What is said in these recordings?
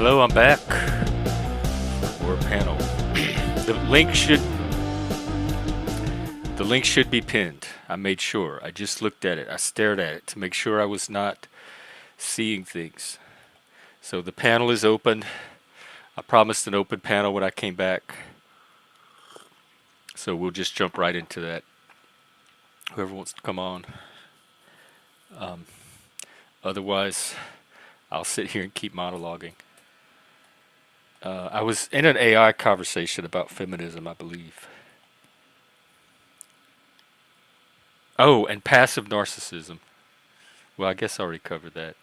Hello, I'm back for a panel. The link should the link should be pinned. I made sure. I just looked at it. I stared at it to make sure I was not seeing things. So the panel is open. I promised an open panel when I came back. So we'll just jump right into that. Whoever wants to come on. Otherwise, I'll sit here and keep monologuing. I was in an AI conversation about feminism, I believe. Oh, and passive narcissism. Well, I guess I already covered that.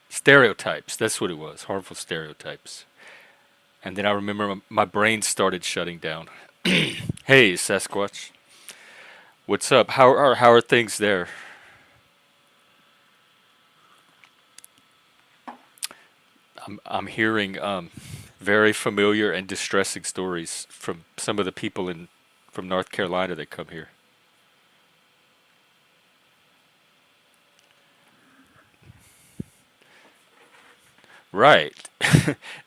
Stereotypes, that's what it was. Harmful stereotypes. And then I remember my brain started shutting down. Hey, Sasquatch. What's up? How are things there? I'm hearing very familiar and distressing stories from some of the people from North Carolina that come here. Right.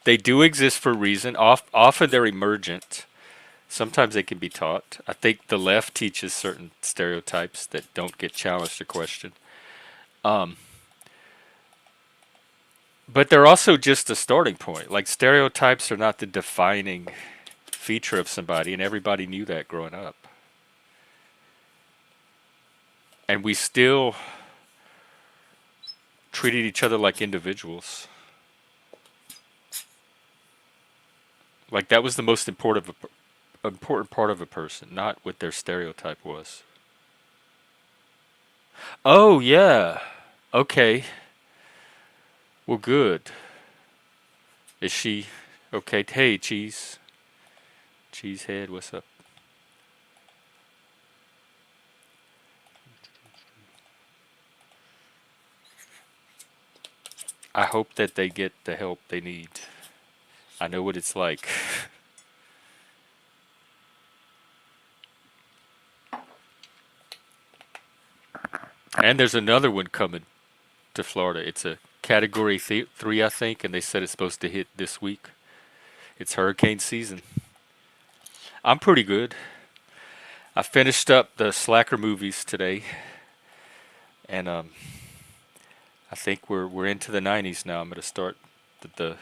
They do exist for a reason. Often they're emergent. Sometimes they can be taught. I think the left teaches certain stereotypes that don't get challenged or questioned. Um, but they're also just a starting point. Like stereotypes are not the defining feature of somebody, and everybody knew that growing up. And we still treated each other like individuals. Like that was the most important part of a person, not what their stereotype was. Oh yeah. Okay. Well, good. Is she okay? Hey, cheesehead. What's up? I hope that they get the help they need. I know what it's like. And there's another one coming to Florida. It's a category 3, I think, and they said it's supposed to hit this week. It's hurricane season. I'm pretty good. I finished up the Slacker movies today, and I think we're into the 90s now. I'm gonna start the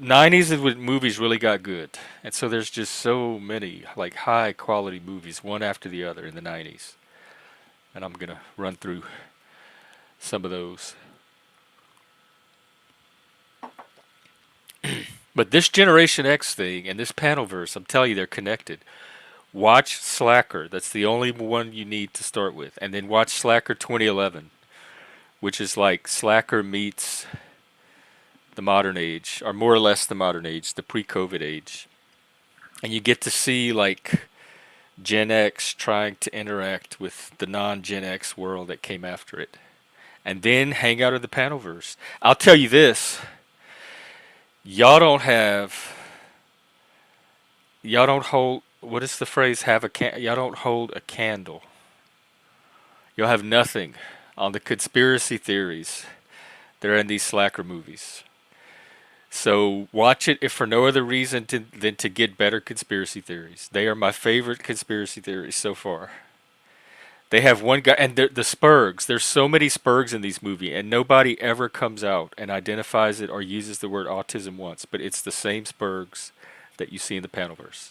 90s is when movies really got good, and so there's just so many like high quality movies, one after the other in the 90s, and I'm gonna run through some of those. But this Generation X thing and this panel verse, I'm telling you, they're connected. Watch Slacker. That's the only one you need to start with. And then watch Slacker 2011, which is like Slacker meets the modern age, or more or less the modern age, the pre-COVID age. And you get to see like Gen X trying to interact with the non-Gen X world that came after it. And then hang out in the panel verse. I'll tell you this. Y'all don't have, y'all don't hold, what is the phrase, y'all don't hold a candle. You'll have nothing on the conspiracy theories that are in these Slacker movies. So watch it if for no other reason than to get better conspiracy theories. They are my favorite conspiracy theories so far. They have one guy, and the Spurgs. There's so many Spurgs in these movies, and nobody ever comes out and identifies it or uses the word autism once. But it's the same Spurgs that you see in the Panelverse.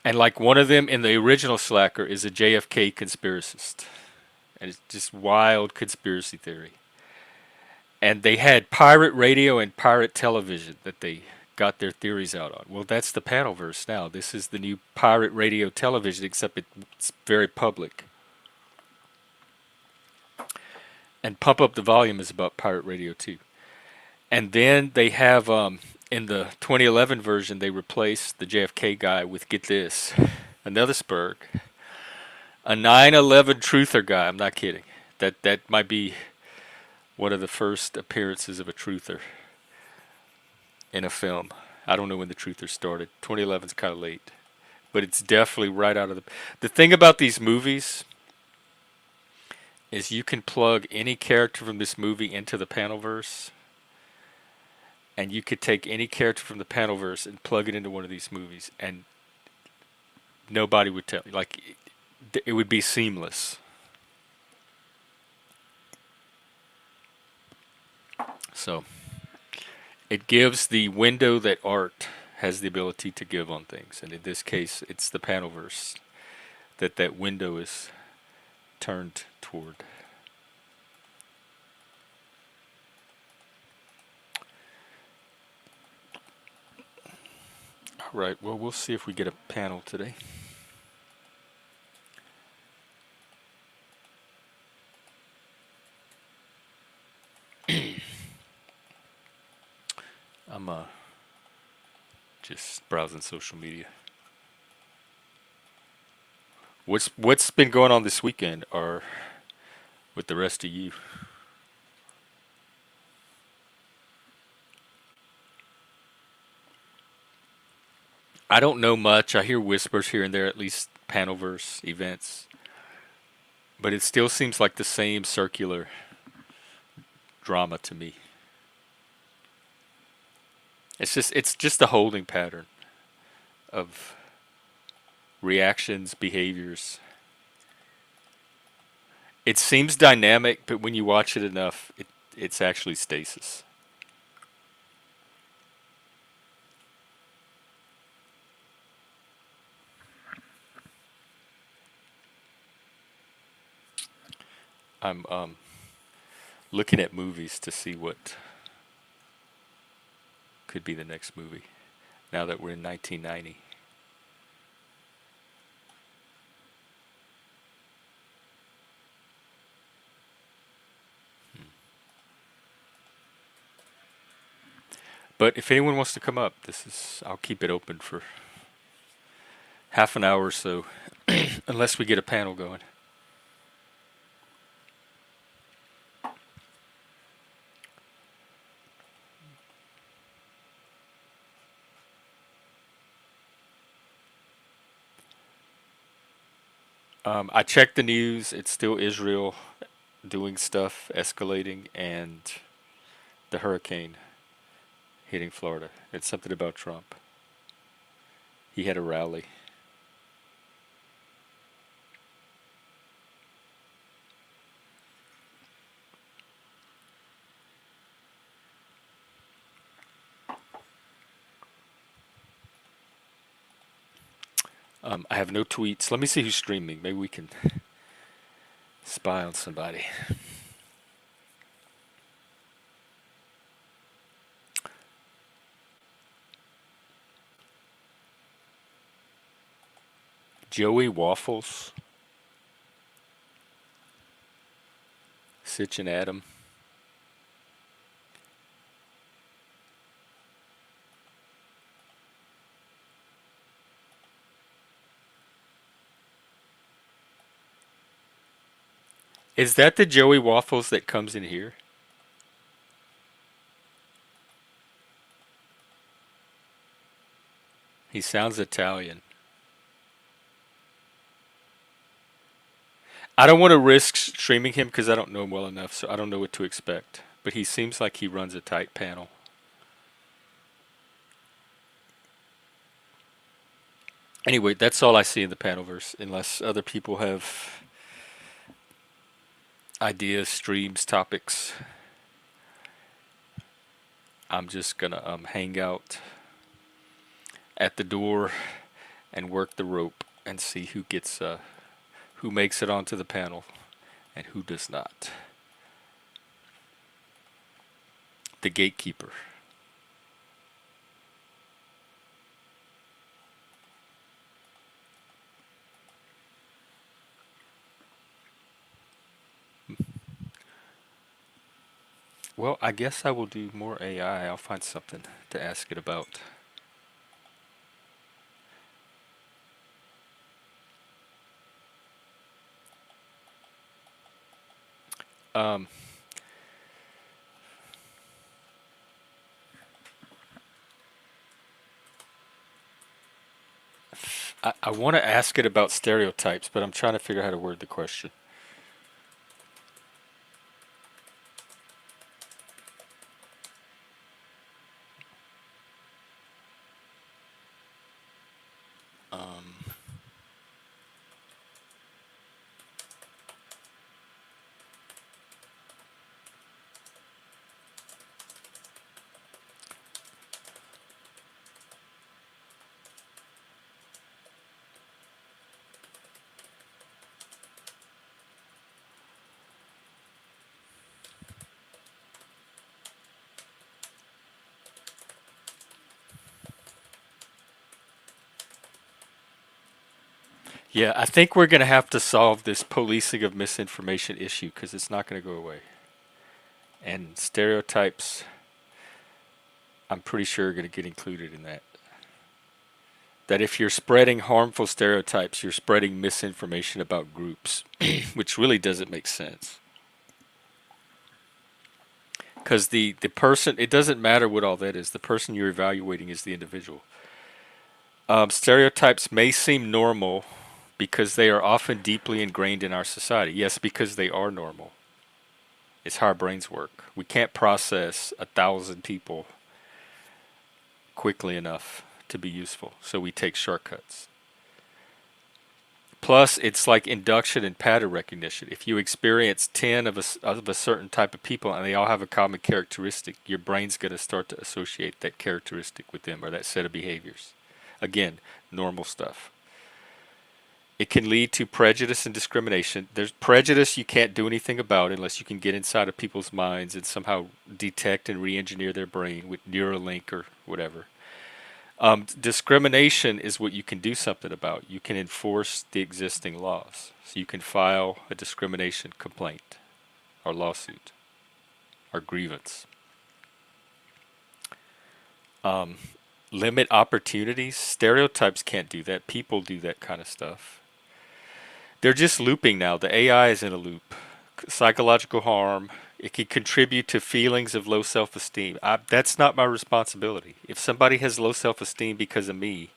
And like one of them in the original Slacker is a JFK conspiracist, and it's just wild conspiracy theory. And they had pirate radio and pirate television that they got their theories out on. Well, that's the Panelverse now. This is the new pirate radio television, except it's very public. And Pump Up the Volume is about pirate radio too. And then they have in the 2011 version, they replaced the JFK guy with, get this, another Spurg, a 9/11 truther guy. I'm not kidding. That might be one of the first appearances of a truther in a film. I don't know when the truther started. 2011 is kind of late, but it's definitely right out of the thing about these movies is you can plug any character from this movie into the Panelverse, and you could take any character from the Panelverse and plug it into one of these movies, and nobody would tell you. Like, it would be seamless. So it gives the window that art has the ability to give on things, and in this case, it's the Panelverse that window is turned toward. All right. Well, we'll see if we get a panel today. I'm just browsing social media. What's been going on this weekend, or with the rest of you? I don't know much. I hear whispers here and there, at least Panelverse events, but it still seems like the same circular drama to me. It's just a holding pattern of reactions, behaviors. It seems dynamic, but when you watch it enough, it's actually stasis. I'm looking at movies to see what could be the next movie. Now that we're in 1990. But if anyone wants to come up, I'll keep it open for half an hour or so, unless we get a panel going. I checked the news. It's still Israel doing stuff, escalating, and the hurricane hitting Florida. It's something about Trump. He had a rally. I have no tweets. Let me see who's streaming. Maybe we can spy on somebody. Joey Waffles, Sitch and Adam. Is that the Joey Waffles that comes in here? He sounds Italian. I don't want to risk streaming him because I don't know him well enough, so I don't know what to expect. But he seems like he runs a tight panel. Anyway, that's all I see in the Panelverse, unless other people have ideas, streams, topics. I'm just gonna hang out at the door and work the rope and see who makes it onto the panel and who does not. The gatekeeper. Well, I guess I will do more AI. I'll find something to ask it about. Um, I want to ask it about stereotypes, but I'm trying to figure out how to word the question. Yeah, I think we're going to have to solve this policing of misinformation issue because it's not going to go away. And stereotypes, I'm pretty sure, are going to get included in that. That if you're spreading harmful stereotypes, you're spreading misinformation about groups, which really doesn't make sense. Because the person, it doesn't matter what all that is, the person you're evaluating is the individual. Stereotypes may seem normal because they are often deeply ingrained in our society. Yes, because they are normal. It's how our brains work. We can't process 1,000 people quickly enough to be useful, so we take shortcuts. Plus, it's like induction and pattern recognition. If you experience 10 of a certain type of people and they all have a common characteristic, your brain's going to start to associate that characteristic with them or that set of behaviors. Again, normal stuff. It can lead to prejudice and discrimination. There's prejudice you can't do anything about unless you can get inside of people's minds and somehow detect and re-engineer their brain with Neuralink or whatever. Discrimination is what you can do something about. You can enforce the existing laws. So you can file a discrimination complaint or lawsuit or grievance. Limit opportunities. Stereotypes can't do that. People do that kind of stuff. They're just looping now. The AI is in a loop. Psychological harm. It can contribute to feelings of low self-esteem. That's not my responsibility. If somebody has low self-esteem because of me,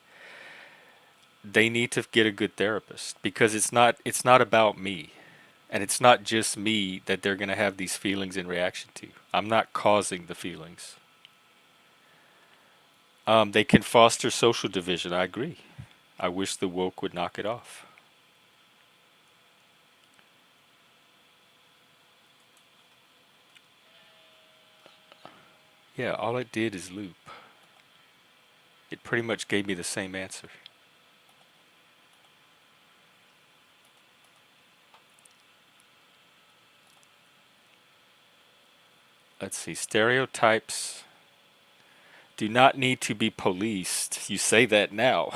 they need to get a good therapist because it's not about me. And it's not just me that they're going to have these feelings in reaction to. I'm not causing the feelings. They can foster social division. I agree. I wish the woke would knock it off. Yeah, all it did is loop. It pretty much gave me the same answer. Let's see. Stereotypes do not need to be policed. You say that now.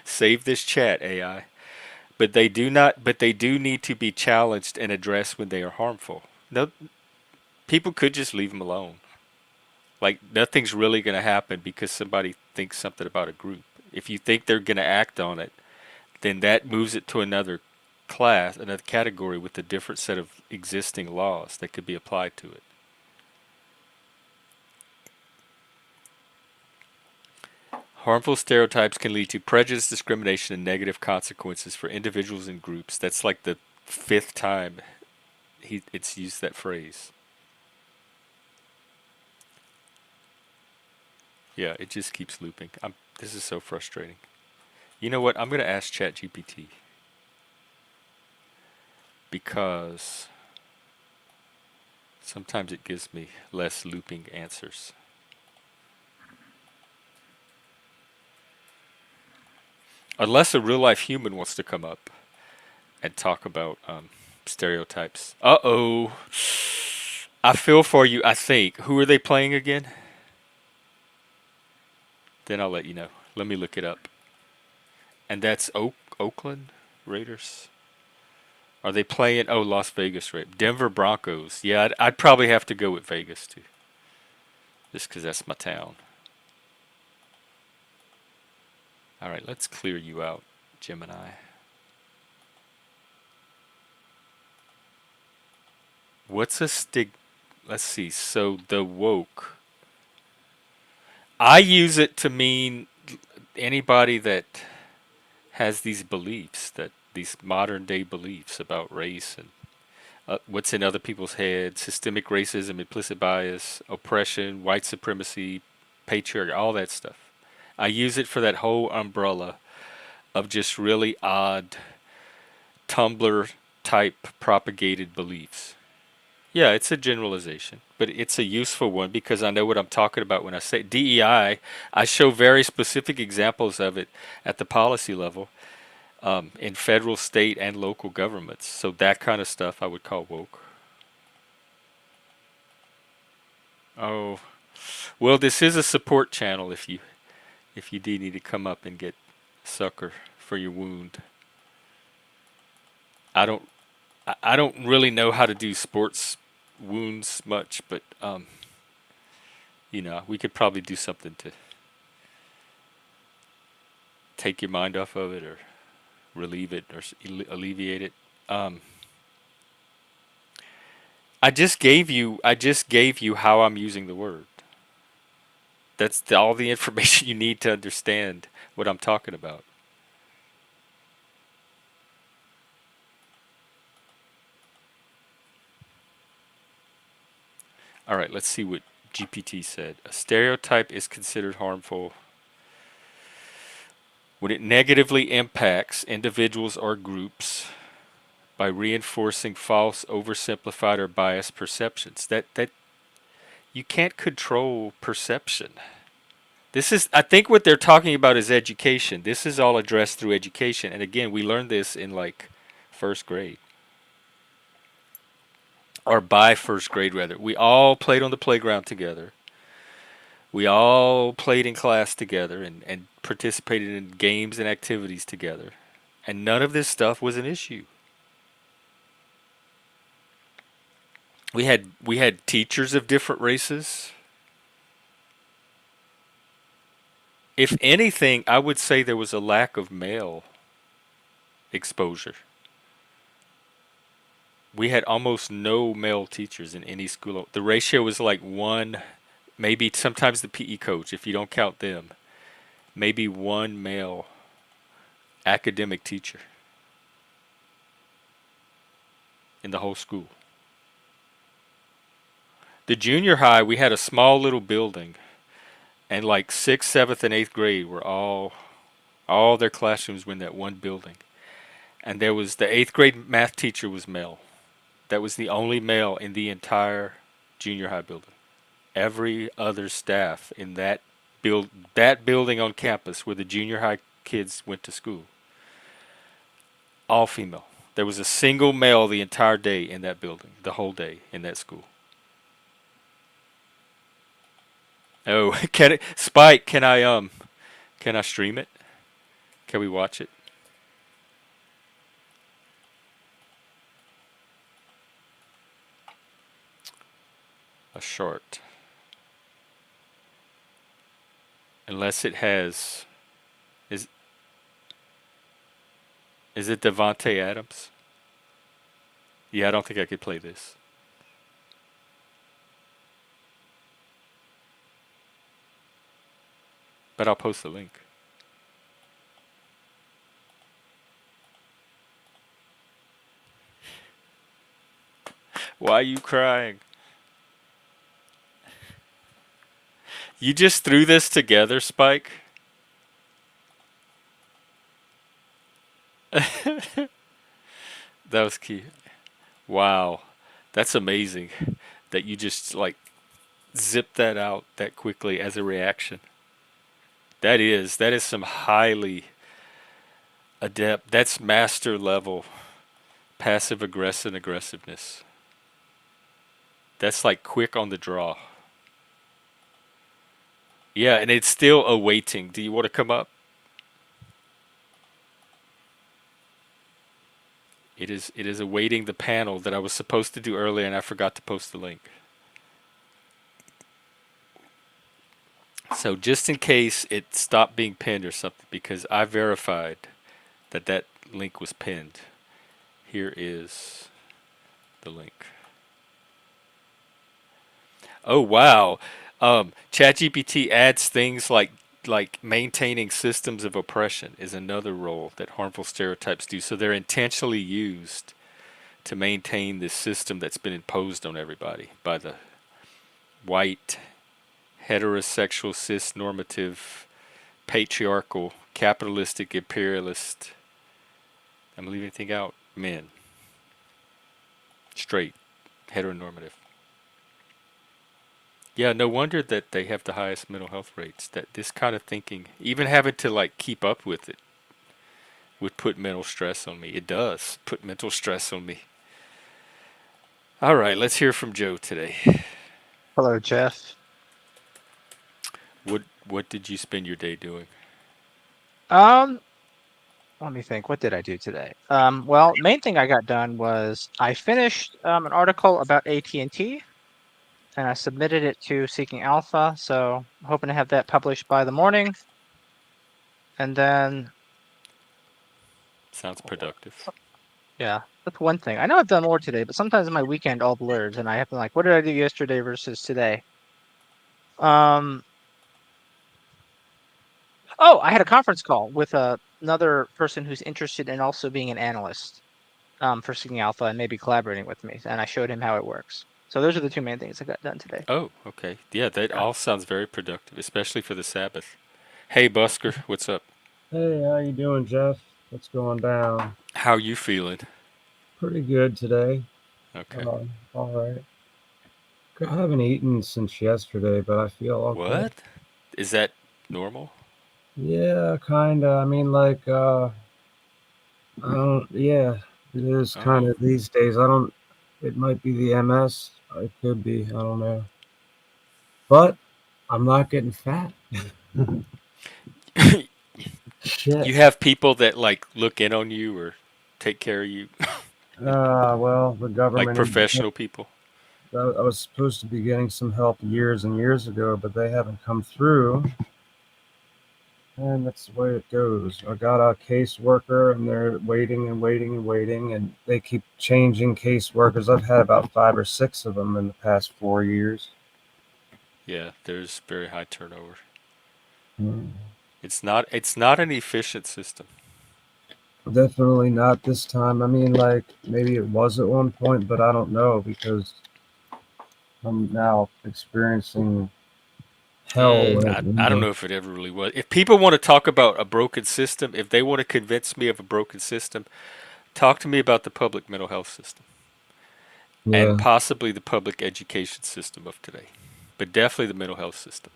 Save this chat, AI. But they do need to be challenged and addressed when they are harmful. No, people could just leave them alone. Like nothing's really going to happen because somebody thinks something about a group. If you think they're going to act on it, then that moves it to another class, another category with a different set of existing laws that could be applied to it. Harmful stereotypes can lead to prejudice, discrimination, and negative consequences for individuals and groups. That's like the fifth time it's used that phrase. Yeah, it just keeps looping. This is so frustrating. You know what? I'm going to ask ChatGPT because sometimes it gives me less looping answers. Unless a real life human wants to come up and talk about stereotypes. Uh oh. I feel for you, I think. Who are they playing again? Then I'll let you know. Let me look it up. And that's Oakland Raiders? Are they playing? Oh, Las Vegas Raiders. Denver Broncos. Yeah, I'd probably have to go with Vegas too. Just because that's my town. All right, let's clear you out, Gemini. What's a stig? Let's see. So the woke. I use it to mean anybody that has these beliefs, that these modern day beliefs about race and what's in other people's heads, systemic racism, implicit bias, oppression, white supremacy, patriarchy, all that stuff. I use it for that whole umbrella of just really odd Tumblr type propagated beliefs. Yeah, it's a generalization, but it's a useful one because I know what I'm talking about when I say DEI. I show very specific examples of it at the policy level in federal, state, and local governments. So that kind of stuff I would call woke. Oh, well, this is a support channel if you do need to come up and get succor for your wound. I don't I don't really know how to do sports wounds much, but we could probably do something to take your mind off of it or relieve it or alleviate it. Um, I just gave you how I'm using the word. That's all the information you need to understand what I'm talking about. All right, let's see what GPT said. A stereotype is considered harmful when it negatively impacts individuals or groups by reinforcing false, oversimplified, or biased perceptions. That you can't control perception. This is, I think, what they're talking about is education. This is all addressed through education, and again, we learned this in like first grade or by first grade rather. We all played on the playground together. We all played in class together and participated in games and activities together. And none of this stuff was an issue. We had teachers of different races. If anything, I would say there was a lack of male exposure. We had almost no male teachers in any school. The ratio was like one, maybe sometimes the PE coach, if you don't count them, maybe one male academic teacher in the whole school. The junior high, we had a small little building, and like sixth, seventh, and eighth grade were all their classrooms were in that one building. And there was the eighth grade math teacher was male. That was the only male in the entire junior high building. Every other staff in that building on campus where the junior high kids went to school, all female. There was a single male the entire day in that building, the whole day in that school. Oh, Spike, can I stream it? Can we watch it? A short. Unless it has is is it Devonte Adams? Yeah, I don't think I could play this. But I'll post the link. Why are you crying? You just threw this together, Spike? That was key. Wow. That's amazing that you just like zip that out that quickly as a reaction. That is some highly adept. That's master level passive aggressiveness. That's like quick on the draw. Yeah, and it's still awaiting. Do you want to come up? It is awaiting the panel that I was supposed to do earlier and I forgot to post the link. So just in case it stopped being pinned or something, because I verified that that link was pinned. Here is the link. Oh wow, ChatGPT adds things like maintaining systems of oppression is another role that harmful stereotypes do. So they're intentionally used to maintain this system that's been imposed on everybody by the white, heterosexual, cis normative, patriarchal, capitalistic, imperialist. I'm leaving anything out. Men, straight, heteronormative. Yeah, no wonder that they have the highest mental health rates. That this kind of thinking, even having to like keep up with it, would put mental stress on me. It does put mental stress on me. All right, let's hear from Joe today. Hello, Jeff. What did you spend your day doing? Um, Let me think. What did I do today? Well, main thing I got done was I finished an article about AT&T, and I submitted it to Seeking Alpha. So I'm hoping to have that published by the morning. And then, Sounds productive. yeah, that's one thing. I know I've done more today, but sometimes my weekend all blurs, and I have to like, what did I do yesterday versus today? Um, oh, I had a conference call with another person who's interested in also being an analyst. For Seeking Alpha and maybe collaborating with me, and I showed him how it works. So those are the two main things I got done today. Oh, okay. Yeah, that Yeah. all sounds very productive, especially for the Sabbath. Hey, Busker, what's up? Hey, how you doing, Jeff? What's going down? How you feeling? Pretty good today. Okay. All right. I haven't eaten since yesterday, but I feel okay. What? Is that normal? Yeah, kinda. I mean, like, I don't. Yeah, it is kind Oh. of these days. I don't. It might be the MS. It could be. I don't know. But I'm not getting fat. Shit. You have people that like look in on you or take care of you, Well, the like government. professional people. I was supposed to be getting some help years and years ago, but they haven't come through. And that's the way it goes. I got a caseworker, and they're waiting and waiting and waiting, and they keep changing caseworkers. I've had about 5 or 6 of them in the past 4 years. Yeah, there's very high turnover. Hmm. It's not an efficient system. Definitely not this time. I mean, like maybe it was at one point, but I don't know because I'm now experiencing hell. I don't know if it ever really was. If people want to talk about a broken system, if they want to convince me of a broken system, talk to me about the public mental health system and Yeah, possibly the public education system of today, but definitely the mental health system.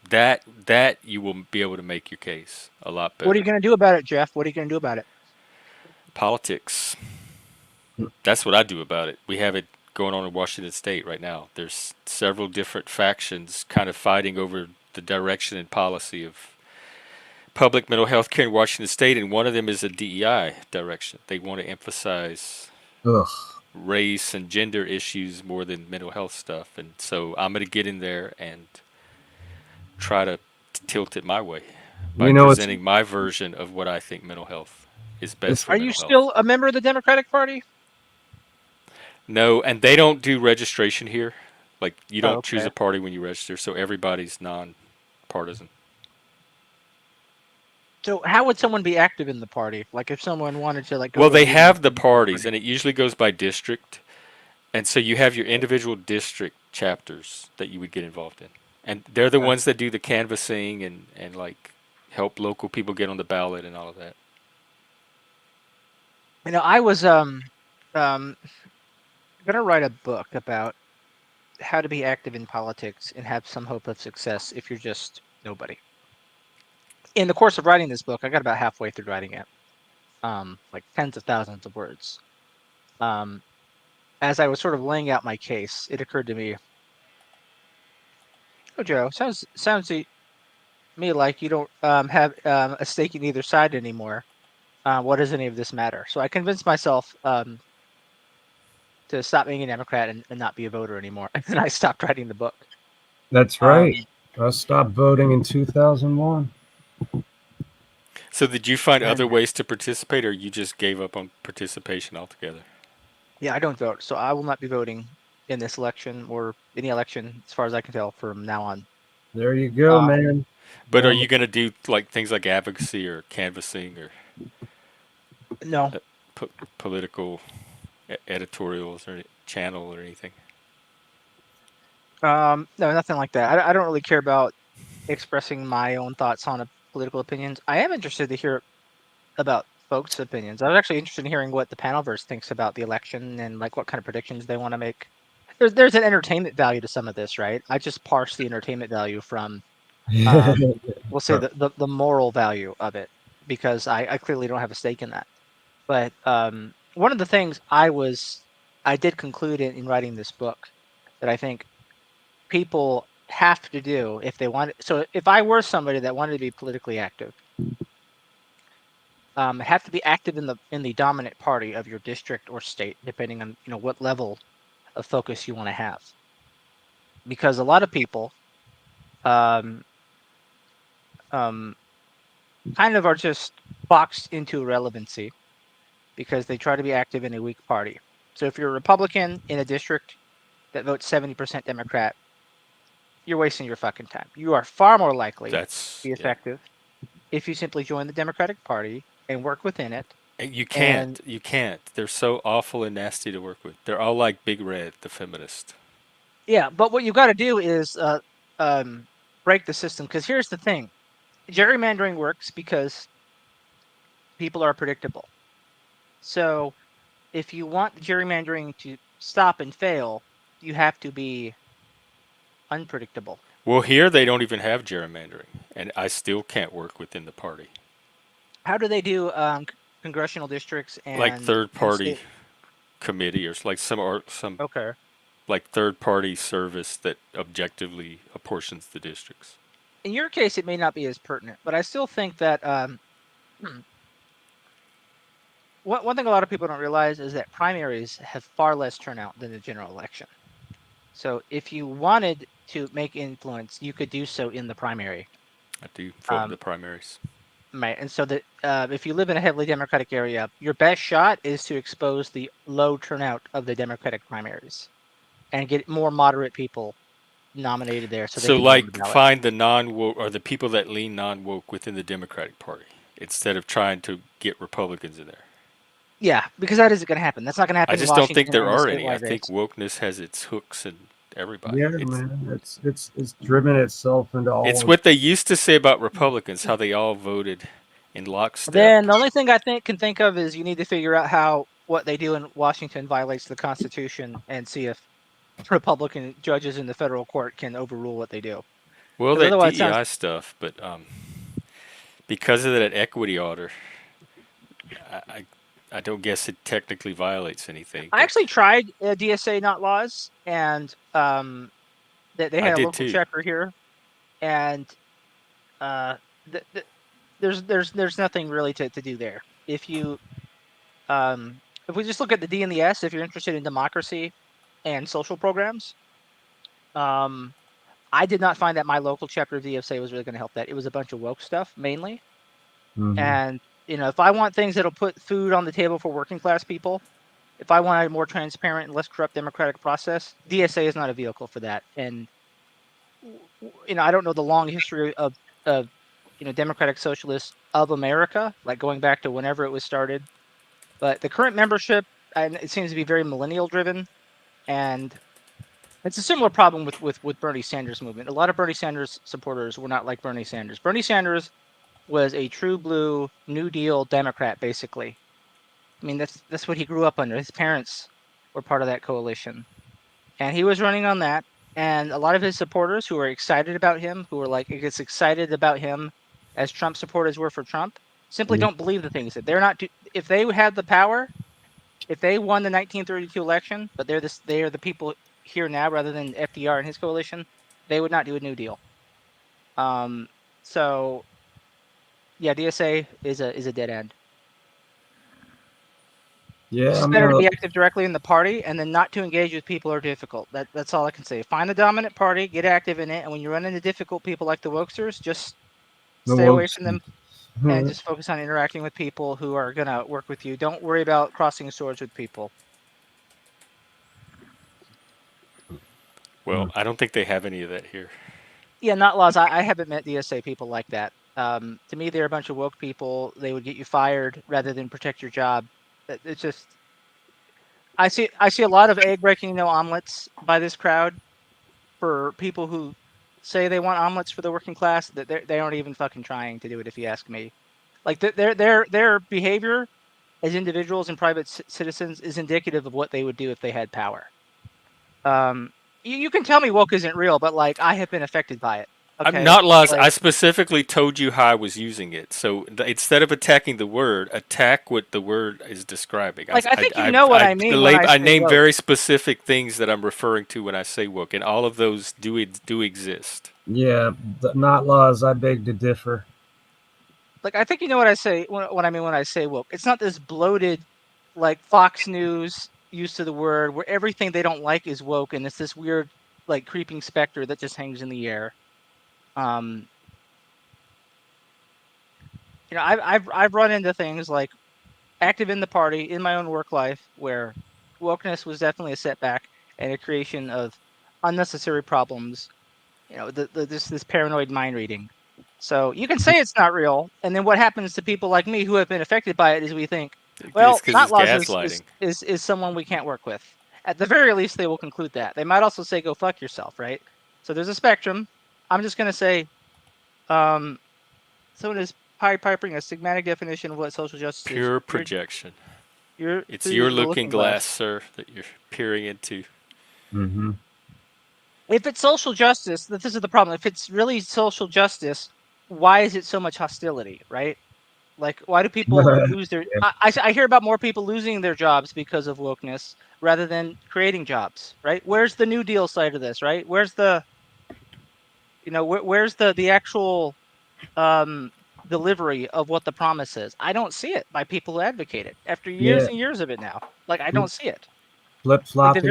That you will be able to make your case a lot What are you better. going to do about it, Jeff? What are you going to do about it? Politics. That's what I do about it. We have it going on in Washington State right now. There's several different factions kind of fighting over the direction and policy of public mental health care in Washington State, and one of them is a DEI direction. They want to emphasize ugh. race and gender issues more than mental health stuff, and so I'm going to get in there and try to tilt it my way by You know, presenting my version of what I think mental health is best it's for Are you mental health. still a member of the Democratic Party? No, and they don't do registration here. Like you Oh, don't choose okay. a party when you register, so everybody's non-partisan. So how would someone be active in the party? Like if someone wanted to like go Well, to a they meeting have of the the parties, party. and it usually goes by district. And so you have your individual district chapters that you would get involved in. And they're the Okay. ones that do the canvassing and like help local people get on the ballot and all of that. I was um going to write a book about how to be active in politics and have some hope of success if you're just nobody. In the course of writing this book, I got about halfway through writing it. Like tens of thousands of words. Um, as I was sort of laying out my case, it occurred to me, "Oh, Joe, sounds to me like you don't have a stake in either side anymore. What does any of this matter?" So I convinced myself to stop being a Democrat and not be a voter anymore, and then I stopped writing the book. That's right. Um, I stopped voting in 2001. So did you find other and ways to participate or you just gave up on participation altogether? yeah, I don't vote, so I will not be voting in this election or any election, as far as I can tell, from now on. There you go, Uh, man. But are Going you going to do like things like advocacy or canvassing or no, uh, political editorials or channel or anything? no, nothing like that. I don't really care about expressing my own thoughts on political opinions. I am interested to hear about folks' opinions. I was actually interested in hearing what the panelverse thinks about the election and like what kind of predictions they want to make. There's an entertainment value to some of this, right? I just parse the entertainment value from um, we'll say the moral value of it because I clearly don't have a stake in that. But one of the things I did conclude in writing this book that I think people have to do if they want. So if I were somebody that wanted to be politically active, have to be active in the dominant party of your district or state, depending on what level of focus you want to have. Because a lot of people um, um, kind of are just boxed into irrelevancy because they try to be active in a weak party. So if you're a Republican in a district that votes 70% Democrat, you're wasting your fucking time. You are far more likely to That's be yeah. effective if you simply join the Democratic Party and work within it. And you And can't. You can't. They're so awful and nasty to work with. They're all like Big Red, the feminist. yeah, but what you got to do is break the system. Because here's the thing: gerrymandering works because people are predictable. So if you want gerrymandering to stop and fail, you have to be unpredictable. Well, here they don't even have gerrymandering, and I still can't work within the party. How do they do congressional districts Like and third party state? committee or like some Okay. like third party service that objectively apportions the districts. In your case, it may not be as pertinent, but I still think that one thing a lot of people don't realize is that primaries have far less turnout than the general election. So if you wanted to make influence, you could do so in the primary. I do vote in the Um, primaries. right. And so that if you live in a heavily Democratic area, your best shot is to expose the low turnout of the Democratic primaries and get more moderate people nominated there so they So, can be on the like, ballot. find the non woke or the people that lean non woke within the Democratic Party instead of trying to get Republicans in there. Yeah, because that isn't going to happen. That's not going to I happen in just don't think Washington or there in the are any. I statewide think race. wokeness has its hooks in everybody. Yeah, man, it's driven itself into It's all of what they used to say about Republicans, how they all voted in lockstep. Then the only thing I can think of is you need to figure out how what they do in Washington violates the Constitution and see if Republican judges in the federal court can overrule what they do. Well, Because that otherwise, it sounds. DEI stuff, but because of that equity order, I, I, I don't guess it technically violates anything, I but actually tried DSA not laws, and they I had a did local too. chapter here, and uh, there's nothing really to do there. If you if we just look at the D and the S, if you're interested in democracy and social programs, um, I did not find that my local chapter of DSA was really going to help that. It was a bunch of woke stuff mainly. hmm And, if I want things that'll put food on the table for working class people, if I want a more transparent and less corrupt democratic process, DSA is not a vehicle for that. And, I don't know the long history of Democratic Socialists of America, like going back to whenever it was started. But the current membership, and it seems to be very millennial driven. And it's a similar problem with Bernie Sanders movement. A lot of Bernie Sanders supporters were not like Bernie Sanders. Bernie Sanders was a true blue New Deal Democrat, basically. I mean, that's what he grew up under. His parents were part of that coalition, and he was running on that. And a lot of his supporters who were excited about him, who were like as excited about him as Trump supporters were for Trump, simply don't believe the things that they're not. If they had the power, if they won the 1932 election, but they are the people here now rather than FDR and his coalition, they would not do a New Deal. Um, so yeah, DSA is a dead end. It's Yeah, I just mean, better to be active directly in the party, and then not to engage with people are difficult. That's all I can say. Find the dominant party, get active in it, and when you run into difficult people like the Wokesters, just the stay away wokes. from them and just focus on interacting with people who are gonna work with you. Don't worry about crossing swords with people. well, I don't think they have any of that here. Yeah, not laws. I haven't met DSA people like that. To me, they're a bunch of woke people. They would get you fired rather than protect your job. It's just I see a lot of egg breaking no omelets by this crowd for people who say they want omelets for the working class. That they aren't even fucking trying to do it. If you ask me, like their behavior as individuals and private citizens is indicative of what they would do if they had power. Um, you can tell me woke isn't real, but like I have been affected by it. I'm Okay, not laws. like I specifically told you how I was using it. So instead of attacking the word, attack what the word is describing. I think you know what I mean when I I say name woke. very specific things that I'm referring to when I say woke, and all of those do exist. Yeah, not laws. I beg to differ. like I think you know what I say. What I mean when I say woke, it's not this bloated, like Fox News use to the word where everything they don't like is woke, and it's this weird, like creeping specter that just hangs in the air. Um, I've run into things like active in the party in my own work life where wokeness was definitely a setback and a creation of unnecessary problems. This paranoid mind reading. So you can say it's not real, and then what happens to people like me who have been affected by it is we think, It's well, because not it's laws gaslighting. is someone we can't work with. At the very least, they will conclude that. They might also say, go fuck yourself, right? So there's a spectrum. I'm just gonna say, um, someone is piping a schematic definition of what social justice is. Pure projection. You're It's through your the looking looking glass, glass. sir, that you're peering into. Mm-hmm. If it's social justice, this is the problem. If it's really social justice, why is it so much hostility, right? Like, why do people lose their? Yeah. I hear about more people losing their jobs because of wokeness rather than creating jobs, right? Where's the New Deal side of this, right? Where's the, where's the actual um delivery of what the promise is? I don't see it by people who advocate it after years Yeah. and years of it now. Like, I don't see it. Flip Like flopping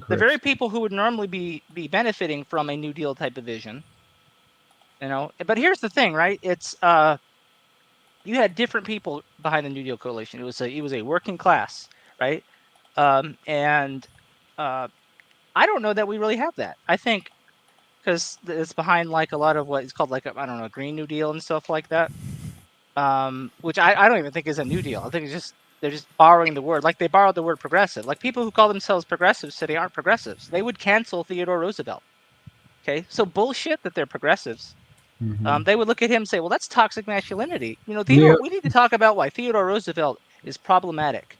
the very hypocrites. people who would normally be benefiting from a New Deal type of vision, But here's the thing, right? It's you had different people behind the New Deal coalition. It was a working class, right? And I don't know that we really have that. I think because it's behind like a lot of what is called like I don't know, Green New Deal and stuff like that. Which I don't even think is a New Deal. I think they're just borrowing the word, like they borrowed the word progressive. Like people who call themselves progressives today aren't progressives. They would cancel Theodore Roosevelt. Okay, so bullshit that they're progressives. Mm-hmm. They would look at him and say, "Well, that's toxic masculinity." Yeah. Theodore. We need to talk about why Theodore Roosevelt is problematic.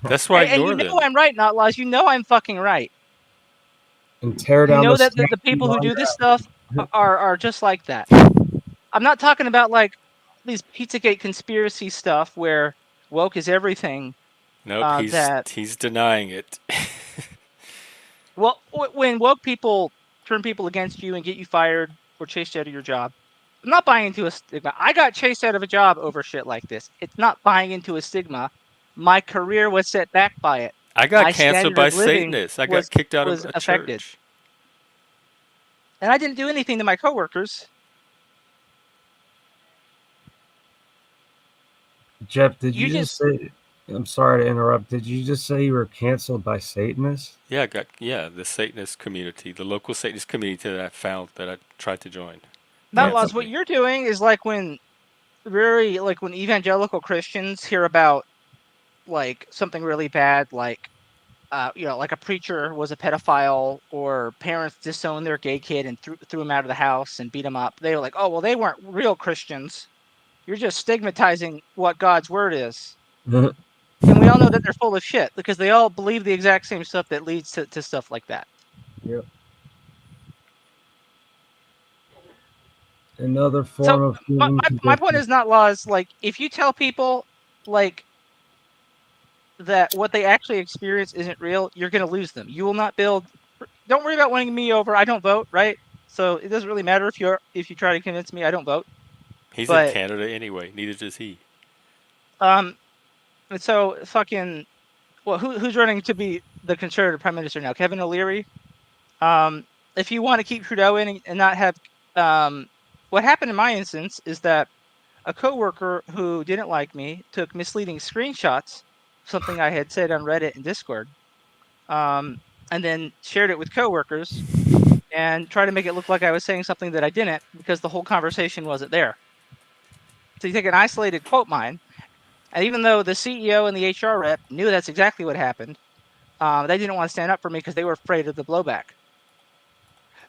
That's why I And ignore them. I'm right, not laws. I'm fucking right. And tear You down know the that the statue people who on do this stuff that. are just like that. I'm not talking about like these Pizzagate conspiracy stuff where woke is everything. Nope, he's That he's denying it. Well, when woke people turn people against you and get you fired or chased out of your job, I'm not buying into a stigma. I got chased out of a job over shit like this. It's not buying into a stigma. My career was set back by it. I got My canceled standard by of living Satanists. I got was kicked out of was a affected, church. and I didn't do anything to my coworkers. Jeff, did You you just just say? I'm sorry to interrupt. Did you just say you were canceled by Satanists? Yeah, the Satanist community, the local Satanist community that I found that I tried to join, not Oh, lost. canceled What me. you're doing is like when when evangelical Christians hear about like something really bad, like like a preacher was a pedophile or parents disowned their gay kid and threw him out of the house and beat him up. They were like, oh, well, they weren't real Christians. You're just stigmatizing what God's word is. And we all know that they're full of shit because they all believe the exact same stuff that leads to stuff like that. yep. Another So form of my, human my, my point condition. is not laws. Like if you tell people like that what they actually experience isn't real, you're going to lose them. You will not build. Don't worry about winning me over. I don't vote, right? So it doesn't really matter if you try to convince me. I don't vote. He's in But Canada anyway. Neither does he. um, and so fucking who's running to be the conservative prime minister now? Kevin O'Leary. Um, if you want to keep Trudeau in and not have what happened in my instance is that a coworker who didn't like me took misleading screenshots, something I had said on Reddit and Discord, um, and then shared it with coworkers and tried to make it look like I was saying something that I didn't because the whole conversation wasn't there. So you take an isolated quote mine, and even though the CEO and the HR rep knew that's exactly what happened, they didn't want to stand up for me because they were afraid of the blowback.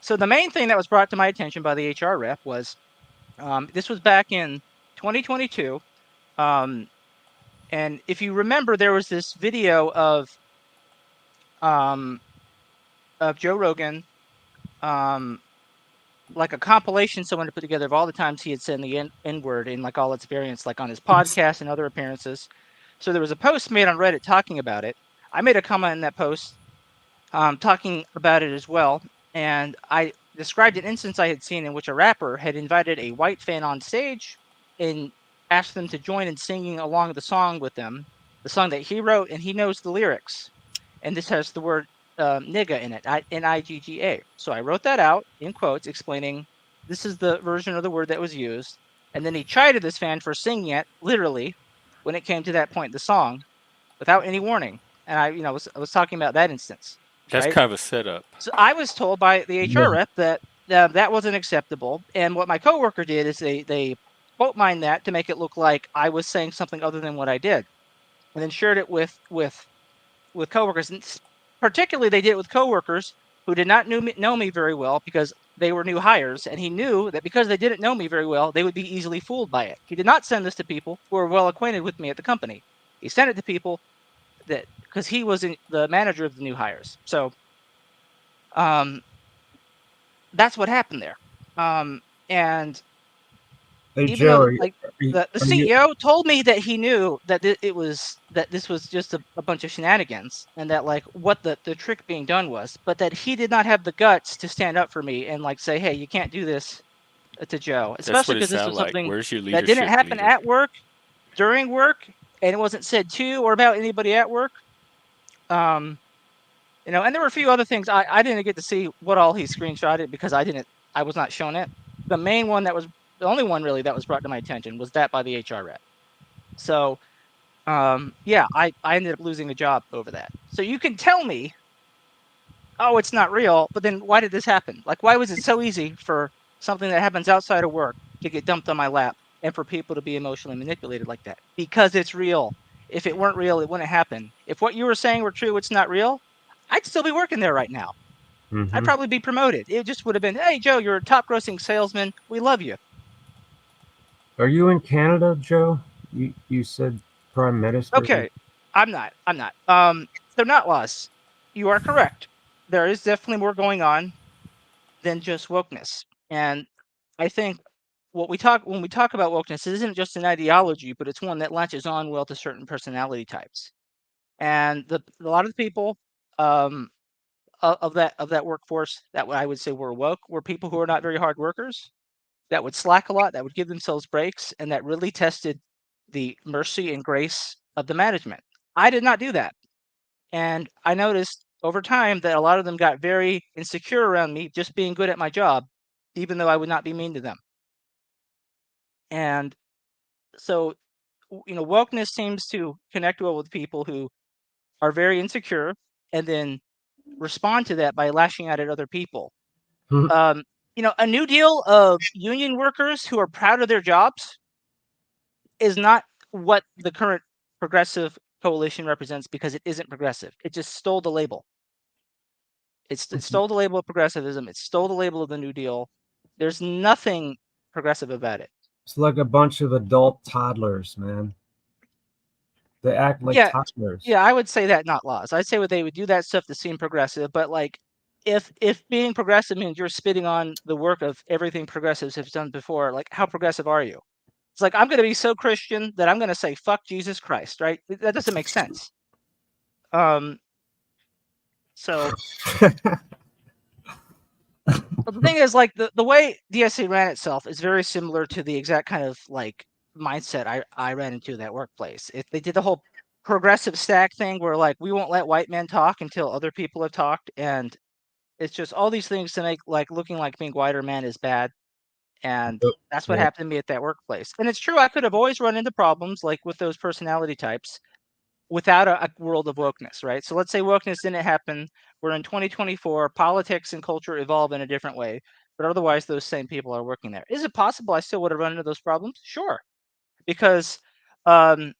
So the main thing that was brought to my attention by the HR rep was this was back in 2022. Um, and if you remember, there was this video um, of Joe Rogan, um, like a compilation someone had put together of all the times he had said the N word in like all its variants, like on his podcast and other appearances. So there was a post made on Reddit talking about it. I made a comment in that post talking about it as well, and described an instance I had seen in which a rapper had invited a white fan on stage and asked them to join in singing along the song with them, the song that he wrote, and he knows the lyrics. And this has the word nigga in it, N-I-G-G-A. So I wrote that out in quotes, explaining this is the version of the word that was used. And then he chided this fan for singing it literally when it came to that point in the song without any warning. And I was talking about that instance, That's right? kind of a setup. So I was told by the HR Yeah. rep that that wasn't acceptable. And what my coworker did is they quote mined that to make it look like I was saying something other than what I did, and then shared it with coworkers. And particularly, they did it with coworkers who did not know me very well because they were new hires, and he knew that because they didn't know me very well, they would be easily fooled by it. He did not send this to people who were well acquainted with me at the company. He sent it to people that because he was the manager of the new hires. So um, that's what happened there. And Hey even Joe, though are you, like the are you CEO told me that he knew that this was just a bunch of shenanigans, and that like what the trick being done was, but that he did not have the guts to stand up for me and like say, hey, you can't do this to Joe, That's especially what it because this sounds was like. something Where's your that didn't leadership happen leader? at work, during work, and it wasn't said to or about anybody at work. Um, and there were a few other things I didn't get to see what all he screenshotted because I was not shown it. The main one that was the only one really that was brought to my attention was that by the HR rep. So yeah, I ended up losing a job over that. So you can tell me, oh, it's not real, but then why did this happen? Like, why was it so easy for something that happens outside of work to get dumped on my lap and for people to be emotionally manipulated like that? Because it's real. If it weren't real, it wouldn't happen. If what you were saying were true, it's not real, I'd still be working there right now. I'd hmm probably be promoted. It just would have been, hey, Joe, you're a top grossing salesman. We love you. are you in Canada, Joe? You said Prime Minister. Okay. I'm not. I'm not. They're not laws. You are correct. There is definitely more going on than just wokeness. And I think when we talk about wokeness, it isn't just an ideology, but it's one that latches on well to certain personality types. And a lot of the people um, of that workforce that I would say were woke were people who are not very hard workers, that would slack a lot, that would give themselves breaks, and that really tested the mercy and grace of the management. I did not do that. And I noticed over time that a lot of them got very insecure around me just being good at my job, even though I would not be mean to them. And so, wokeness seems to connect well with people who are very insecure and then respond to that by lashing out at other people. Um, a new deal of union workers who are proud of their jobs is not what the current progressive coalition represents because it isn't progressive. It just stole the label. It stole the label of progressivism. It stole the label of the New Deal. There's nothing progressive about it. It's like a bunch of adult toddlers, man. They act like Yeah, toddlers. yeah, I would say that, not laws. I'd say what they would do that stuff to seem progressive, but like if being progressive means you're spitting on the work of everything progressives have done before, like how progressive are you? It's like I'm going to be so Christian that I'm going to say fuck Jesus Christ, right? That doesn't make sense. Um, so but the thing is, like the way DSA ran itself is very similar to the exact kind of like mindset I ran into that workplace. They did the whole progressive stack thing where like we won't let white men talk until other people have talked, and it's just all these things to make like looking like being whiter man is bad, and Yep. that's what Yep. happened to me at that workplace. And it's true, I could have always run into problems like with those personality types without a world of wokeness, right? So let's say wokeness didn't happen. We're in 2024. Politics and culture evolve in a different way, but otherwise, those same people are working there. Is it possible I still would have run into those problems? Sure, because um,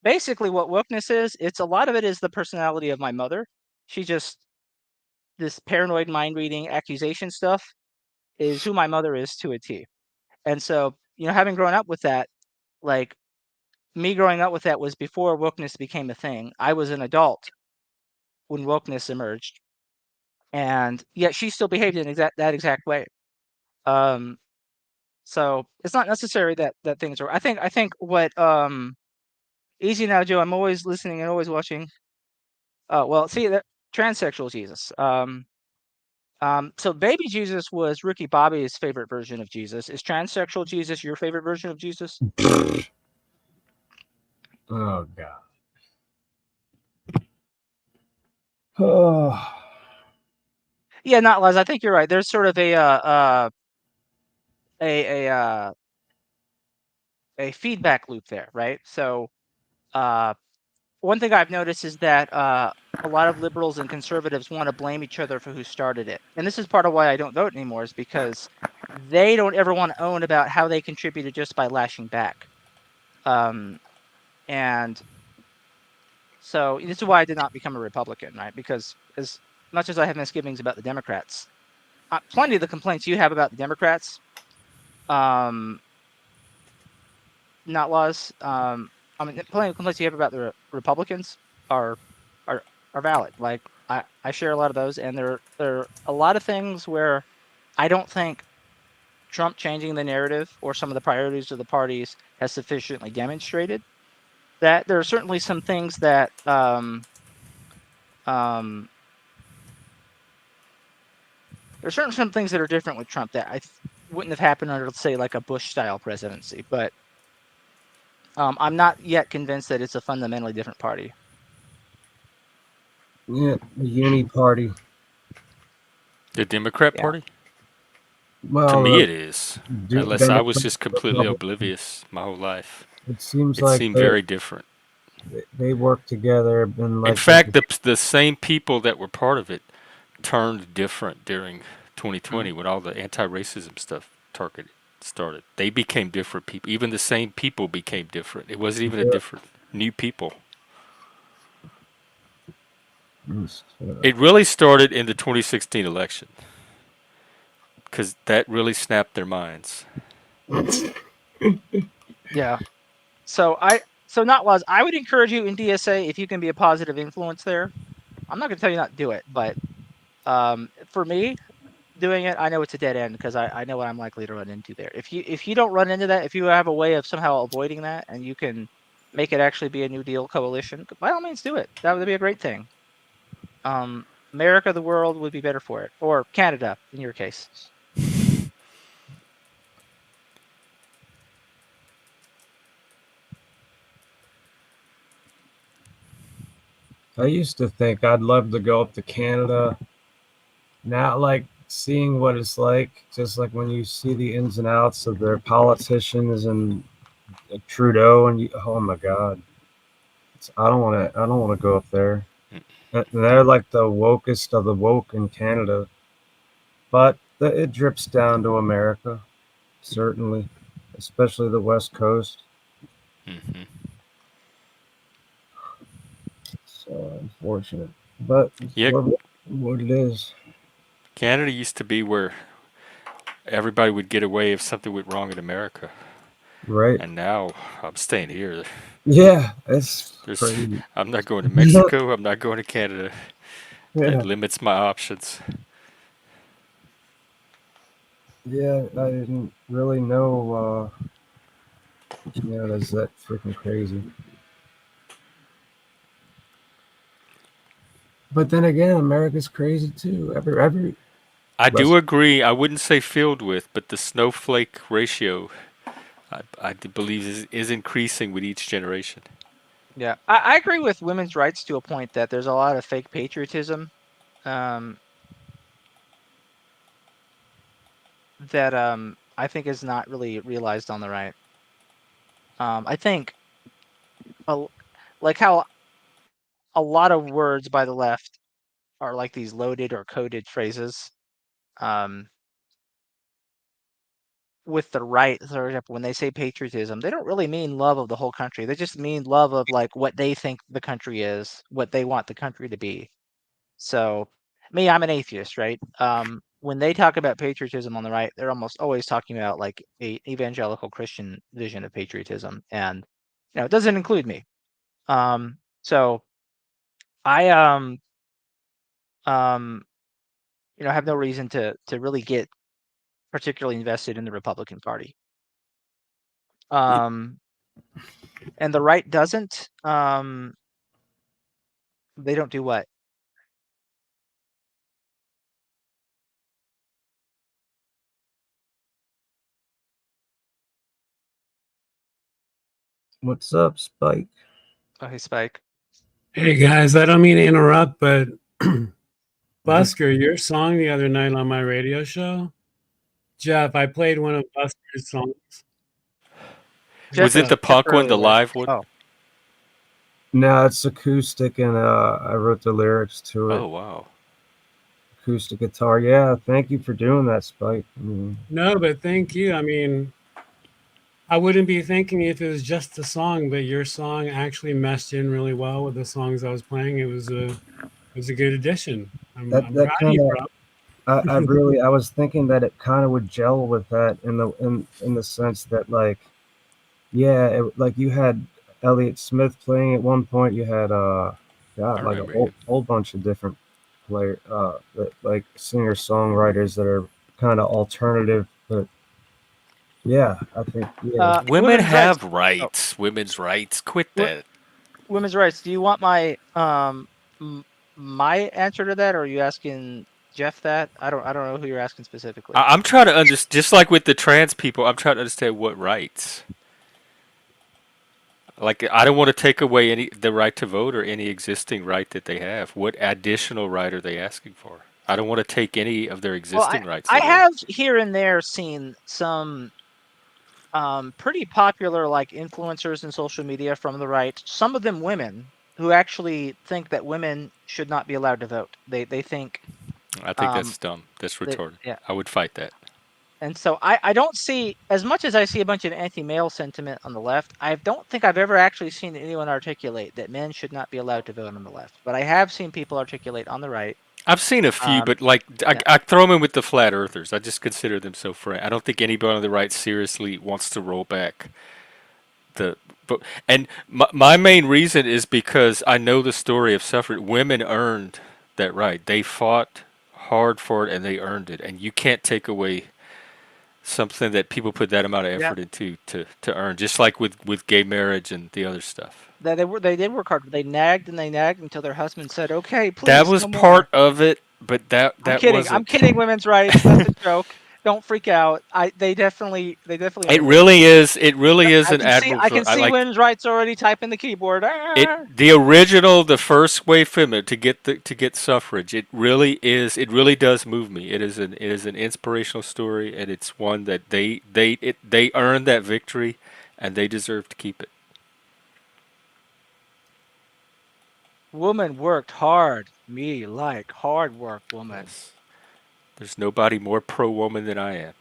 basically, what wokeness is, it's a lot of it is the personality of my mother. She just this paranoid mind reading accusation stuff is who my mother is to a T. And so, having grown up with that, like me growing up with that was before wokeness became a thing. I was an adult when wokeness emerged, and yet she still behaved in that exact way. Um, so it's not necessary that things are. I think what easy now, Joe. I'm always listening and always watching. Well, see that transsexual Jesus. So baby Jesus was Ricky Bobby's favorite version of Jesus. Is transsexual Jesus your favorite version of Jesus? Oh God. Oh, Yeah, not Les. I think you're right. There's sort of a uh, a feedback loop there, right? So one thing I've noticed is that a lot of liberals and conservatives want to blame each other for who started it, and this is part of why I don't vote anymore. Is because they don't ever want to own about how they contributed just by lashing back. And so this is why I did not become a Republican, right? Because as much as I have misgivings about the Democrats, plenty of the complaints you have about the Democrats, not laws. I mean, plenty of complaints you have about the Republicans are are are valid. Like I share a lot of those, and there are a lot of things where I don't think Trump changing the narrative or some of the priorities of the parties has sufficiently demonstrated that. There are certainly some things that um, there's certainly some things that are different with Trump that wouldn't have happened under, let's say, like a Bush-style presidency. But I'm not yet convinced that it's a fundamentally different party. yeah, the Uni Party. The Democrat Yeah. Party? To Well, me, it is. the Unless I was Democrat just completely Republican. oblivious my whole life. It seems It like seemed very different. they work together and In like they. fact, the same people that were part of it turned different during 2020 when all the anti-racism stuff started. They became different people. Even the same people became different. It wasn't even a Yeah, different new people. it's, It really started in the 2016 election because that really snapped their minds. Yeah. So not laws. I would encourage you in DSA if you can be a positive influence there. I'm not going to tell you not to do it, but for me, doing it, I know it's a dead end because I know what I'm likely to run into there. If you don't run into that, if you have a way of somehow avoiding that, and you can make it actually be a New Deal coalition, by all means do it. That would be a great thing. America, the world would be better for it, or Canada in your case. I used to think I'd love to go up to Canada. Now, like seeing what it's like, just like when you see the ins and outs of their politicians and Trudeau, and oh my God, I don't want to. I don't want to go up there. They're like the wokest of the woke in Canada, but it drips down to America, certainly, especially the West Coast. Hmm. So unfortunate, but it's Yeah, what it is, Canada used to be where everybody would get away if something went wrong in America, right? and now I'm staying here. Yeah, it's There's, crazy. I'm not going to Mexico. I'm not going to Canada. That Yeah, limits my options. yeah. I didn't really know. Canada's that freaking crazy. But then again, America's crazy too. Every I do West. agree. I wouldn't say filled with, but the snowflake ratio, I believe, is increasing with each generation. Yeah, I agree with women's rights to a point that there's a lot of fake patriotism um, that I think is not really realized on the right. I think a, like how a lot of words by the left are like these loaded or coded phrases. Um, with the right, for example, when they say patriotism, they don't really mean love of the whole country. They just mean love of like what they think the country is, what they want the country to be. So, me, I'm an atheist, right? When they talk about patriotism on the right, they're almost always talking about like a evangelical Christian vision of patriotism, and it doesn't include me. So I um have no reason to really get particularly invested in the Republican Party. Um, and the right doesn't. They don't do what? What's up, Spike? Oh, hey, Spike. Hey guys, I don't mean to interrupt, but Busker, your song the other night on my radio show, Jeff, I played one of Busker's songs. Was it the Jeff punk one, earlier the was. live one? Oh, No, it's acoustic, and I wrote the lyrics to it. Oh, wow. Acoustic guitar. Yeah, thank you for doing that, Spike. No, but thank you. I mean, I wouldn't be thinking if it was just the song, but your song actually meshed in really well with the songs I was playing. It was a good addition. I'm that proud of kind you, of I really I was thinking that it kind of would gel with that in the sense that like like you had Elliott Smith playing at one point. You had I like a remember him. whole bunch of different like singer songwriters that are kind of alternative, but yeah, I think Women women's have rights. rights. Women's rights. Quit Wo- that. Women's rights. Do you want my my answer to that, or are you asking Jeff that? I don't know who you're asking specifically. I'm trying to understand, just like with the trans people, I'm trying to understand what rights. Like, I don't want to take away the right to vote or any existing right that they have. What additional right are they asking for? I don't want to take any of their existing rights I away. have here and there seen some pretty popular like influencers in social media from the right, some of them women, who actually think that women should not be allowed to vote. They think I think that's dumb. That's retarded. yeah. I would fight that. And so I don't see, as much as I see a bunch of anti-male sentiment on the left, I don't think I've ever actually seen anyone articulate that men should not be allowed to vote on the left. But I have seen people articulate on the right. I've seen a few, but like I throw them in with the flat earthers. I just consider them so frank. I don't think anybody on the right seriously wants to roll back the vote. And my main reason is because I know the story of suffrage. Women earned that right. They fought hard for it and they earned it. And you can't take away something that people put that amount of effort into to earn. Just like with gay marriage and the other stuff. They did work hard. They nagged and they nagged until their husband said, "Okay, please." That was no part more. of it, but that wasn't. I'm kidding. Women's rights. That's a joke. Don't freak out. They definitely. It really is. It really is an admirable. I can see women's rights already typing the keyboard. The original, the first wave feminine to get suffrage. It really is. It really does move me. It is an inspirational story, and it's one that they earned that victory, and they deserve to keep it. Woman worked hard. Me like hard work, woman. Yes. There's nobody more pro-woman than I am.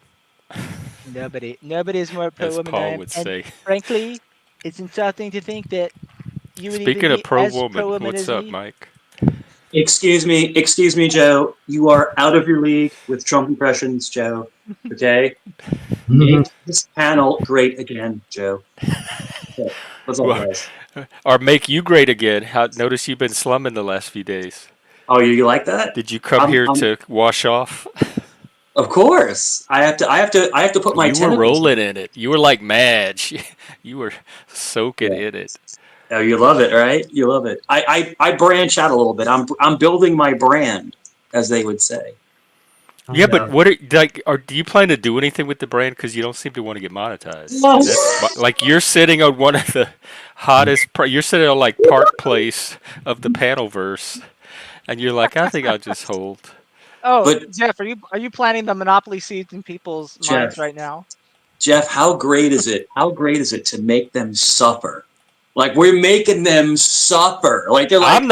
Nobody is more pro-woman As Paul than I am. would And say. frankly, it's insulting to think that you would Speaking even of be as pro-woman, pro-woman what's as up, me. Mike? Excuse me, Joe. You are out of your league with Trump impressions, Joe. Okay? Make this panel great again, Joe. Okay. What's up, guys? Or make you great again. Notice you've been slumming the last few days. Oh, you like that? Did you come here to wash off? Of course. I have to put my You were rolling in it. You were like Madge. You were soaking in it. Oh, you love it, right? You love it. I branch out a little bit. I'm building my brand, as they would say. Yeah, but do you plan to do anything with the brand? Because you don't seem to want to get monetized. Like you're sitting on one of the hottest. You're sitting on like Park Place of the Panelverse, and you're like, I think I'll just hold. Oh, but, Jeff, are you planting the monopoly seeds in people's minds right now? Jeff, how great is it? How great is it to make them suffer? Like we're making them suffer. Like they're like, I'm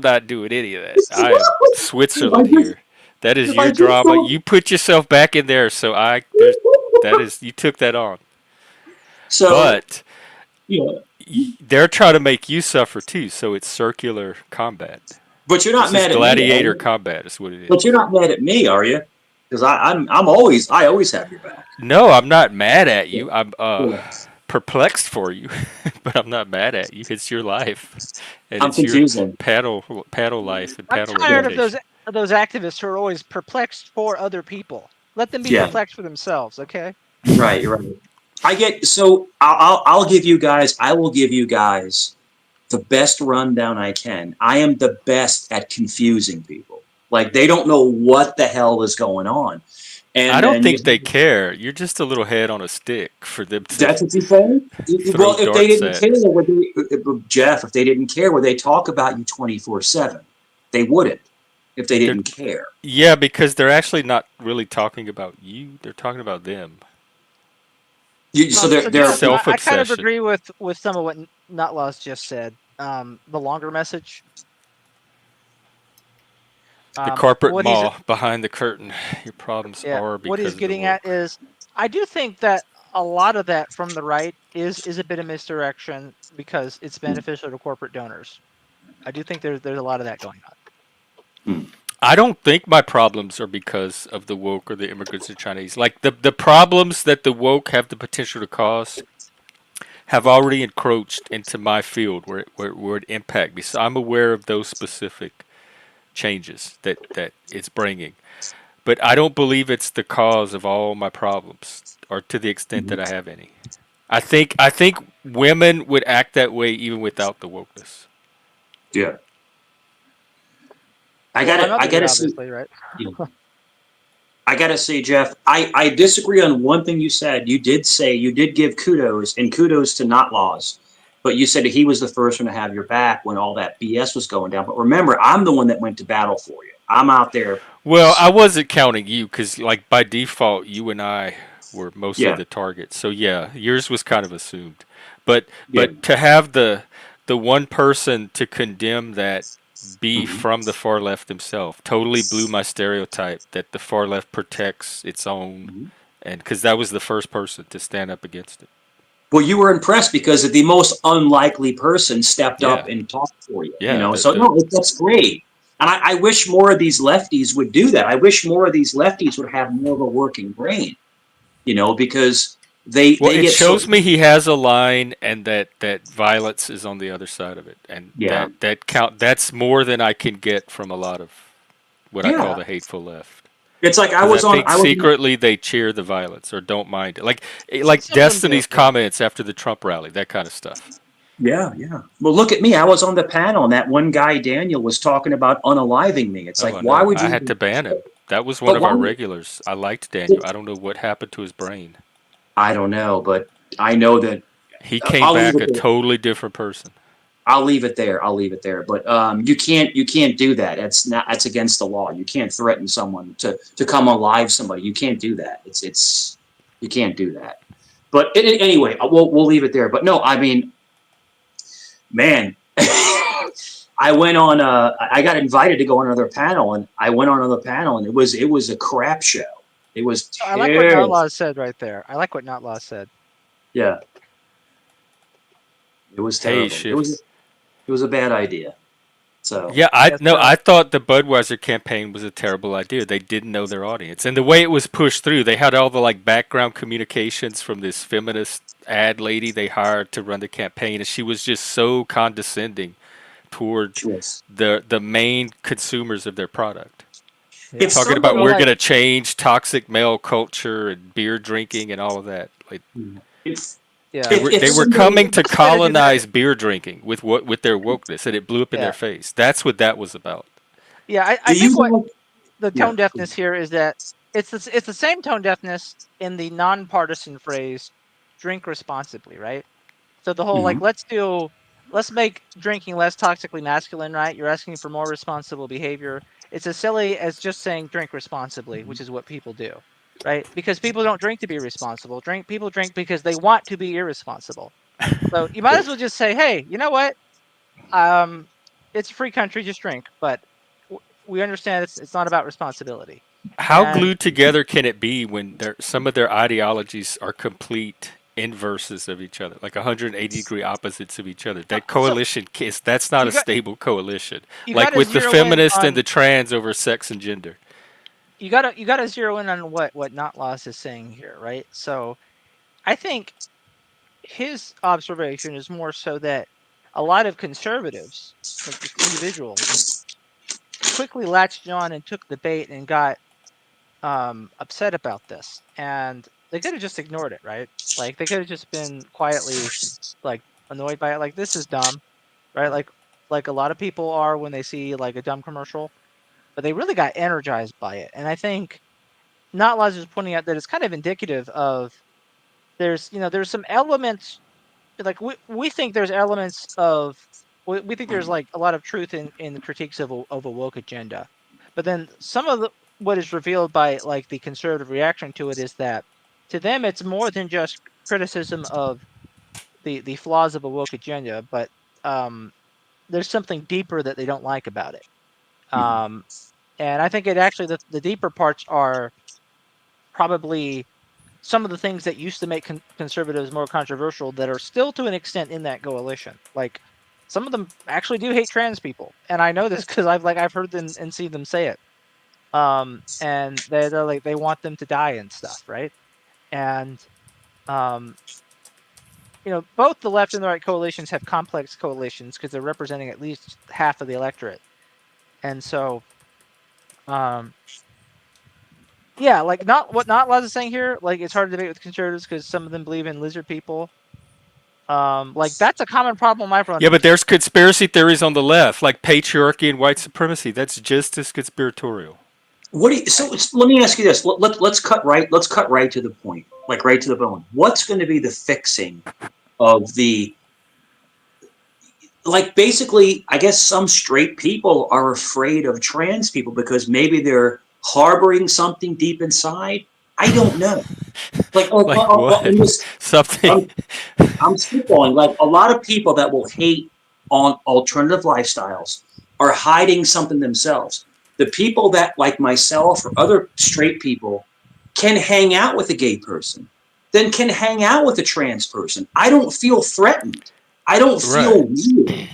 not doing any of that. I am Switzerland here. That is your drama. You put yourself back in there, so you took that on. So, but they're trying to make you suffer too. So it's circular combat. But you're not mad at gladiator combat is what it is. But you're not mad at me, are you? Because I always have your back. No, I'm not mad at you. I'm perplexed for you, but I'm not mad at you. It's your life, and I'm confusing. Your panel life and panel. I'm tired of those activists who are always perplexed for other people. Let them be perplexed for themselves, okay? Right, you're right. I'll give you guys. I will give you guys the best rundown I can. I am the best at confusing people. Like they don't know what the hell is going on. And I don't then think they care. You're just a little head on a stick for them to that's what you're saying? throw Well, if they darts didn't at. care, Jeff, if they didn't care, would they talk about you 24/7? They wouldn't if they They're, didn't care. yeah, because they're actually not really talking about you. They're talking about them. So So It's they're Jeff, I kind of self-obsession. agree with some of what Not Lost just said. The longer message. The corporate What he's maw behind the curtain. Your problems Yeah, are what he's because of the getting at woke. is, I do think that a lot of that from the right is a bit of misdirection because it's beneficial to corporate donors. I do think there's a lot of that going on. I don't think my problems are because of the woke or the immigrants or Chinese. Like the problems that the woke have the potential to cause have already encroached into my field where it impact me. So I'm aware of those specific changes that it's bringing. But I don't believe it's the cause of all my problems or to the extent that I have any. I think women would act that way even without the wokeness. yeah. Well, my I mother would gotta see. obviously, right? I gotta say, Jeff, I disagree on one thing you said. You did give kudos and kudos to Not Laws, but you said he was the first one to have your back when all that BS was going down. But remember, I'm the one that went to battle for you. I'm out there. Well, I wasn't counting you because, like, by default, you and I were mostly Yeah, the target. So yeah, yours was kind of assumed. But yeah. to have the one person to condemn that be Mhm. from the far left himself totally blew my stereotype that the far left protects its own, Mhm. and because that was the first person to stand up against it. Well, you were impressed because the most unlikely person stepped up Yeah, and talked for you. You yeah. know, The so the no, that's great. And I wish more of these lefties would do that. I wish more of these lefties would have more of a working brain. Because Well, they it get so shows me he has a line, and that violence is on the other side of it, and yeah, that count. That's more than I can get from a lot of what I call yeah. the hateful left. It's like Because I think I was on. secretly they cheer the violence or don't mind it, like Some of them do. Destiny's Yeah. comments after the Trump rally, that kind of stuff. Yeah, yeah. Well, look at me. I was on the panel, and that one guy Daniel was talking about unaliving me. It's Oh, like, I why know. would I you had to even? ban him. That was one But of our why? regulars. I liked Daniel. I don't know what happened to his brain. I don't know, but I know that He came I'll leave back it a there. totally different person. I'll leave it there. I'll leave it there. But you can't do that. That's against the law. You can't threaten someone to come alive somebody. You can't do that. It's you can't do that. But anyway, we'll leave it there. But no, I mean, man, I went on. I got invited to go on another panel, and I went on another panel, and it was a crap show. It was I like what Not terrible. Laws said right there. I like what Not Laws said. Yeah, it was Hey, terrible. It was shift. it was a bad idea. So Yeah, I Yeah. no, So I thought the Budweiser campaign was a terrible idea. They didn't know their audience, and the way it was pushed through, they had all the like background communications from this feminist ad lady they hired to run the campaign, and she was just so condescending toward she was. the main consumers of their product. yeah. If Talking I about somebody felt we're like gonna change toxic male culture and beer drinking and all of that. Like if they yeah. were if they were somebody coming The to best way to do that. colonize beer drinking with their wokeness, and it blew up in their Yeah. face. That's what that was about. Yeah. I do think you what know? the Yeah. tone deafness here is that it's the same tone deafness in the nonpartisan phrase "drink responsibly," right? So the whole like Mhm. let's make drinking less toxically masculine, right? You're asking for more responsible behavior. It's as silly as just saying drink responsibly, which is what people do, right? Because people don't drink to be responsible. People drink because they want to be irresponsible. So you might as well just say, hey, you know what? Um, it's a free country, just drink. But we understand it's not about responsibility. How And glued together can it be when some of their ideologies are complete inverses of each other, like 180-degree opposites of each other? That so coalition is that's not you a got stable coalition. you got Like to with the zero in feminist and on the trans over sex and gender. you got to zero in on what Not Loss is saying here, right? So I think his observation is more so that a lot of conservatives, like just individuals, quickly latched on and took the bait and got upset about this, and they could have just ignored it, right? Like they could have just been quietly like annoyed by it, like this is dumb, right? Like a lot of people are when they see like a dumb commercial, but they really got energized by it, and I think Not Laz is pointing out that it's kind of indicative of there's some elements, like we think there's elements of we think there's like a lot of truth in the critiques of a woke agenda, but then some of what is revealed by like the conservative reaction to it is that to them it's more than just criticism of the flaws of a woke agenda, but there's something deeper that they don't like about it. And I think it actually the deeper parts are probably some of the things that used to make conservatives more controversial that are still to an extent in that coalition. Like some of them actually do hate trans people, and I know this because I've heard them and seen them say it. And they're like they want them to die and stuff, right? And both the left and the right coalitions have complex coalitions because they're representing at least half of the electorate, and so yeah, like not Laz is saying here. Like it's hard to debate with conservatives because some of them believe in lizard people. Like that's a common problem I've run Yeah, but into. there's conspiracy theories on the left, like patriarchy and white supremacy. That's just as conspiratorial. So let me ask you this. Let's cut right to the point, like right to the bone. What's going to be the fixing of the, like, basically, I guess some straight people are afraid of trans people because maybe they're harboring something deep inside. I don't know. Like, Like what? Something. I'm spitballing. Like a lot of people that will hate on alternative lifestyles are hiding something themselves. The people that, like myself or other straight people, can hang out with a gay person, then can hang out with a trans person. I don't feel threatened. I don't feel weird.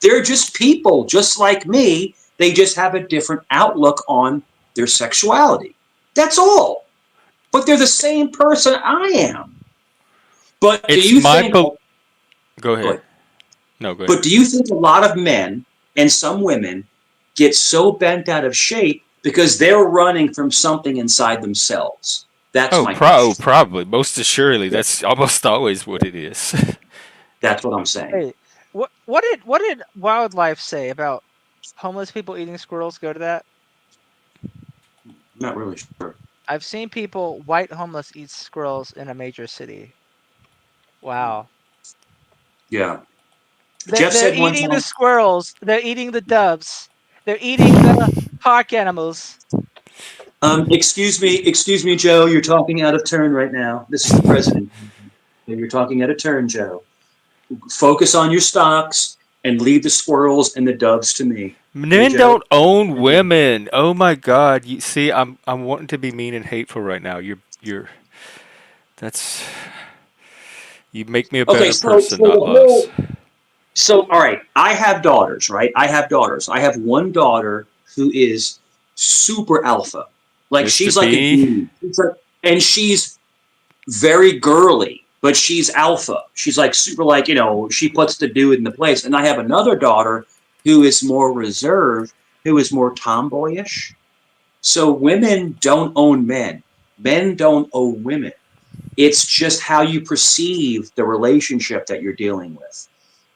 They're just people, just like me. They just have a different outlook on their sexuality. That's all. But they're the same person I am. But do you think? Go ahead. No, go ahead. But do you think a lot of men and some women get so bent out of shape because they're running from something inside themselves? That's my question. Probably. Most assuredly, that's almost always what it is. That's what I'm saying. Hey, what did Wildlife say about homeless people eating squirrels? Go to that. Not really sure. I've seen people white homeless eat squirrels in a major city. Wow. Yeah. They're eating the squirrels. They're eating the doves. They're eating the park animals. Excuse me, Joe. You're talking out of turn right now. This is the president. You're talking out of turn, Joe. Focus on your stocks and leave the squirrels and the doves to me. Men don't own women. Oh my God! You see, I'm wanting to be mean and hateful right now. You make me a better person, not less. So, all right, I have daughters, right? I have one daughter who is super alpha. Like Mr. she's like a dude. And she's very girly, but she's alpha. She's like super, like, she puts the dude in the place. And I have another daughter who is more reserved, who is more tomboyish. So women don't own men. Men don't own women. It's just how you perceive the relationship that you're dealing with.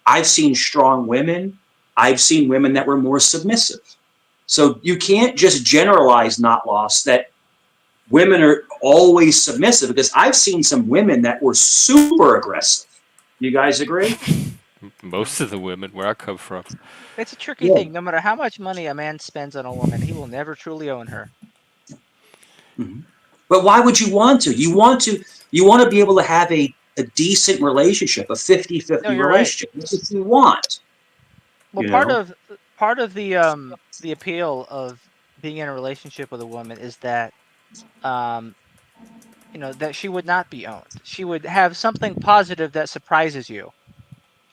I've seen strong women. I've seen women that were more submissive. So you can't just generalize, not lost, that women are always submissive, because I've seen some women that were super aggressive. You guys agree? Most of the women where I come from. It's a tricky thing. No matter how much money a man spends on a woman, he will never truly own her. Mm-hmm. But why would you want to? You want to be able to have a decent relationship, a 50-50 relationship. Right. That's what you want. Well, part of the appeal of being in a relationship with a woman is that that she would not be owned. She would have something positive that surprises you,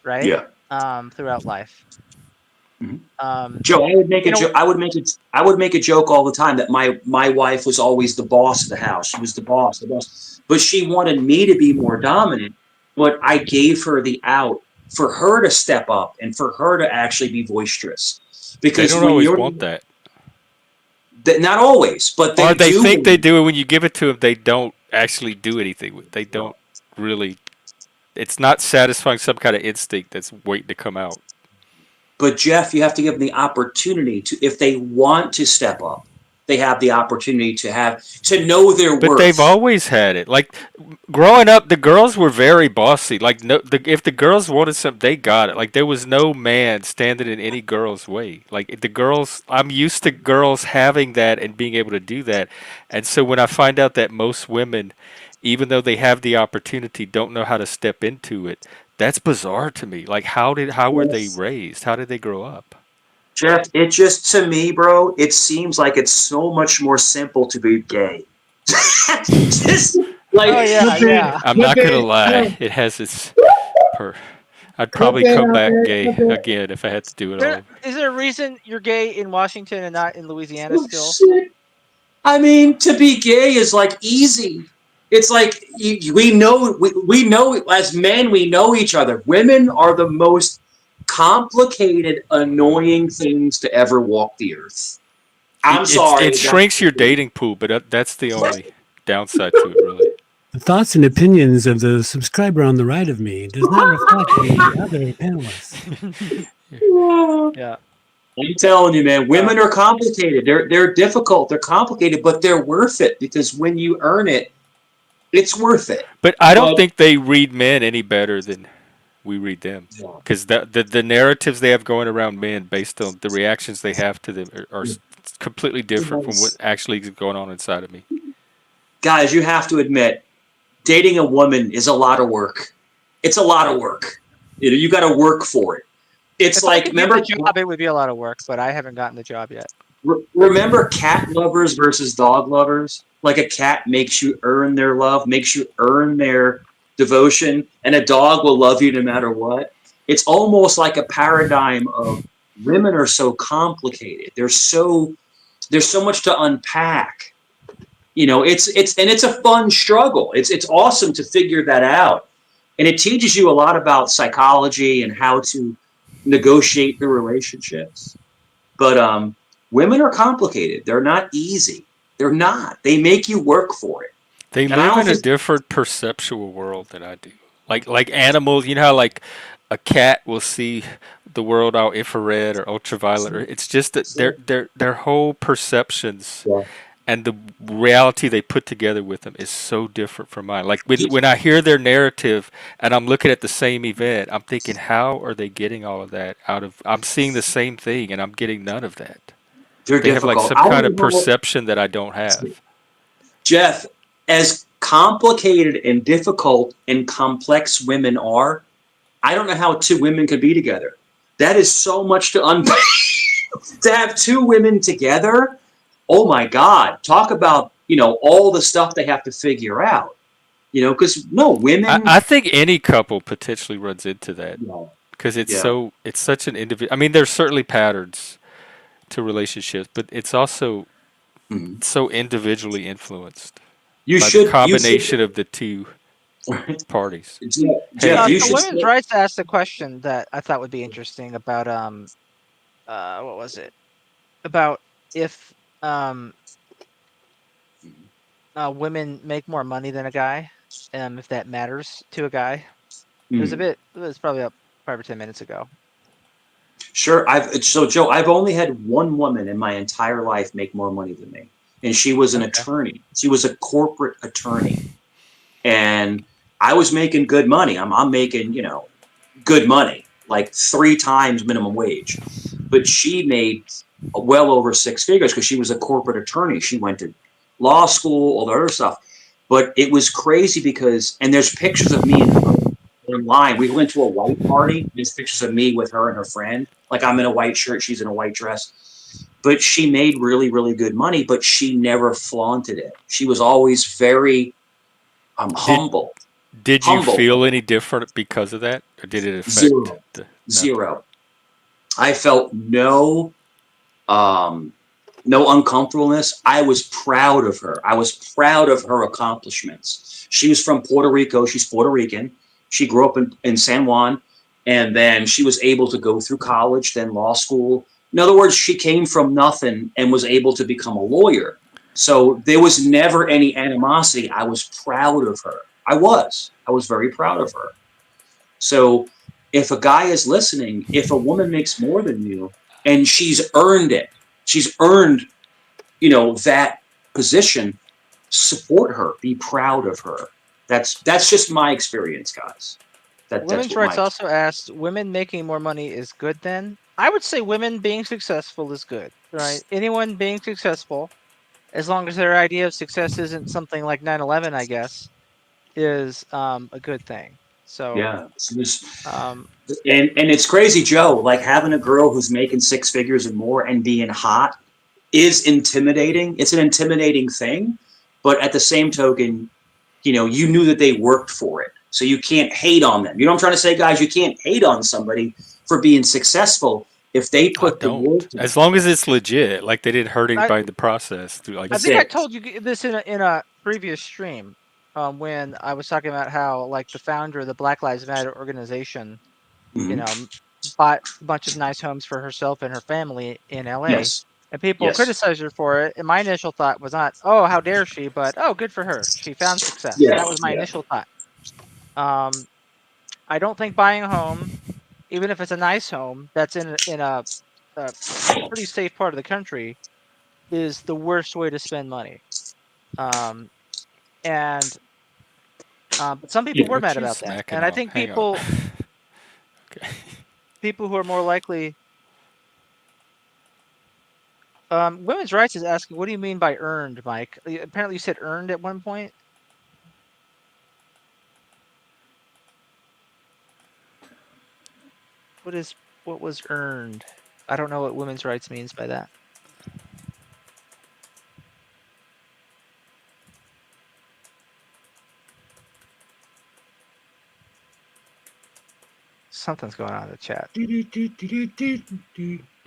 right? Yeah. Throughout life. Mm-hmm. Joe, I would make a joke. I would make a joke all the time that my wife was always the boss of the house. She was the boss, but she wanted me to be more dominant. But I gave her the out for her to step up and for her to actually be boisterous. Because they don't always want that. Not always, but they do. Or they think they do it when you give it to them. They don't actually do anything with it. They don't really. It's not satisfying some kind of instinct that's waiting to come out. But Jeff, you have to give them the opportunity to, if they want to step up, they have the opportunity to know their But worth. they've always had it. Like growing up, the girls were very bossy. Like no, if the girls wanted something, they got it. Like there was no man standing in any girl's way. Like the girls, I'm used to girls having that and being able to do that. And so when I find out that most women, even though they have the opportunity, don't know how to step into it, that's bizarre to me. Like how were they Yes. raised? How did they grow up? Jeff, it just, to me, bro, it seems like it's so much more simple to be gay. Just like, Oh yeah, yeah. I'm not gonna lie, it has its per. I'd probably come back gay again if I had to do it all over. Is there a reason you're gay in Washington and not in Louisiana oh, still? shit. I mean, to be gay is like easy. It's like we know as men, we know each other. Women are the most complicated, annoying things to ever walk the earth. I'm sorry. It shrinks your dating pool, but that's the only downside to it, really. The thoughts and opinions of the subscriber on the right of me does not reflect the other panelists. Yeah. I'm telling you, man, women are complicated. They're difficult. They're complicated, but they're worth it because when you earn it, it's worth it. But I don't think they read men any better than we read them, because the narratives they have going around men based on the reactions they have to them are completely different from what actually is going on inside of me. Guys, you have to admit, dating a woman is a lot of work. It's a lot of work. You got to work for it. It's If like, I could remember, get the job, it would be a lot of work, but I haven't gotten the job yet. Remember cat lovers versus dog lovers? Like a cat makes you earn their love, makes you earn their devotion, and a dog will love you no matter what. It's almost like a paradigm of women are so complicated. There's so much to unpack. It's a fun struggle. It's awesome to figure that out. And it teaches you a lot about psychology and how to negotiate the relationships. But women are complicated. They're not easy. They're not. They make you work for it. They live in a different perceptual world than I do. Like animals, you know how like a cat will see the world out infrared or ultraviolet. It's just that their whole perceptions and the reality they put together with them is so different from mine. Like when I hear their narrative and I'm looking at the same event, I'm thinking, how are they getting all of that out of? I'm seeing the same thing and I'm getting none of that. They have like some kind of perception that I don't have. Jeff, as complicated and difficult and complex women are, I don't know how two women could be together. That is so much to unpack. To have two women together, oh my God! Talk about all the stuff they have to figure out. Because women. I think any couple potentially runs into that because it's such an individual. I mean, there's certainly patterns to relationships, but it's also so individually influenced by the combination of the two parties. Jeff, women's rights asked a question that I thought would be interesting about what was it? About if women make more money than a guy, if that matters to a guy. It was probably up 5 or 10 minutes ago. Sure. Joe, I've only had one woman in my entire life make more money than me. And she was an attorney. She was a corporate attorney. And I was making good money. I'm making, good money, like 3 times minimum wage. But she made well over 6 figures because she was a corporate attorney. She went to law school, all the other stuff. But it was crazy because, and there's pictures of me and her online. We went to a white party. There's pictures of me with her and her friend. Like I'm in a white shirt, she's in a white dress. But she made really, really good money, but she never flaunted it. She was always very humble. Did you feel any different because of that? Or did it affect? Zero. I felt no uncomfortableness. I was proud of her. I was proud of her accomplishments. She was from Puerto Rico. She's Puerto Rican. She grew up in San Juan, and then she was able to go through college, then law school. In other words, she came from nothing and was able to become a lawyer. So there was never any animosity. I was proud of her. I was very proud of her. So if a guy is listening, if a woman makes more than you and she's earned it, she's earned that position, support her, be proud of her. That's just my experience, guys. That's Women's what Rights my also asked, women making more money is good then? I would say women being successful is good, right? Anyone being successful, as long as their idea of success isn't something like 9/11, I guess, is a good thing. So, yeah. um, And it's crazy, Joe. Like having a girl who's making six figures and more and being hot is intimidating. It's an intimidating thing, but at the same token, you knew that they worked for it, so you can't hate on them. You know what I'm trying to say, guys? You can't hate on somebody for being successful if they I put the don't. work in. As long as it's legit, like they didn't hurt I, anybody in the process. Through like I That's think I it. told you this in a previous stream, when I was talking about how like the founder of the Black Lives Matter organization, you Mhm. know, bought a bunch of nice homes for herself and her family in LA, Yes. and people Yes. criticized her for it. And my initial thought was not, "Oh, how dare she," but, "Oh, good for her. She found success." Yeah. That was my Yeah. initial thought. Um, I don't think buying a home, even if it's a nice home that's a pretty safe part of the country, is the worst way to spend money. Um, and but some people Yeah. were mad what you about that, smacking and I on? think Hang on. Okay. people who are more likely. Women's Rights is asking, what do you mean by earned, Mike? Apparently, you said earned at one point. What was earned? I don't know what women's rights means by that. Something's going on in the chat.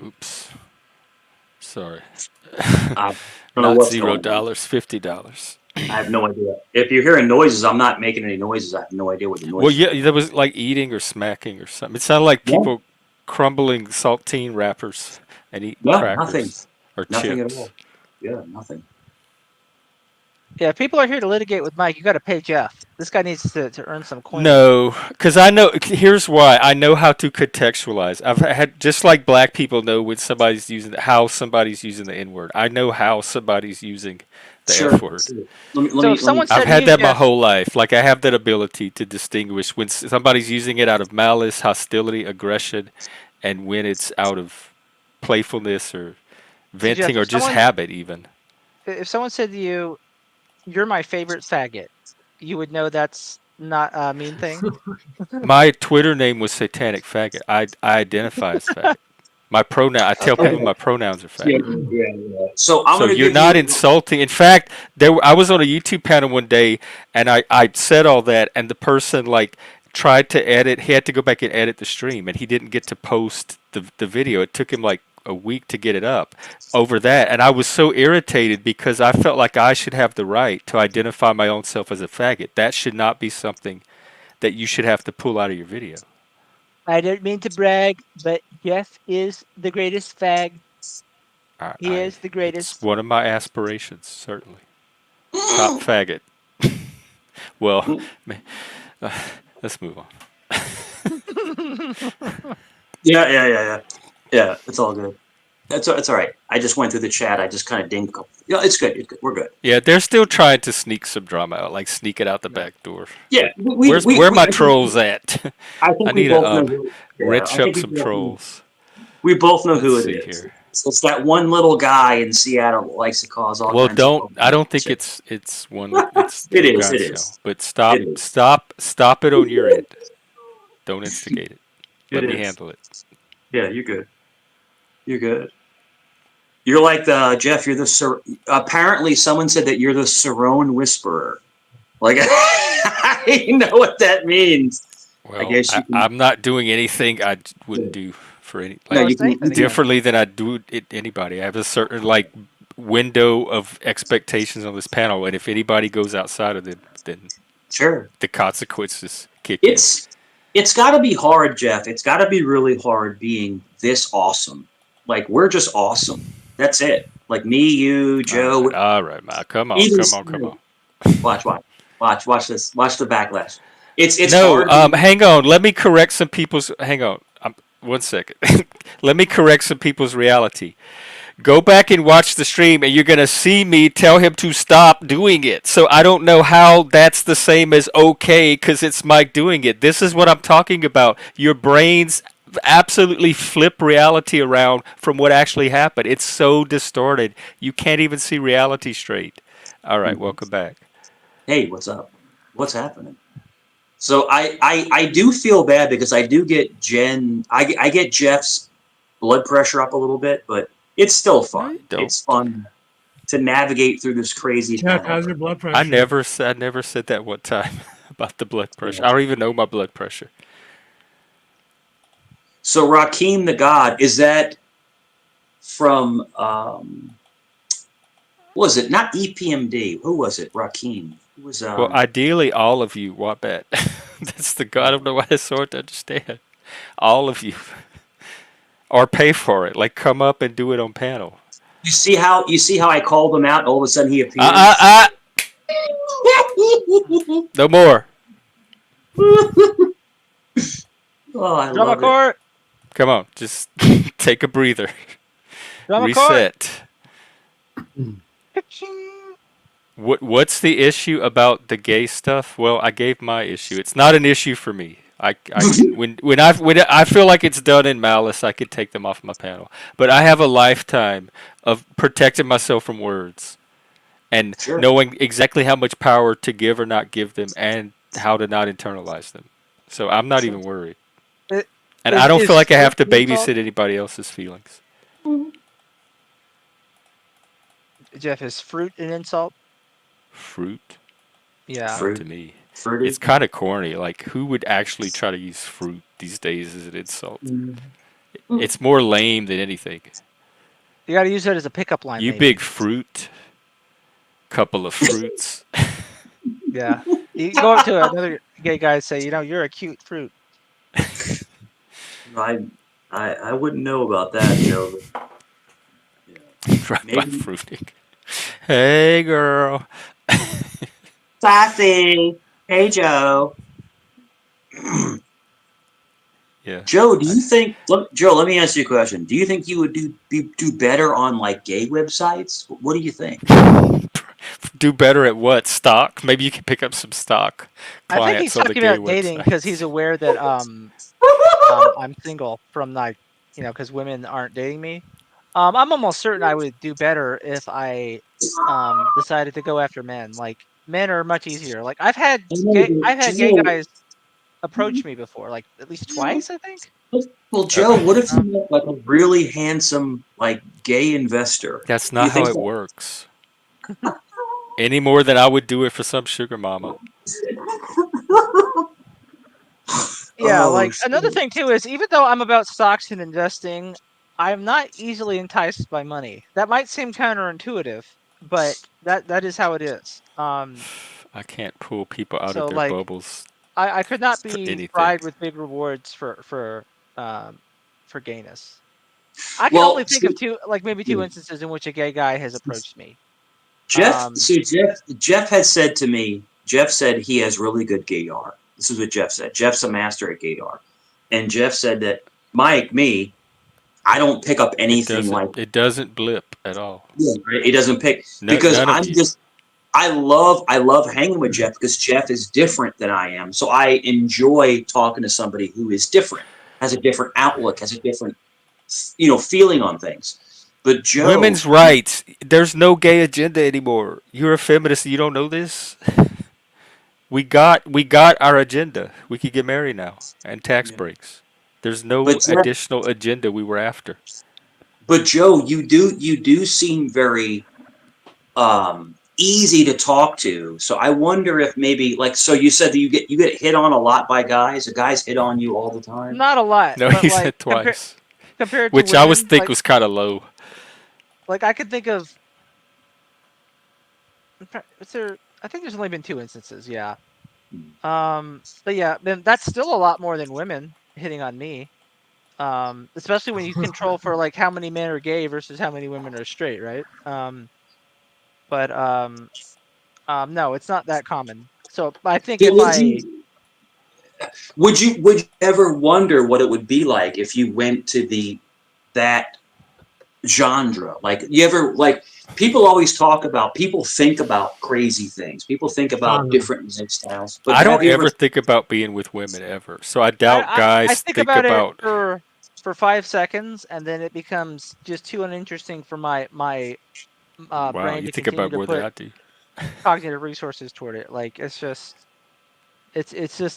Oops. Sorry. I don't know Not what's going on. $0, $50. I have no idea. If you're hearing noises, I'm not making any noises. I have no idea what the Well, noises yeah, are. that was like eating or smacking or something. It sounded like No, people crumbling saltine wrappers and eating no, nothing. crackers or Nothing at chips. all. Yeah, nothing. Yeah, if people are here to litigate with Mike, you got to pay Jeff. This guy needs to earn some coinage. No, because I know. Here's why. I know how to contextualize. I've had just like black people know when somebody's using how somebody's using the N word. I know how somebody's using the Sure. F word. So if Let me. someone I've said to had you, that my Jeff, whole life. Like I have that ability to distinguish when somebody's using it out of malice, hostility, aggression, and when it's out of playfulness or so Jeff, venting or just habit even. if someone said to you, "You're my favorite faggot," you would know that's not a mean thing. My Twitter name was Satanic Faggot. I identify as faggot. My pronoun. I tell people Okay. my pronouns are Yeah, faggot. yeah. So I'm So going to you're give not you. insulting. In fact, I was on a YouTube panel one day, and I said all that, and the person like tried to edit. He had to go back and edit the stream, and he didn't get to post the video. It took him like a week to get it up over that, and I was so irritated because I felt like I should have the right to identify my own self as a faggot. That should not be something that you should have to pull out of your video. I don't mean to brag, but Jeff is the greatest fag. He is the It's greatest. one of my aspirations, certainly. Top faggot. Well, let's move on. Yeah. It's all good. It's all right. I just went through the chat. I just kind of dinged. Yeah, it's good. It's good. We're good. Yeah, they're still trying to sneak some drama out, like sneak it out the back door. Yeah, Where my trolls at? I I think we need both to know. Who, yeah, rich I up think some trolls. we both know Let's who it see is. here. It's that one little guy in Seattle that likes to cause all Well, kinds of trouble. I don't think it's one. It's It you is. It guys know. is. But It is. stop it on your end. Don't instigate it. It Let me is. handle it. Yeah, you're good. You're good. You're like the Jeff. You're the apparently someone said that you're the Cerrone whisperer. Like I know what that means. I Well, guess you can. I'm not doing anything I wouldn't do for any No, like was you can. saying that again. differently than I do it anybody. I have a certain like window of expectations on this panel, and if anybody goes outside of it, then Sure. the consequences kick in. It's got to be hard, Jeff. It's got to be really hard being this awesome. Like we're just awesome. That's it. Like me, you, Joe. All right, Mike. Come on. Watch this. Watch the backlash. It's No, hard. hang on. Let me correct some people's. Hang on. 1 second. Let me correct some people's reality. Go back and watch the stream, and you're gonna see me tell him to stop doing it. So I don't know how that's the same as okay, because it's Mike doing it. This is what I'm talking about. Your brains absolutely flip reality around from what actually happened. It's so distorted. You can't even see reality straight. All right, welcome back. Hey, what's up? What's happening? So I do feel bad because I do get I get Jeff's blood pressure up a little bit, but it's still No, fun. you don't. It's fun to navigate through this crazy Jeff, panel. how's your blood pressure? I never said that one time about the blood pressure. I don't even know my blood pressure. So Rakim the God, is that from what was it? Not EPMD. Who was it? Rakim. Who was Well, ideally, all of you, Wombat. That's the God. I don't know why it's hard to understand. All of you, or pay for it. Like, come up and do it on panel. you see how I called him out and all of a sudden he appears? No more. Oh, I Drama love it. court. Come on, just take a breather. Drama court. Reset. What's the issue about the gay stuff? Well, I gave my issue. It's not an issue for me. When I feel like it's done in malice, I could take them off my panel. But I have a lifetime of protecting myself from words and Sure. knowing exactly how much power to give or not give them and how to not internalize them. So I'm not even worried. And I don't feel like I have to babysit anybody else's feelings. Jeff, is fruit an insult? Fruit? Yeah. Fruit. To me. Fruity. It's kind of corny. Like, who would actually try to use fruit these days as an insult? It's more lame than anything. You got to use that as a pickup line. You maybe. big fruit. Couple of fruits. Yeah. You go up to another gay guy and say, you're a cute fruit. I wouldn't know about that, Joe. Right by Maybe. fruiting. Hey, girl. Sassy. Hey, Joe. Yeah. Joe, do you think? Joe, let me ask you a question. Do you think you would do better on like gay websites? What do you think? Do better at what? Stock? Maybe you can pick up some stock I think he's clients on the talking gay about dating website. because he's aware that I'm single from because women aren't dating me. I'm almost certain I would do better if I decided to go after men. Like, men are much easier. Like, I've had gay guys approach me before, like at least twice, I think. Well, Joe, what if you met like a really handsome like gay investor? That's Do you not how think it works. Any more than I would do it for some sugar mama. Yeah, Oh, like shit. another thing too is even though I'm about stocks and investing, I'm not easily enticed by money. That might seem counterintuitive, but that is how it is. I can't pull people out So of their like bubbles I could not for be anything. fried with big rewards for gayness. I can Well, only think of maybe two instances in which a gay guy has approached me. Jeff had said to me, Jeff said he has really good gaydar. This is what Jeff said. Jeff's a master at gaydar. And Jeff said that, Mike, I don't pick up anything It doesn't blip at all. Yeah, right? It doesn't pick No, because none of I'm you. just I love hanging with Jeff because Jeff is different than I am. So I enjoy talking to somebody who is different, has a different outlook, has a different feeling on things. But Joe, Women's rights. There's no gay agenda anymore. You're a feminist and you don't know this? We got our agenda. We could get married now and tax breaks. There's no But Jeff- additional agenda we were after. But Joe, you do seem very easy to talk to. So I wonder if maybe so you said that you get hit on a lot by guys. The guys hit on you all the time. Not a lot. No, but he like, said twice. Compared to Which women, I was think was kind of low. Like I could think of. I think there's only been 2 instances. Yeah. But yeah, then that's still a lot more than women hitting on me. Especially when you control for like how many men are gay versus how many women are straight, right? No, it's not that common. So I think Would you ever wonder what it would be like if you went to genre. Like you ever like people always talk about people think about crazy things. People think about Genre. different lifestyles. But I don't have you ever ever think about being with women ever. So I I, doubt I guys think think about it about. for 5 seconds, and then it becomes just too uninteresting for my Wow, brain you to think continue about to more than put I do. cognitive resources toward it. Like it's just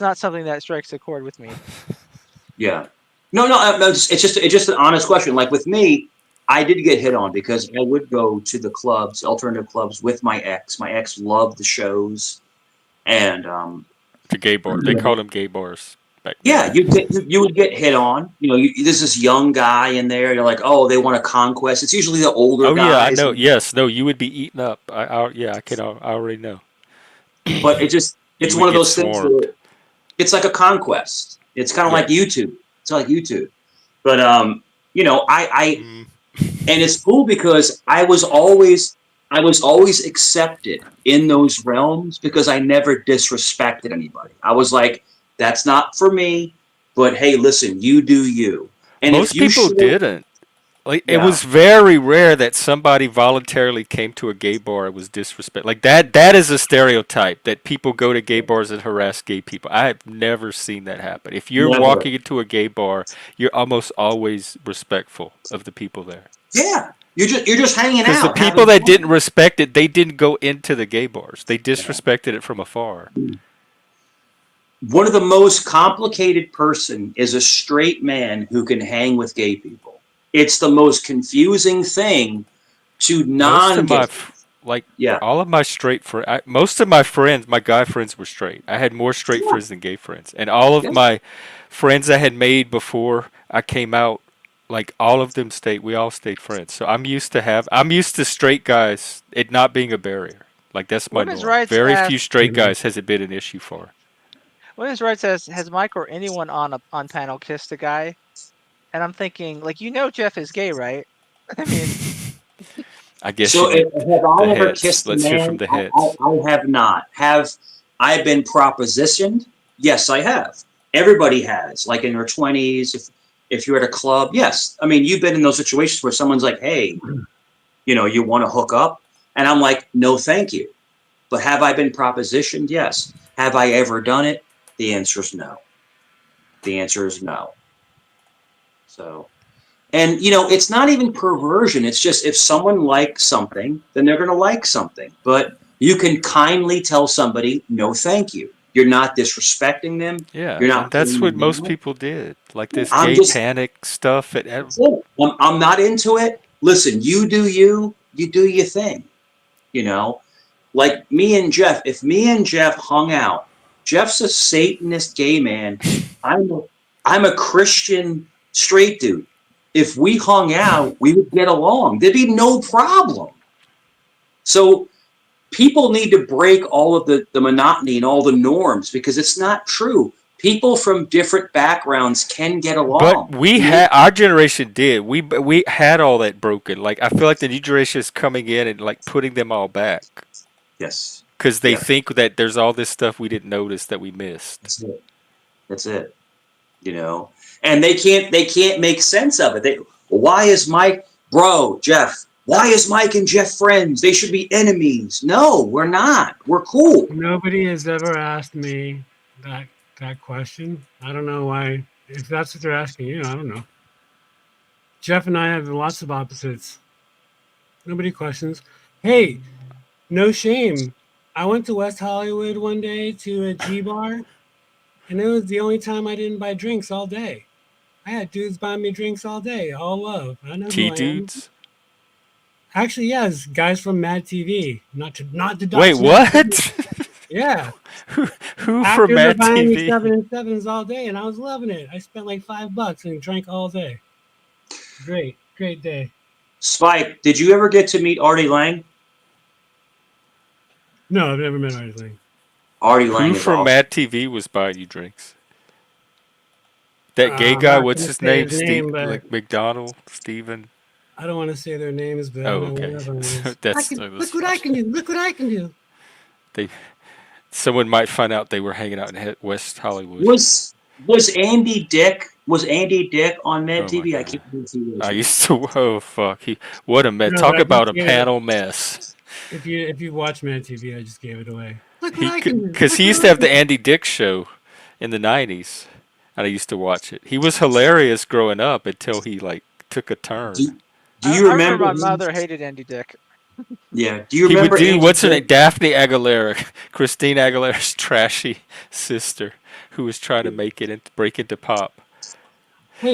not something that strikes a chord with me. Yeah. No. It's just an honest question. Like with me, I did get hit on because I would go to the clubs, alternative clubs, with my ex. My ex loved the shows, and The gay bar. They called them gay bars back then. yeah, you would get hit on. You know, there's this young guy in there. You're like, oh, they want a conquest. It's usually the older Oh yeah, I guys, know. Yes, no, you would be eaten up. Yeah, I can. I already know. but it's You one would of get those things swarmed. where it's like a conquest. It's kind of Yeah. like YouTube. It's like YouTube, but I Mm. and it's cool because I was always accepted in those realms because I never disrespected anybody. I was like, that's not for me, but hey, listen, you do you. And if Most you people show, didn't. Like it yeah, was very rare that somebody voluntarily came to a gay bar and was disrespect. Like that is a stereotype that people go to gay bars and harass gay people. I have never seen that happen. If you're never, walking into a gay bar, you're almost always respectful of the people there. yeah, you're just hanging Because the out, people having that didn't fun. respect it, they didn't go into the gay bars. They disrespected it from afar. One of the most complicated person is a straight man who can hang with gay people. It's the most confusing thing to Most of non-gay. my like Yeah, all of my straight friends, most of my friends, my guy friends were straight. I had more straight yeah, friends than gay friends, and all of yeah. my friends I had made before I came out, like all of them stayed. We all stayed friends. So I'm used to straight guys it not being a barrier. Like that's my Women's norm. rights Very few asked. straight guys has it been an issue for. Women's rights has Mike or anyone on panel kissed a guy? And I'm thinking, like, Jeff is gay, right? I mean, I guess you So need have the I ever heads. kissed a Let's hear from man? the heads. I have not. Have I been propositioned? Yes, I have. Everybody has. Like in their 20s, if you're at a club, yes. I mean, you've been in those situations where someone's like, "Hey, you want to hook up?" And I'm like, "No, thank you." But have I been propositioned? Yes. Have I ever done it? The answer is no. The answer is no. So, and it's not even perversion. It's just if someone likes something, then they're going to like something. But you can kindly tell somebody, no, thank you. You're not disrespecting them. Yeah, You're and not that's putting what them most down. people did. Like this I'm gay just, panic stuff. that's it. I'm not into it. Listen, you do you. You do your thing. You know, like me and Jeff. If me and Jeff hung out, Jeff's a Satanist gay man. I'm a, I'm a Christian straight dude. If we hung out, we would get along. There'd be no problem. So people need to break all of the monotony and all the norms because it's not true. People from different backgrounds can get But along. we had our generation did. We had all that broken. Like I feel like the new generation is coming in and like putting them all back Yes. because they Yeah. think that there's all this stuff we didn't notice that we missed. That's it. That's it. And they can't make sense of it. Why is Mike, bro, Jeff? Why is Mike and Jeff friends? They should be enemies. No, we're not. We're cool. Nobody has ever asked me that that question. I don't know why. If that's what they're asking you, I don't know. Jeff and I have lots of opposites. Nobody questions. Hey, no shame. I went to West Hollywood one day to a G bar, and it was the only time I didn't buy drinks all day. I had dudes buying me drinks all day, all love. I know who T I am. dudes. Actually, yes, guys from Mad TV. Not to Wait, dox Mad TV. what? Yeah, Who from actors were Mad buying me TV? 7 and 7s all day, and I was loving it. I spent like $5 and drank all day. Great, great day. Spike, did you ever get to meet Artie Lang? No, I've never met anything. Artie Who Lang is from awesome. Mad TV was buying you drinks? That gay I'm guy. not What's gonna his say name? his Steve, name, but like McDonald, Steven. I don't want to say their names, but I Oh, know one okay. of them is. That's Look what I can do. Look what I can do. they. Someone might find out they were hanging out in West Hollywood. Was Andy Dick Was Andy Dick on Mad Oh my TV? I god. can't remember if he was. I used to. Oh fuck. What a mess. No, but Talk I think about a panel mess. if you watch Mad TV, I just gave it away. Look what I can do. Because Look he what used to I have can the do. Andy Dick show in the '90s, and I used to watch it. He was hilarious growing up until he like took a turn. Do you I remember remember my him? mother hated Andy Dick. Yeah. Do you He would remember do Andy what's her name, Dick? Daphne Aguilera, Christine Aguilera's trashy sister, who was trying to make it and break into pop.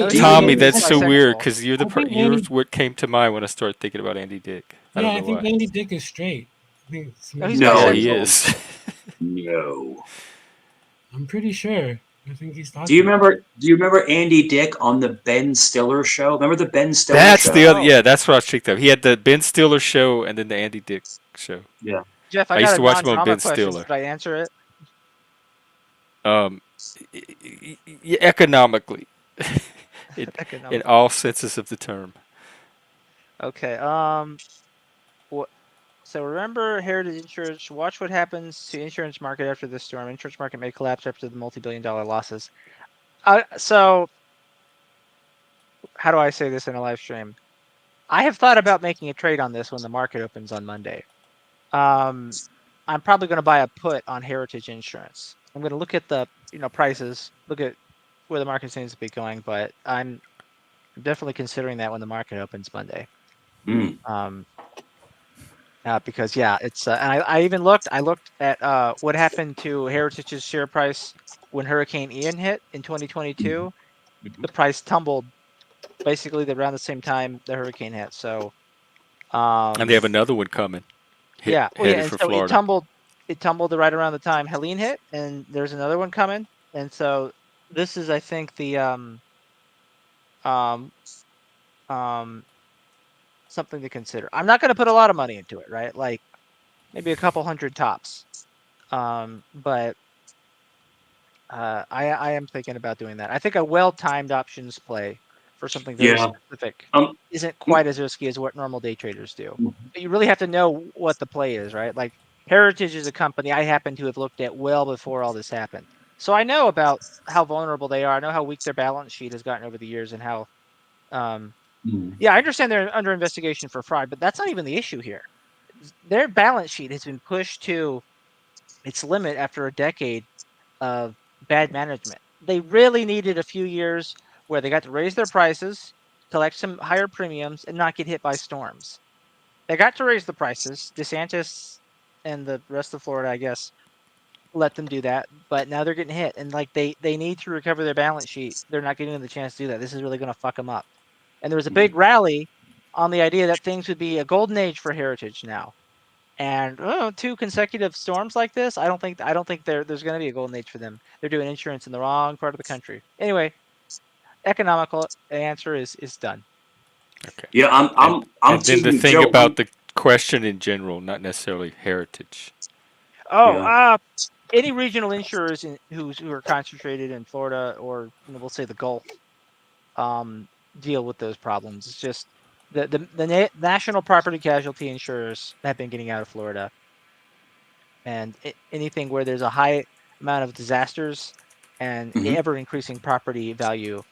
I Hey, was Do you thinking Tommy, he was that's remember? so weird bisexual. because I think you're Andy. what came to mind when I started thinking about Andy Dick. I Yeah, don't I know think why. Andy Dick is straight. I think Oh, he's Yeah, No, he bisexual. no, is. no. I'm pretty sure. I think he's Do you talking. remember? Do you remember Andy Dick on the Ben Stiller show? Remember the Ben Stiller That's the show? other. Oh, Yeah, that's what I was thinking of. He had the Ben Stiller show and then the Andy Dick show. Yeah. Jeff, I I got used a to watch him on non-drama Ben question. Stiller. Should I answer it? Um, economically, in, in Economically. all senses of the term. Okay. What? So remember heritage insurance. Watch what happens to insurance market after this storm. Insurance market may collapse after the multi-billion-dollar losses. So how do I say this in a live stream? I have thought about making a trade on this when the market opens on Monday. I'm probably going to buy a put on heritage insurance. I'm going to look at the prices, look at where the market seems to be going, but I'm definitely considering that when the market opens Monday. Mm. Because yeah, it's and I even looked. I looked at what happened to Heritage's share price when Hurricane Ian hit in 2022. The price tumbled basically around the same time the hurricane hit. So And they have another one coming, yeah, well yeah, headed and for so it Florida. tumbled. It tumbled right around the time Helene hit, and there's another one coming. And so this is, I think, the um something to consider. I'm not going to put a lot of money into it, right? Like maybe a couple hundred tops. But I am thinking about doing that. I think a well-timed options play for something very Yeah. specific Um. isn't mm, quite as risky as what normal day traders do. mm, But you really have to know what the play is, right? Like Heritage is a company I happen to have looked at well before all this happened. So I know about how vulnerable they are. I know how weak their balance sheet has gotten over the years and how mm, yeah, I understand they're under investigation for fraud, but that's not even the issue here. Their balance sheet has been pushed to its limit after a decade of bad management. They really needed a few years where they got to raise their prices, collect some higher premiums, and not get hit by storms. They got to raise the prices. DeSantis and the rest of Florida, I guess, let them do that. But now they're getting hit, and like they need to recover their balance sheet. They're not getting the chance to do that. This is really going to fuck them up. And there was a big rally on the idea that things would be a golden age for Heritage now. And 2 consecutive storms like this, I don't think there's going to be a golden age for them. They're doing insurance in the wrong part of the country. Anyway, economical answer is done. Okay. Yeah. And I'm and then the teaming thing Joe. about the question in general, not necessarily heritage. Oh, Yeah. any regional insurers who are concentrated in Florida or we'll say the Gulf, deal with those problems. It's just the national property casualty insurers have been getting out of Florida, and anything where there's a high amount of disasters and Hmm. ever increasing property value,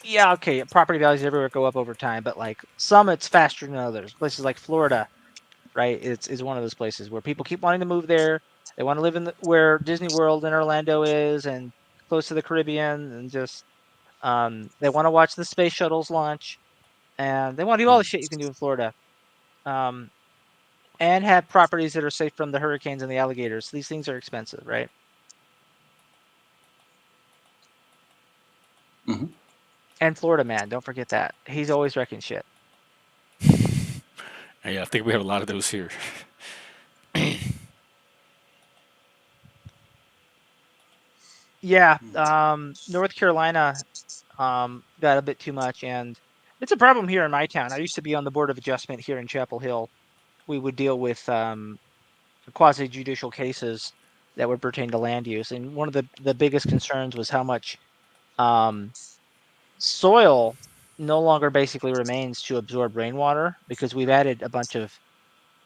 yeah, okay, property values everywhere go up over time, but like some it's faster than others. Places like Florida, right? Is one of those places where people keep wanting to move there. They want to live where Disney World in Orlando is and close to the Caribbean, and just they want to watch the space shuttles launch, and they want to do all the shit you can do in Florida. Um, and have properties that are safe from the hurricanes and the alligators. These things are expensive, right? Hmm. And Florida man, don't forget that. He's always wrecking shit. Yeah, I think we have a lot of those here. Yeah, North Carolina got a bit too much, and it's a problem here in my town. I used to be on the Board of Adjustment here in Chapel Hill. We would deal with quasi-judicial cases that would pertain to land use, and one of the biggest concerns was how much soil no longer basically remains to absorb rainwater because we've added a bunch of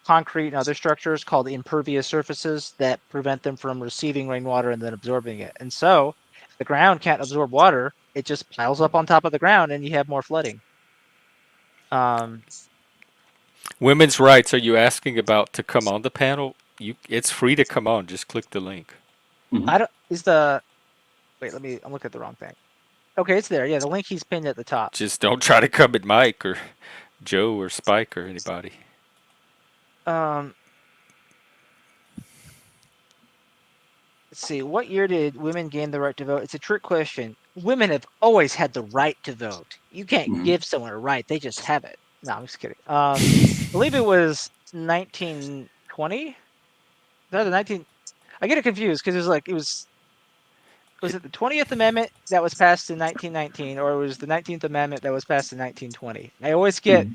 concrete and other structures called impervious surfaces that prevent them from receiving rainwater and then absorbing it. And so the ground can't absorb water. It just piles up on top of the ground, and you have more flooding. Women's rights. Are you asking about to come on the panel? It's free to come on. Just click the link. I don't. Is the wait? Let me. I'm looking at the wrong thing. Okay, it's there. Yeah, the link he's pinned at the top. Just don't try to come at Mike or Joe or Spike or anybody. Let's see. What year did women gain the right to vote? It's a trick question. Women have always had the right to vote. You can't give someone a right; they just have it. No, I'm just kidding. I believe it was 1920. Is that the 19? I get it confused because was it the 20th Amendment that was passed in 1919, or was the 19th Amendment that was passed in 1920? I always get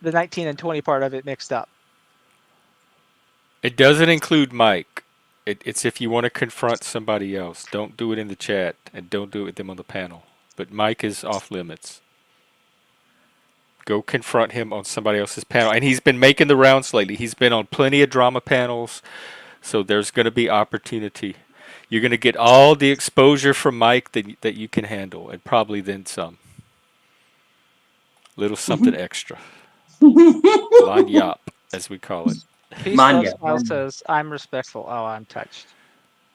the 19 and 20 part of it mixed up. It doesn't include Mike. It's if you want to confront somebody else. Don't do it in the chat, and don't do it with them on the panel. But Mike is off limits. Go confront him on somebody else's panel. And he's been making the rounds lately. He's been on plenty of drama panels, so there's going to be opportunity. You're going to get all the exposure from Mike that you can handle, and probably then some. Little something extra. Lanyap, as we call it. Peace Love Smile says, "I'm respectful." Oh, I'm touched.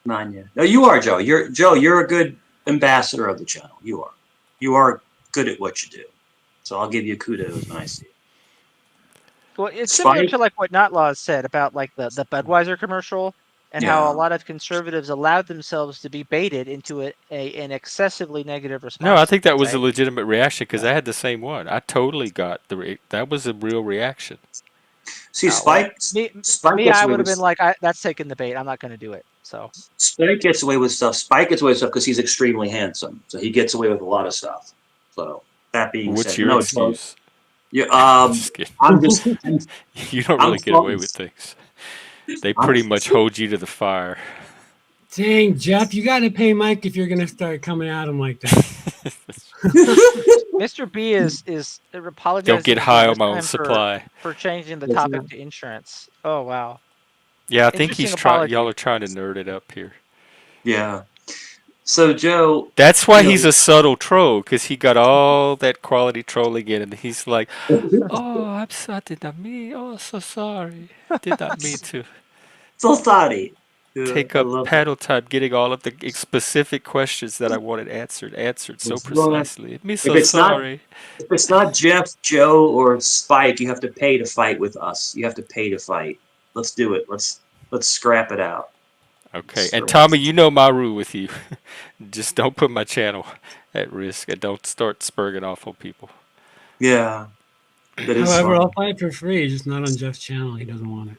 Manya. No, you are, Joe. You're a good ambassador of the channel. You are. You are good at what you do. So I'll give you kudos when I see it. Well, it's similar to like what Notlaw said about like the Budweiser commercial and how a lot of conservatives allowed themselves to be baited into an excessively negative response. No, I think that was a legitimate reaction because I had the same one. I totally got that was a real reaction. See, Spike. I would have been like, "That's taking the bait. I'm not going to do it." So Spike gets away with stuff. Spike gets away with stuff because he's extremely handsome. So he gets away with a lot of stuff. So that being said, what's your excuse? Yeah, I'm just you don't really get away with things. They pretty much hold you to the fire. Dang, Jeff, you got to pay Mike if you're going to start coming at him like that. Mr. B is apologizing. Don't get high on my own supply for changing the topic to insurance. Oh wow. Yeah, I think he's trying. Y'all are trying to nerd it up here. Yeah. So Joe, that's why he's a subtle troll, because he got all that quality trolling in, and he's like, "Oh, I'm sorry, did not mean. Oh, so sorry, did not mean to." So sorry. Take up paddle time, getting all of the specific questions that I wanted answered so precisely. Me so sorry. If it's not Jeff, Joe, or Spike, you have to pay to fight with us. You have to pay to fight. Let's do it. Let's scrap it out. Okay, and Tommy, you know my rule with you. Just don't put my channel at risk, and don't start spurging off on people. Yeah. However, I'll fight for free, just not on Jeff's channel. He doesn't want it.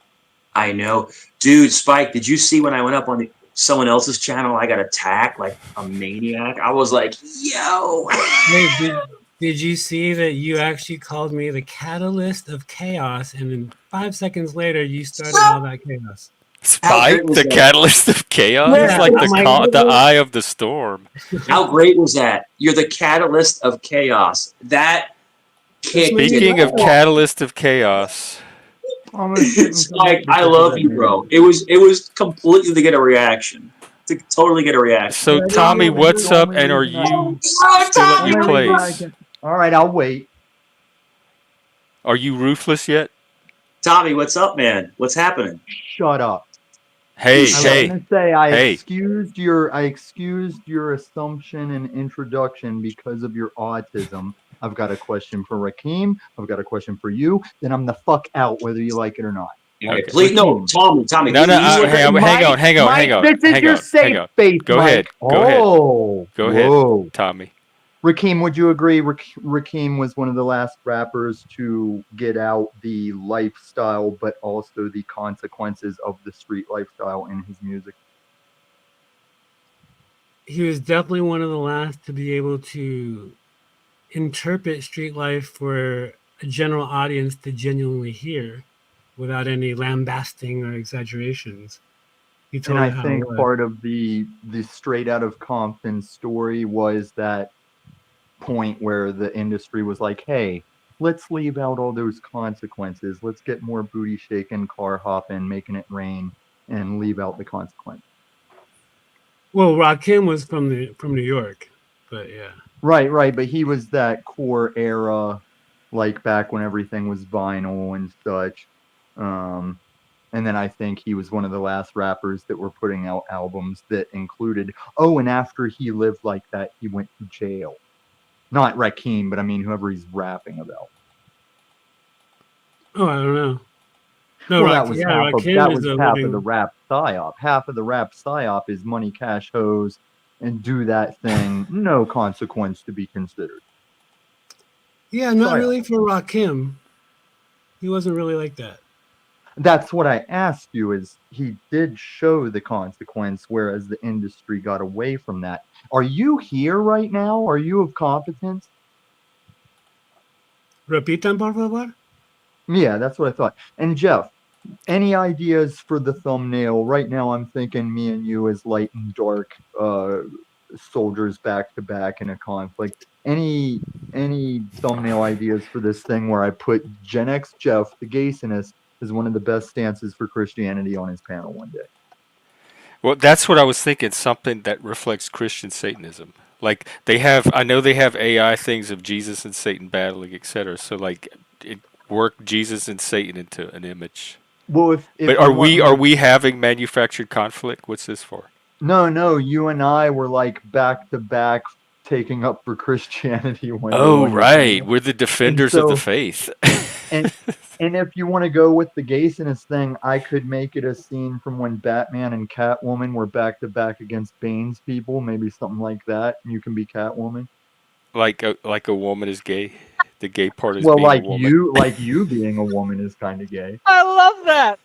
I know. Dude, Spike, did you see when I went up on someone else's channel, I got attacked like a maniac? I was like, yo! Hey, did you see that you actually called me the catalyst of chaos, and then 5 seconds later, you started all that chaos? Spike, the catalyst of chaos? Yeah, it's like the eye of the storm. How great was that? You're the catalyst of chaos. That kick. Speaking of catalyst of chaos... Spike, I love you, bro. It was completely to get a reaction. To totally get a reaction. So, Tommy, what's up, and are you still at your place? All right, I'll wait. Are you ruthless yet? Tommy, what's up, man? What's happening? Shut up. Hey, I was gonna say I excused your assumption and introduction because of your autism. I've got a question for Rakeem. I've got a question for you. Then I'm the fuck out, whether you like it or not. Okay. Please, no, Tommy. No, hang on. This is your safe space. Go ahead. Go ahead, Tommy. Rakeem, would you agree? Rakeem was one of the last rappers to get out the lifestyle, but also the consequences of the street lifestyle in his music. He was definitely one of the last to be able to interpret street life for a general audience to genuinely hear without any lambasting or exaggerations. And I think part of the straight out of Compton story was that point where the industry was like, hey, let's leave out all those consequences. Let's get more booty shaking, car hopping, making it rain, and leave out the consequence. Well, Rakim was from New York, but yeah. Right. But he was that core era, like back when everything was vinyl and such. And then I think he was one of the last rappers that were putting out albums that included. Oh, and after he lived like that, he went to jail. Not Rakim, but I mean whoever he's rapping about. Oh, I don't know. No, Well, that was Rakim is a half of the living. rap psyop. Half of the rap psyop is money, cash, hoes, and do that thing. No consequence to be considered. Yeah, not Psyop. really for Rakim. He wasn't really like that. That's what I asked you. Is he did show the consequence, whereas the industry got away from that. Are you here right now? Are you of competence? Repitan, por favor. Yeah, that's what I thought. And Jeff, any ideas for the thumbnail? Right now, I'm thinking me and you as light and dark soldiers back to back in a conflict. Any thumbnail ideas for this thing where I put Gen X Jeff, the Gaysonist, as one of the best stances for Christianity on his panel one day? Well, that's what I was thinking. Something that reflects Christian Satanism. Like they have, I know they have AI things of Jesus and Satan battling, etc. So like, work Jesus and Satan into an image. Well, if But you want me are to, we having manufactured conflict? What's this for? no, you and I were like back to back taking up for Christianity one day Oh on your right, panel. we're the And defenders of the so faith. and and if you want to go with the Gaysonist thing, I could make it a scene from when Batman and Catwoman were back to back against Bane's people, maybe something like that. And you can be Catwoman. Like a woman is gay. The gay part is Well, being a woman. like you being a woman is kind of gay. I love that.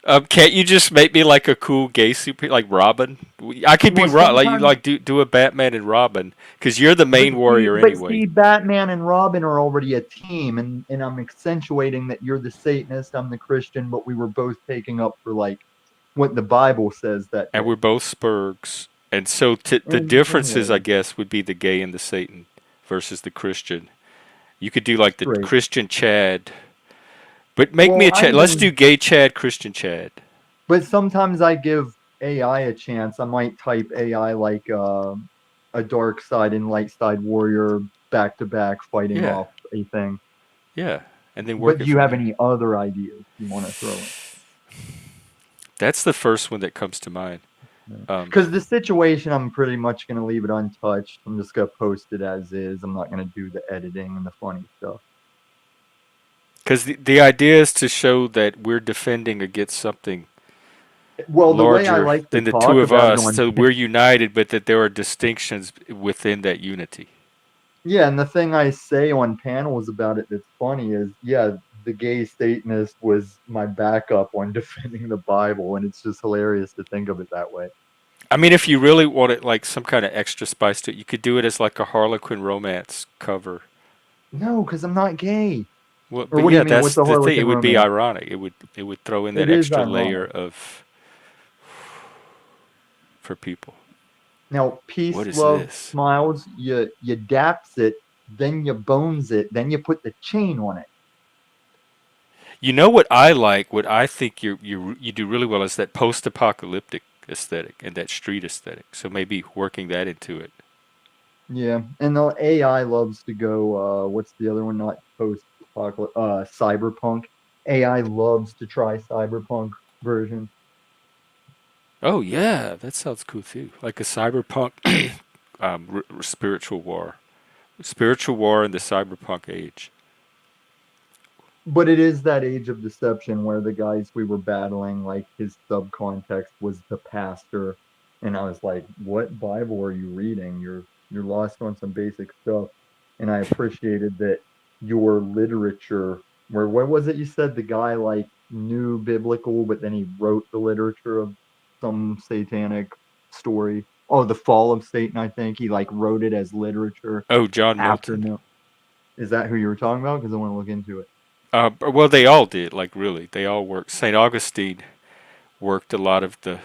Oh, Can't you just make me like a cool gay super like Robin? I could be Well, Like you sometimes, like do a Batman and Robin because you're the main warrior but anyway. see, Batman and Robin are already a team, and I'm accentuating that you're the Satanist, I'm the Christian, but we were both taking up for like what the Bible says that And day. we're both Spurgs. And so the And differences, I whatever. guess, would be the gay and the Satan versus the Christian. You could do like the Straight. Christian Chad, but make me Well, a I Chad. Let's do even, gay Chad, Christian Chad. but sometimes I give AI a chance. I might type AI like a dark side and light side warrior back to back fighting Yeah, off a thing. yeah, and then But work do it you from have there. any other ideas you want to throw in? That's the first one that comes to mind. Because the situation, I'm pretty much going to leave it untouched. I'm just going to post it as is. I'm not going to do the editing and the funny stuff. Because the idea is to show that we're defending against something Well, the way I larger like to than the two talk of about it us. on, So we're united, but that there are distinctions within that unity. yeah, and the thing I say on panels about it that's funny is, yeah, the gay Satanist was my backup on defending the Bible, and it's just hilarious to think of it that way. I mean, if you really wanted like some kind of extra spice to it, you could do it as like a Harlequin romance cover. No, because I'm not gay. Well, Or but what do you yeah, mean? that's What's the the thing. It Harlequin would be romance? ironic. It would throw in that It is extra ironic. layer of for people. Now, What peace, is love, this? smiles, you daps it, then you bones it, then you put the chain on it. You know what I like? What I think you do really well is that post-apocalyptic aesthetic and that street aesthetic. So maybe working that into it. Yeah, and the AI loves to go. What's the other one? Not post apocalypse. Cyberpunk. AI loves to try cyberpunk version. Oh yeah, that sounds cool too. Like a cyberpunk spiritual war in the cyberpunk age. But it is that age of deception where the guys we were battling, like his subcontext was the pastor, and I was like, "What Bible are you reading? You're lost on some basic stuff." And I appreciated that your literature, where what was it you said? The guy like knew biblical, but then he wrote the literature of some satanic story. Oh, the fall of Satan, I think. He like wrote it as literature Oh, John after Milton. no. Is that who you were talking about? Because I want to look into it. Well, they all did. Like really, they all worked. Saint Augustine worked a lot of the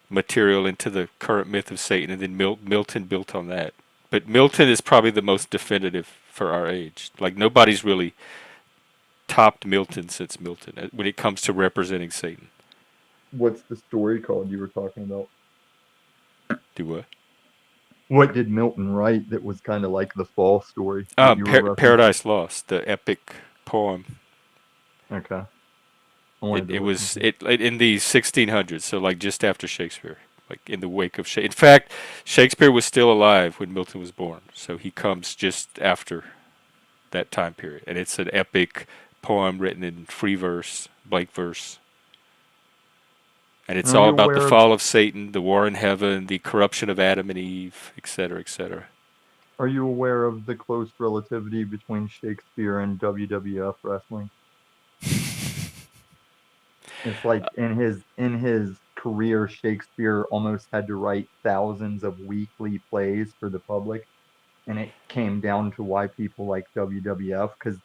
material into the current myth of Satan, and then Milton built on that. But Milton is probably the most definitive for our age. Like nobody's really topped Milton since Milton when it comes to representing Satan. What's the story called you were talking about? Do what? What did Milton write that was kind of like the fall story that you were referencing? Paradise Lost, the epic poem. Okay. I wanted to It listen was to it. in the 1600s, so like just after Shakespeare, like in the wake of Shakespeare. In fact, Shakespeare was still alive when Milton was born, so he comes just after that time period, and it's an epic poem written in free verse, blank verse, and And it's are all you about the aware of fall of Satan, the war in heaven, the corruption of Adam and Eve, etc., etc. the close relativity between Shakespeare and WWF wrestling? It's like in his career, Shakespeare almost had to write thousands of weekly plays for the public, and it came down to why people like WWF, because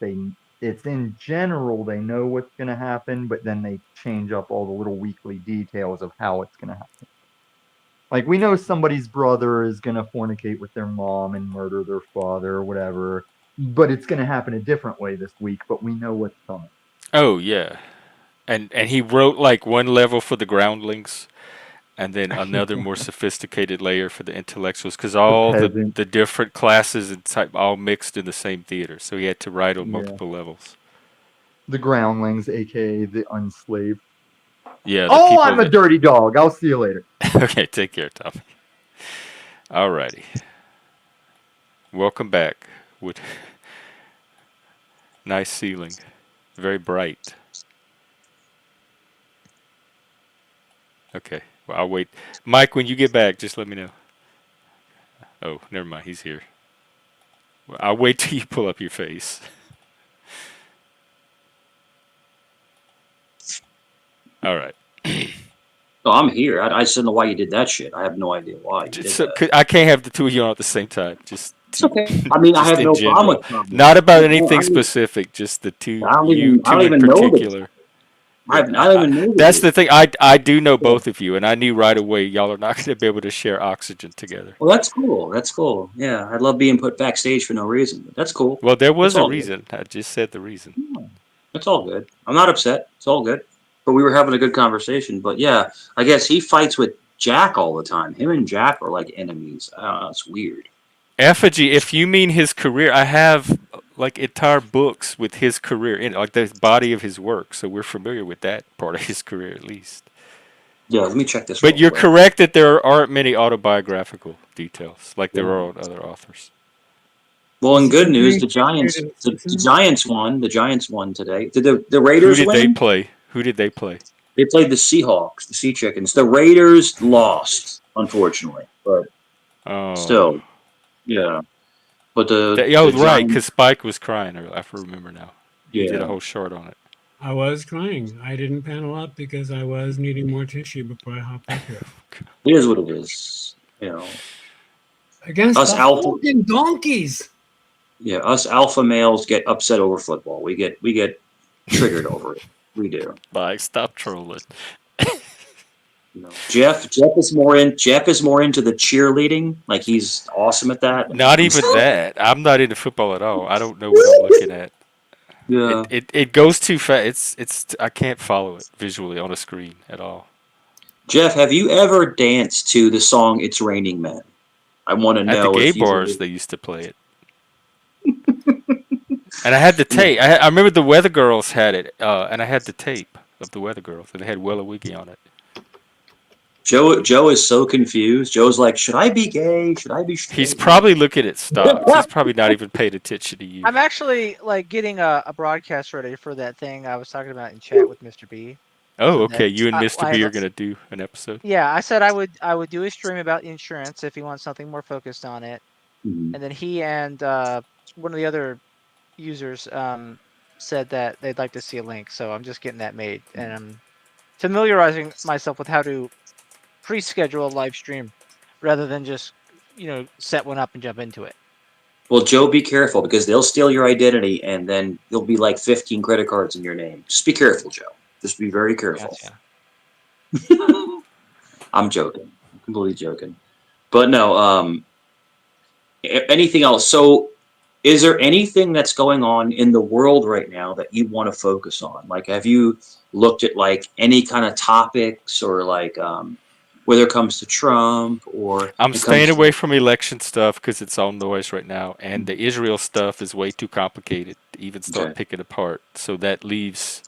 it's in general they know what's going to happen, but then they change up all the little weekly details of how it's going to happen. Like, we know somebody's brother is going to fornicate with their mom and murder their father or whatever, but it's going to happen a different way this week, but we know what's coming. Oh yeah, and he wrote like one level for the groundlings, and then another more sophisticated layer for the intellectuals, because The all peasant. the different classes and type all mixed in the same theater, so he had to write on Yeah. multiple levels. The groundlings, aka the unslaved. Yeah, the Oh, people I'm a that. dirty dog. I'll see you later. Okay, take care, Tommy. Alrighty, welcome back. With nice ceiling, very bright. Okay, well, I'll wait. Mike, when you get back, just let me know. Oh, never mind, he's here. Well, I'll wait till you pull up your face. All right. No, I'm here. I just don't know why you did that shit. I have no idea why you did Just that. I can't have the two of you on at the same time. Just It's okay. I mean, I just have in no problem general. with Tommy. Not about I anything don't, specific. Just the two, I don't you even. I two don't in even know the. particular. But I don't even know the that's dude. the thing. I do know both of you, and I knew right away y'all are not going to be able to share oxygen together. Well, that's cool. That's cool. Yeah, I love being put backstage for no reason. But that's cool. Well, there was That's a all good. reason. I just said the reason. Yeah, that's all good. I'm not upset. It's all good. But we were having a good conversation. But yeah, I guess he fights with Jack all the time. Him and Jack are like enemies. I don't know. It's weird. Effigy, if you mean his career, I have like entire books with his career in, like the body of his work. So we're familiar with that part of his career at least. Yeah, let me check this But real you're quick. correct that there aren't many autobiographical details like there Yeah. are on other authors. Well, in Is good he news, being the featured Giants, in The the Simpsons? Giants won. The Giants won today. Did the Who Raiders did they win? play? Who did they play? They played the Seahawks, the Sea Chickens. The Raiders lost, unfortunately, but Oh, still, yeah. But the oh the right, Giants, because Spike was crying. I remember now. He did a yeah. whole short on it. I was crying. I didn't panel up because I was needing more tissue before I hopped up here. It is what it is. You know, Against us the alpha, fucking donkeys. yeah, us alpha males get upset over football. We get triggered over it. We do. Spike, stop trolling. You know, Jeff is more into the cheerleading. Like he's awesome at that. Not even that. I'm not into football at all. I don't know what I'm looking at. Yeah. It goes too fast. It's I can't follow it visually on a screen at all. Jeff, have you ever danced to the song "It's Raining Men"? I want to At the know gay if you've ever. bars, they used to play it. And I had the tape. I remember the Weather Girls had it, and I had the tape of the Weather Girls, and they had Willa Wiggy on it. Joe is so confused. Joe's like, should I be gay? Should I be straight? He's probably looking at stocks. He's probably not even paying attention to you. I'm actually like getting a broadcast ready for that thing I was talking about in chat with Mr. B. Oh, So okay. that You and Mr. B have are gonna do an episode. Yeah, I said I would do a stream about insurance if he wants something more focused on it, Mhm. and then he and one of the other users said that they'd like to see a link. So I'm just getting that made, and I'm familiarizing myself with how to pre-schedule a live stream rather than just set one up and jump into it. Well, Joe, be careful because they'll steal your identity, and then you'll be like 15 credit cards in your name. Just be careful, Joe. Just be very careful. Gotcha. I'm joking. I'm completely joking. But no, anything else? So, is there anything that's going on in the world right now that you want to focus on? Like, have you looked at like any kind of topics or like whether it comes to Trump or I'm it staying comes away to, from election stuff because it's all noise right now, and the Israel stuff is way too complicated to even start okay. picking apart. So that leaves,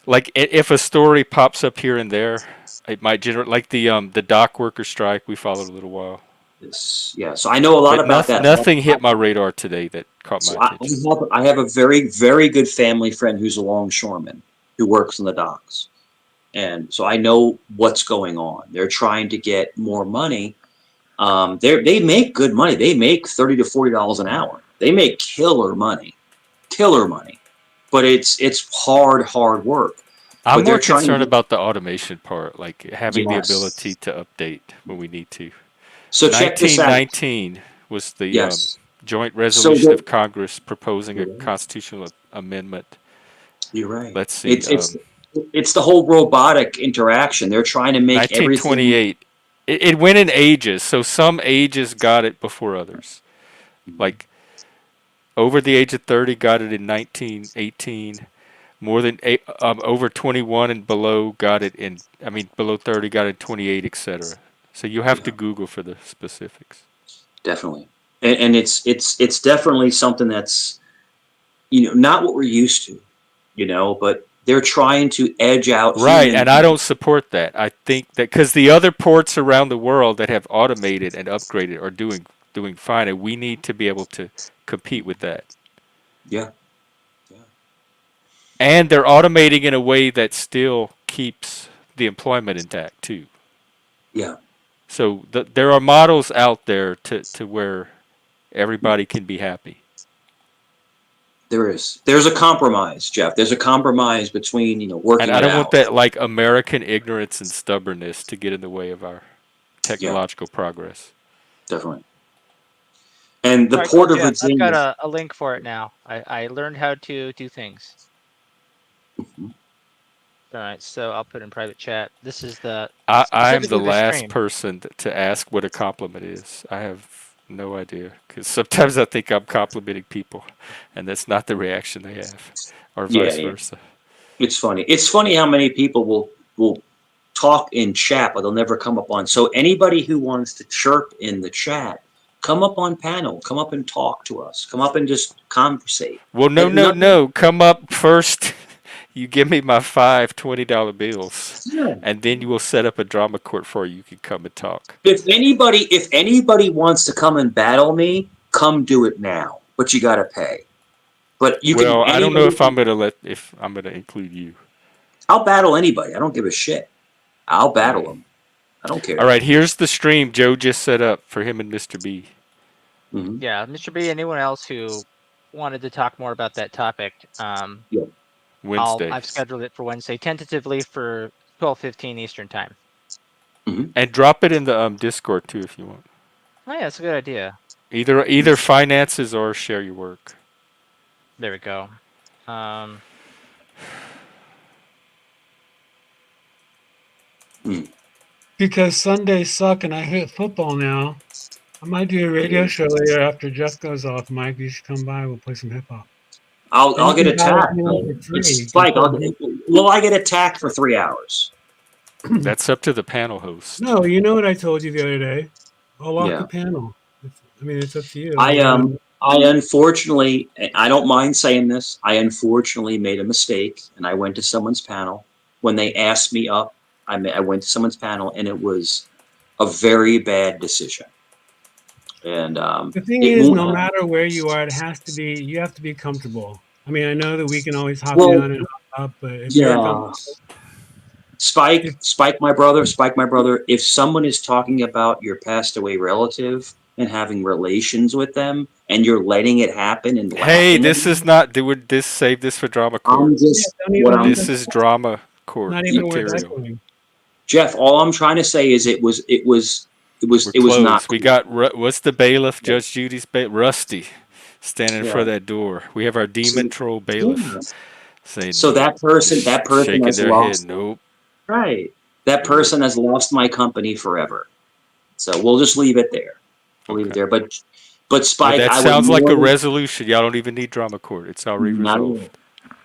like, if a story pops up here and there, it might generate, like the dock worker strike we followed a little while, Yeah, so I know a lot but about that. nothing hit my radar today that caught my So attention. I have a very, very good family friend who's a longshoreman who works on the docks. And so I know what's going on. They're trying to get more money. They make good money. They make $30 to $40 an hour. They make killer money. But it's hard work. I'm But they're more trying to concerned get, about the automation part, like having the ability yes. to update when we need to. So check this out. 1919 was the Yes. joint So resolution of Congress proposing a you're right. constitutional amendment. You're right. Let's see, It's the whole robotic interaction. They're trying to make everything. 1928. It went in ages, so some ages got it before others. Like over the age of 30 got it in 1918. More than over 21 and below got it in. I mean, below 30 got it in 28, etc. So you have to Yeah, Google for the specifics. definitely. And it's definitely something that's not what we're used to, but they're trying to edge out Right, human. and I don't support that. I think that because the other ports around the world that have automated and upgraded are doing fine, and we need to be able to compete with that. Yeah, yeah, And they're automating in a way that still keeps the employment intact too. yeah. So there are models out there to where everybody can be happy. There is. There's a compromise, Jeff. There's a compromise between And working I it don't want out. that like American ignorance and stubbornness to get in the way of our Yeah, technological progress. definitely. And the All right, cool, Port of Jeff. I've got Virginia. a link for it now. I learned how to do things. Mhm. All right, so I'll put in private chat. This is I'm the specifically the last stream. person to ask what a compliment is. I have no idea because sometimes I think I'm complimenting people, and that's not the reaction they have, or Yeah, vice yeah. versa. It's funny. It's funny how many people will talk in chat, but they'll never come up on. So anybody who wants to chirp in the chat, come up on panel, come up and talk to us, come up and just conversate. Well, no, And no, nothing. no. Come up first. You give me my five $20 bills, Yeah. and then you will set up a drama court for you. You can come and talk. If anybody wants to come and battle me, come do it now. But you got to pay. But you can Well, I don't know anybody. if I'm gonna include you. I'll battle anybody. I don't give a shit. I'll battle Mm. them. I don't All care. right, here's the stream Joe just set up for him and Mr. B. Hmm. Yeah, Mr. B, anyone else who wanted to talk more about that topic, Yeah. Wednesday. I've scheduled it for Wednesday, tentatively for 12:15 Eastern time. Hmm. And drop it in the Discord too if you want. Oh yeah, that's a good idea. Either finances or share your work. There we go. Because Sundays suck and I hate football now. I might do a radio show later after Jeff goes off. Mike, you should come by. We'll play some hip hop. And I'll you get can battle attacked. anyone for free. It's You can Spike. put beat- Will I get attacked for 3 hours? That's up to the panel host. No, you know what I told you the other day. I'll lock Yeah. the panel. It's up to you. I unfortunately, I don't mind saying this. I unfortunately made a mistake, and I went to someone's panel when they asked me up. I went to someone's panel, and it was a very bad decision. And The thing is, no matter where you are, you have to be comfortable. I mean, I know that we can always hop down and hop up, but if you're yeah. comfortable, Spike, my brother. If someone is talking about your passed away relative and having relations with them, and you're letting it happen and Hey, laughing, this is not. Would this save this for drama court? I'm just don't even This is drama court not even worth material. echoing. Jeff. All I'm trying to say is it was We're not. closed. We got what's the bailiff? Judge Judy's bailiff, Rusty, standing in Yeah. front of that door. We have our demon troll bailiff saying. So that person shaking has their lost. head. Nope. Right. That person has lost my company forever. So we'll just leave it there. We'll leave it there. But Spike, that I sounds would like a more- resolution. Y'all don't even need drama court. It's already Not at all. resolved.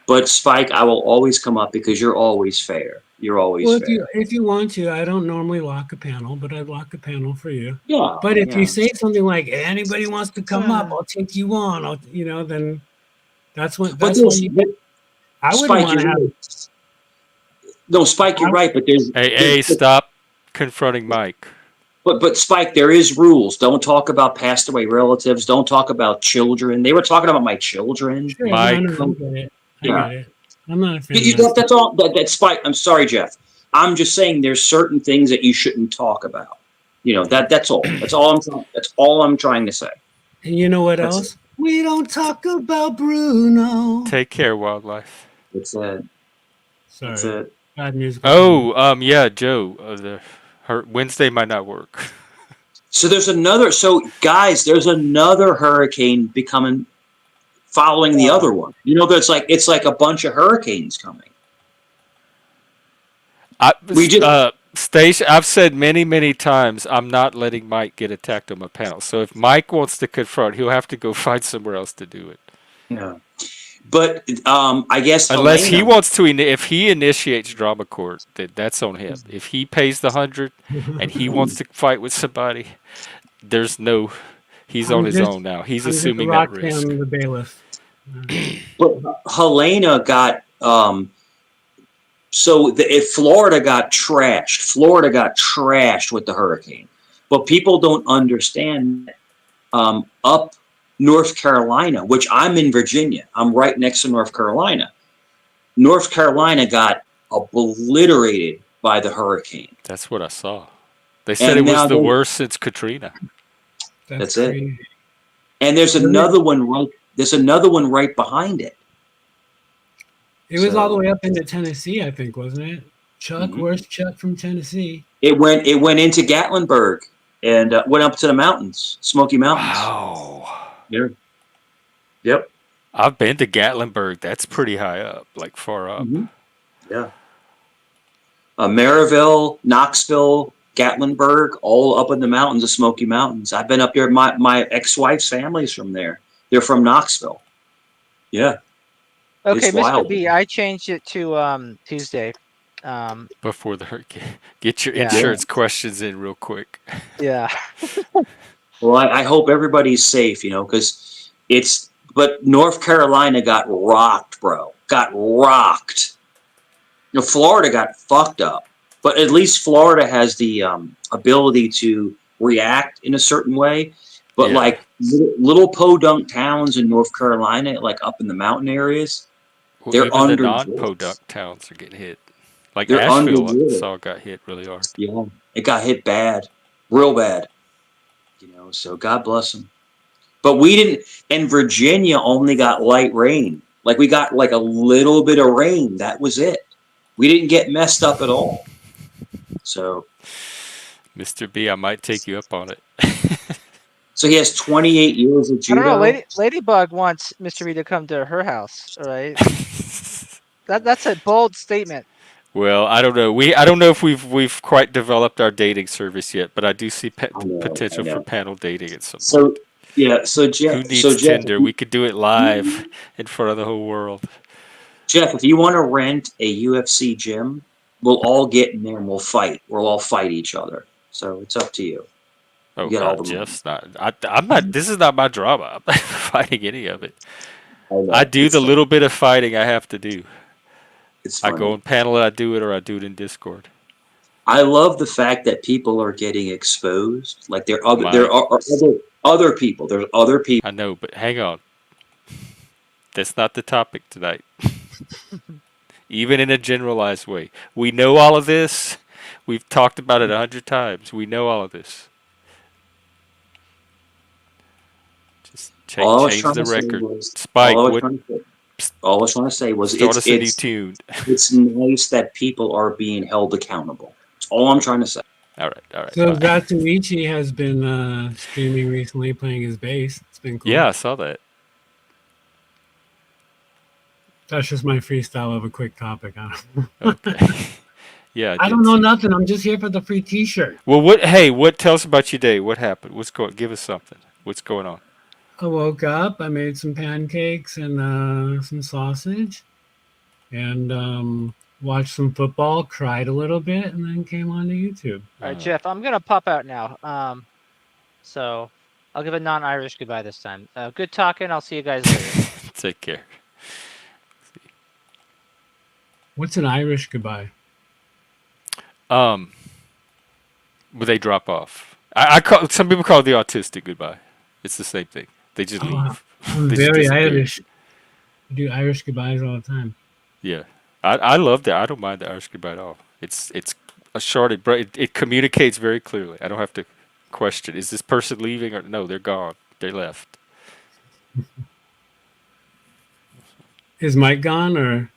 But Spike, I will always come up because you're always fair. You're always Well, fair. if you want to, I don't normally lock a panel, but I'd lock a panel for you. Yeah. But if yeah. you say something like, "Anybody wants to come up, I'll take you on," then that's when But that's when you. I wouldn't Spike, want to you're have. right. No, Spike, you're right. But Hey, stop confronting Mike. But Spike, there is rules. Don't talk about passed away relatives. Don't talk about children. They were talking about my children. Sure, Mike. no, I get it. I Yeah. get it. I'm not a fan of that. That's all. That's Spike. I'm sorry, Jeff. I'm just saying there's certain things that you shouldn't talk about. That's all. That's all I'm trying to say. And you know what That's else? We don't talk about Bruno. Take care, wildlife. It's it. Sorry. That's it. Bad music. Yeah, Joe. Her Wednesday might not work. So there's another. So guys, there's another hurricane following the other one. It's like a bunch of hurricanes coming. I've said many, many times, I'm not letting Mike get attacked on my panel. So if Mike wants to confront, he'll have to go find somewhere else to do it. Yeah. But I guess unless he wants to, if he initiates drama court, that's on him. If he pays the 100 and he wants to fight with somebody, he's on his own now. He's assuming that risk. The bailiff. But Helena got if Florida got trashed with the hurricane. But people don't understand up North Carolina, which I'm in Virginia. I'm right next to North Carolina. North Carolina got obliterated by the hurricane. That's what I saw. They said it was the worst since Katrina. That's it. And there's another one right behind it. It was all the way up into Tennessee, I think, wasn't it? Chuck, where's Chuck from Tennessee? It went into Gatlinburg and went up to the mountains, Smoky Mountains. Wow. Yeah. Yep. I've been to Gatlinburg. That's pretty high up, like far up. Mm-hmm. Yeah. Maryville, Knoxville, Gatlinburg, all up in the mountains of Smoky Mountains. I've been up there. My ex-wife's family's from there. They're from Knoxville. Yeah. Okay, It's Mr. wild. B, I changed it to Tuesday. Before the hurricane. Get your insurance questions in real quick. Yeah. Well, I hope everybody's safe, because but North Carolina got rocked, bro. Got rocked. Florida got fucked up. But at least Florida has the ability to react in a certain way. But like little podunk towns in North Carolina, like up in the mountain areas, they're even under the non-podunk towns are getting hit. Like they're Asheville, I saw got hit really hard. Yeah, it got hit bad, real bad. So God bless them. But we didn't. And Virginia only got light rain. Like we got like a little bit of rain. That was it. We didn't get messed up at all. So, Mr. B, I might take you up on it. So he has 28 years of judo. I don't know. Ladybug wants Mr. B to come to her house. All right. That's a bold statement. Well, I don't know. I don't know if we've quite developed our dating service yet, but I do see potential for panel dating at some point. So yeah, so Jeff, who needs Tinder? We could do it live in front of the whole world. Jeff, if you want to rent a UFC gym, we'll all get in there and we'll fight. We'll all fight each other. So it's up to you. Oh God, Jeff's not. I'm not. This is not my drama. I'm not fighting any of it. I do the little bit of fighting I have to do. I go on panel and I do it, or I do it in Discord. I love the fact that people are getting exposed. Like there are other people. There's other people. I know, but hang on. That's not the topic tonight. Even in a generalized way, we know all of this. We've talked about it 100 times. We know all of this. Just change the record. Spike, all I was trying to say was it's nice that people are being held accountable. That's all I'm trying to say. All right. So Zatuichi has been streaming recently, playing his bass. It's been cool. Yeah, I saw that. That's just my freestyle of a quick topic. Okay. Yeah. I don't know nothing. I'm just here for the free T-shirt. Well, tell us about your day. What happened? Give us something. What's going on? I woke up. I made some pancakes and some sausage. and watched some football, cried a little bit, and then came on to YouTube. All right, Jeff, I'm gonna pop out now. So I'll give a non-Irish goodbye this time. Good talking. I'll see you guys later. Take care. What's an Irish goodbye? But they drop off. I call some people call it the autistic goodbye. It's the same thing. They just leave. I'm They just very disappear. Irish. I do Irish goodbyes all the time. Yeah, I love that. I don't mind the Irish goodbye at all. It's a short. It communicates very clearly. I don't have to question: is this person leaving or no? They're gone. They left. Is Mike gone or?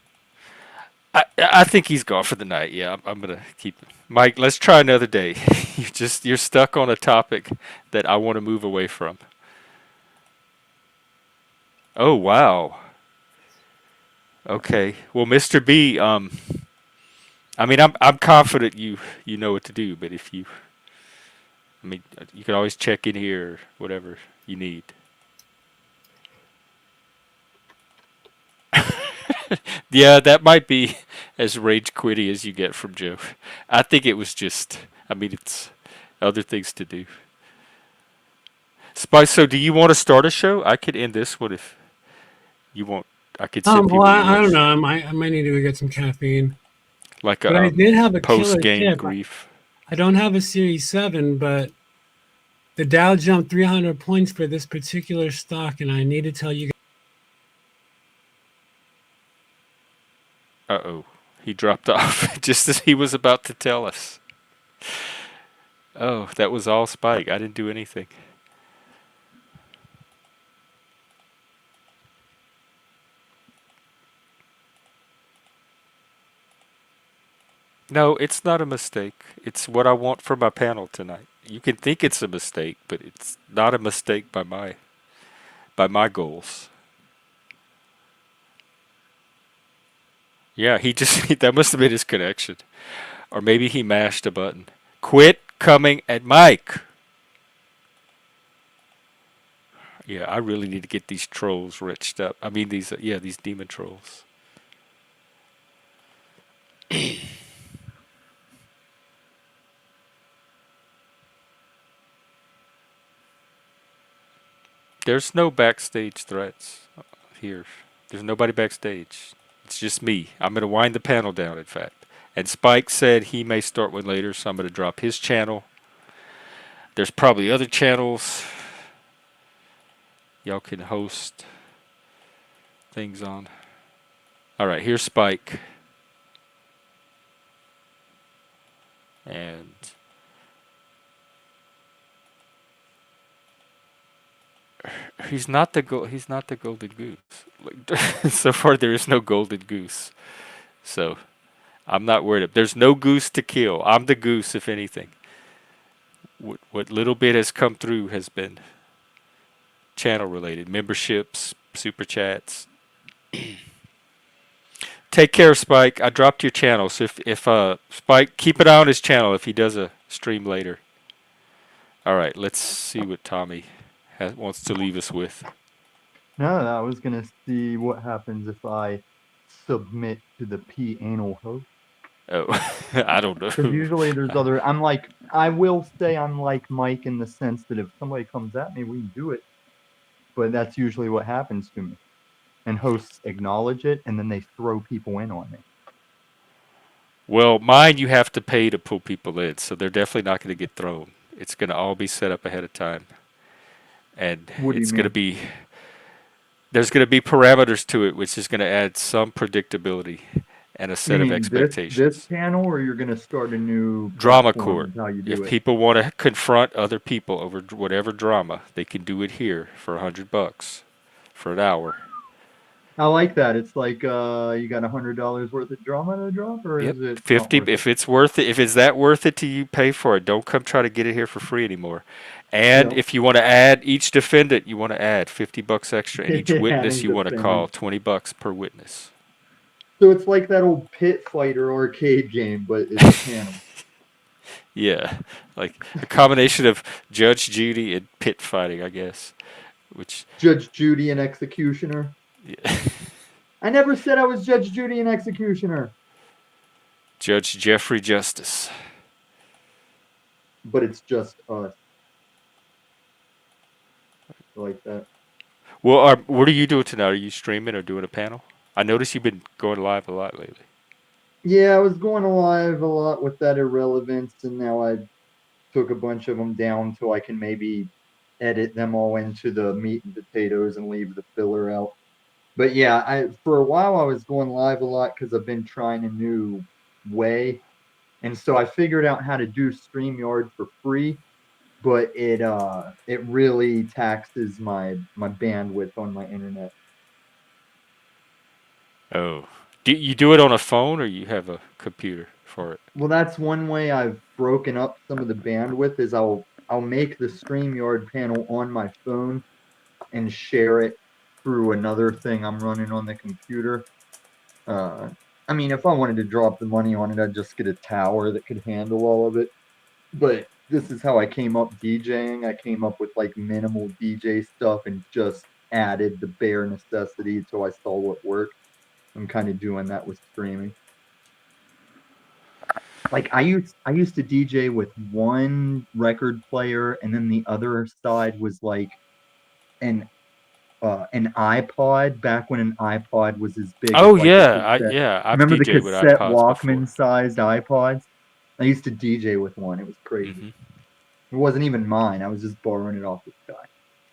I think he's gone for the night. Yeah, I'm gonna keep Mike. Let's try another day. You're stuck on a topic that I want to move away from. Oh wow. Okay. Well, Mr. B. I mean, I'm confident you know what to do. But if you, I mean, you can always check in here or whatever you need. Yeah, that might be as rage quitty as you get from Joe. I think it was just. I mean, it's other things to do. Spice. So, do you want to start a show? I could end this one if you want. I could send people Well, I don't emails. know. I might need to go get some caffeine. Like But a I did have a killer post-game tip. grief. I don't have a Series 7, but the Dow jumped 300 points for this particular stock, and I need to tell you guys. Uh-oh. He dropped off just as he was about to tell us. Oh, that was all Spike. I didn't do anything. No, it's not a mistake. It's what I want for my panel tonight. You can think it's a mistake, but it's not a mistake by my goals. Yeah, he just that must have been his connection. Or maybe he mashed a button. Quit coming at Mike. Yeah, I really need to get these trolls riched up. I mean these demon trolls. There's no backstage threats here. There's nobody backstage. It's just me. I'm going to wind the panel down, in fact. And Spike said he may start one later, so I'm going to drop his channel. There's probably other channels y'all can host things on. All right, here's Spike. And he's not the golden goose. Like, so far there is no golden goose. So I'm not worried. There's no goose to kill. I'm the goose, if anything. What little bit has come through has been channel related. Memberships, super chats. Take care, Spike. I dropped your channel, so if Spike, keep an eye on his channel if he does a stream later. All right, let's see what Tommy wants to leave us with. No, I was gonna see what happens if I submit to the anal host. Oh, I don't know. Because usually there's other. I will say I'm like Mike in the sense that if somebody comes at me, we can do it. But that's usually what happens to me. And hosts acknowledge it, and then they throw people in on me. Well, mine you have to pay to pull people in, so they're definitely not going to get thrown. It's going to all be set up ahead of time. And it's going to be, there's going to be parameters to it, which is going to add some predictability and a set of expectations. This panel, or you're going to start a new drama court. If people want to confront other people over whatever drama, they can do it here for $100 for an hour. I like that. It's like you got $100 worth of drama to drop, or Yep. is it 50? If it's worth it, if it's that worth it to you, pay for it. Don't come try to get it here for free anymore. And if you want to add each defendant, you want to add $50 extra, and each witness you want to call $20 per witness. So it's like that old pit fighter arcade game, but it's a panel. Yeah, like a combination of Judge Judy and pit fighting, I guess. Which Judge Judy and Executioner. Yeah. I never said I was Judge Judy and Executioner. Judge Jeffrey Justice. But it's just us. Like that. Well, what are you doing tonight? Are you streaming or doing a panel? I noticed you've been going live a lot lately. Yeah, I was going live a lot with that irrelevance, and now I took a bunch of them down so I can maybe edit them all into the meat and potatoes and leave the filler out. But yeah, for a while I was going live a lot because I've been trying a new way, and so I figured out how to do StreamYard for free, but it really taxes my bandwidth on my internet. Oh. Do you do it on a phone or you have a computer for it? Well, that's one way I've broken up some of the bandwidth is I'll make the StreamYard panel on my phone and share it through another thing I'm running on the computer. I mean, if I wanted to drop the money on it, I'd just get a tower that could handle all of it. But this is how I came up DJing. I came up with like minimal DJ stuff and just added the bare necessity until I saw what worked. I'm kind of doing that with streaming. Like I used to DJ with one record player, and then the other side was like an iPod back when an iPod was as big Oh as like yeah, a cassette. I've Remember the DJed with cassette iPods Walkman before. sized iPods? I used to DJ with one. It was crazy. Mm-hmm. It wasn't even mine. I was just borrowing it off this guy.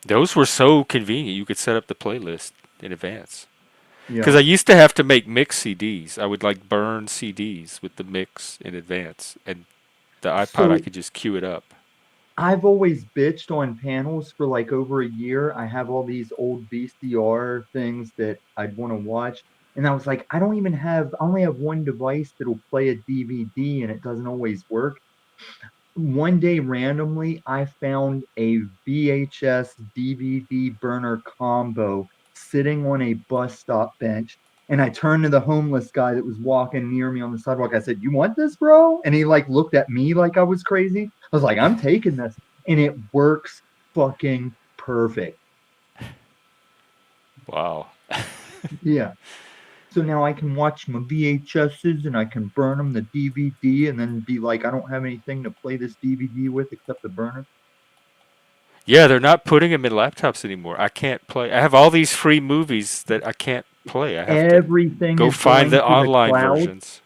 Those were so convenient. You could set up the playlist in advance. Because Yeah. I used to have to make mix CDs. I would like burn CDs with the mix in advance, and the iPod I So could just queue it up. I've always bitched on panels for like over a year. I have all these old VCR things that I'd want to watch. And I was like, I only have one device that'll play a DVD and it doesn't always work. One day randomly, I found a VHS DVD burner combo sitting on a bus stop bench. And I turned to the homeless guy that was walking near me on the sidewalk. I said, "You want this, bro?" And he like looked at me like I was crazy. I was like, "I'm taking this." And it works fucking perfect. Wow. Yeah. So now I can watch my VHSs and I can burn them the DVD and then be like, I don't have anything to play this DVD with except the burner. Yeah, they're not putting them in laptops anymore. I can't play. I have all these free movies that I can't play. I have to Everything go is find going the to the online cloud. versions.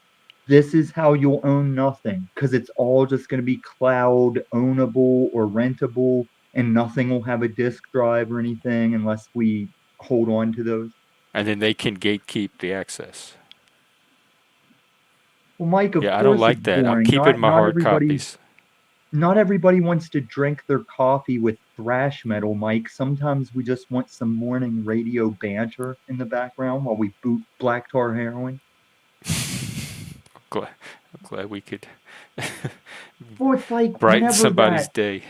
This is how you'll own nothing because it's all just going to be cloud ownable or rentable, and nothing will have a disk drive or anything unless we hold on to those. And then they can gatekeep the access. Well, Mike, of Yeah, I don't course it's like that. I'm boring. keeping my hard copies. Not everybody wants to drink their coffee with thrash metal, Mike. Sometimes we just want some morning radio banter in the background while we boot black tar heroin. I'm glad we could Well, it's like brighten somebody's day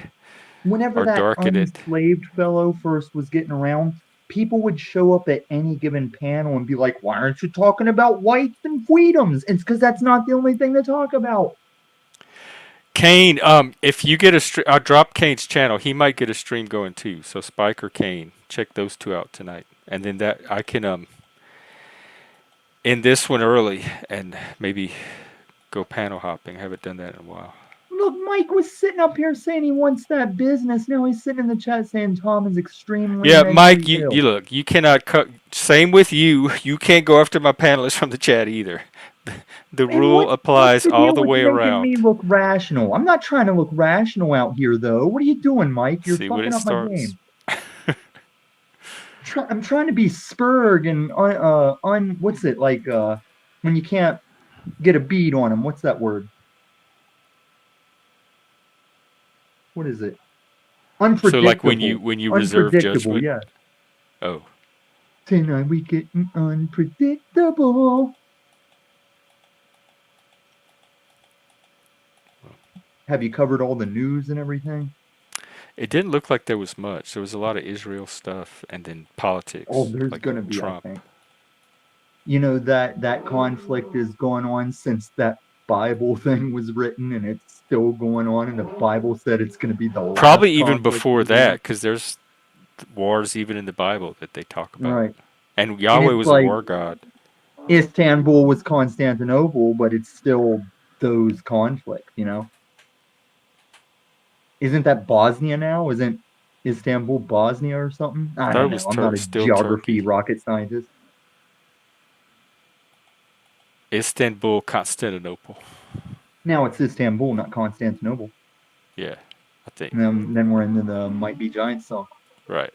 whenever or that darken it. unslaved fellow first was getting around, people would show up at any given panel and be like, "Why aren't you talking about whites and freedoms?" It's because that's not the only thing to talk about. Kane, if you get I'll drop Kane's channel. He might get a stream going too. So Spike or Kane, check those two out tonight, and then that I can end this one early and maybe go panel hopping. I haven't done that in a while. Look, Mike was sitting up here saying he wants that business. Now he's sitting in the chat saying Tom is extremely Mike, ill. you look. You cannot cut. Same with you. You can't go after my panelists from the chat either. The rule applies all the way around. Making me look rational. I'm not trying to look rational out here, though. What are you doing, Mike? You're fucking up my game. I'm trying to be Spurg and on what's it like when you can't get a bead on him. What's that word? What is it? Unpredictable. So like when you reserve judgment. Yeah. Oh. Tonight we getting unpredictable. Have you covered all the news and everything? It didn't look like there was much. There was a lot of Israel stuff and then politics. Oh, there's like going to be, Trump. I think. You know, that conflict is going on since that Bible thing was written, and it's still going on, and the Bible said it's going to be the last Probably even before that, because there's wars even in the Bible that they talk about. Right. And And Yahweh it's was a like war god. Istanbul was Constantinople, but it's still those conflicts, you know? Isn't that Bosnia now? Isn't Istanbul Bosnia or something? I Thought don't it was know. I'm not a still geography Turkey. rocket scientist. Istanbul, Constantinople. Now it's Istanbul, not Constantinople. Yeah, I think. And then we're into the Might Be Giants song. Right.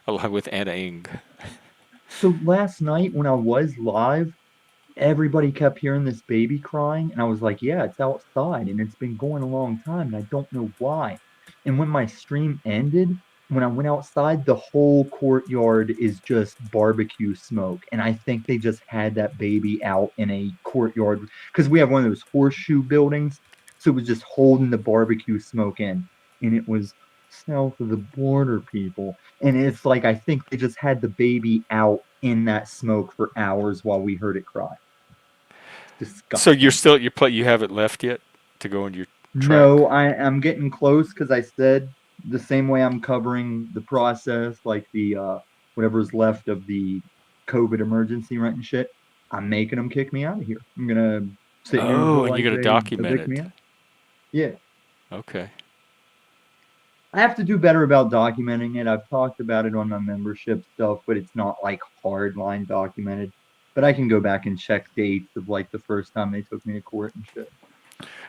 Along with Anna Ing. So last night when I was live, everybody kept hearing this baby crying, and I was like, yeah, it's outside, and it's been going a long time, and I don't know why. And when my stream ended, when I went outside, the whole courtyard is just barbecue smoke. And I think they just had that baby out in a courtyard because we have one of those horseshoe buildings. So it was just holding the barbecue smoke in. And it was south of the border, people. And it's like I think they just had the baby out in that smoke for hours while we heard it cry. So you're Disgusting. still you haven't left yet to go on your track? No, I'm getting close because I said the same way I'm covering the process, like the whatever's left of the COVID emergency rent and shit. I'm making them kick me out of here. I'm gonna sit here Oh, until and like you're gonna they document evict it. me out. Yeah, Okay. I have to do better about documenting it. I've talked about it on my membership stuff, but it's not like hard line documented. But I can go back and check dates of like the first time they took me to court and shit.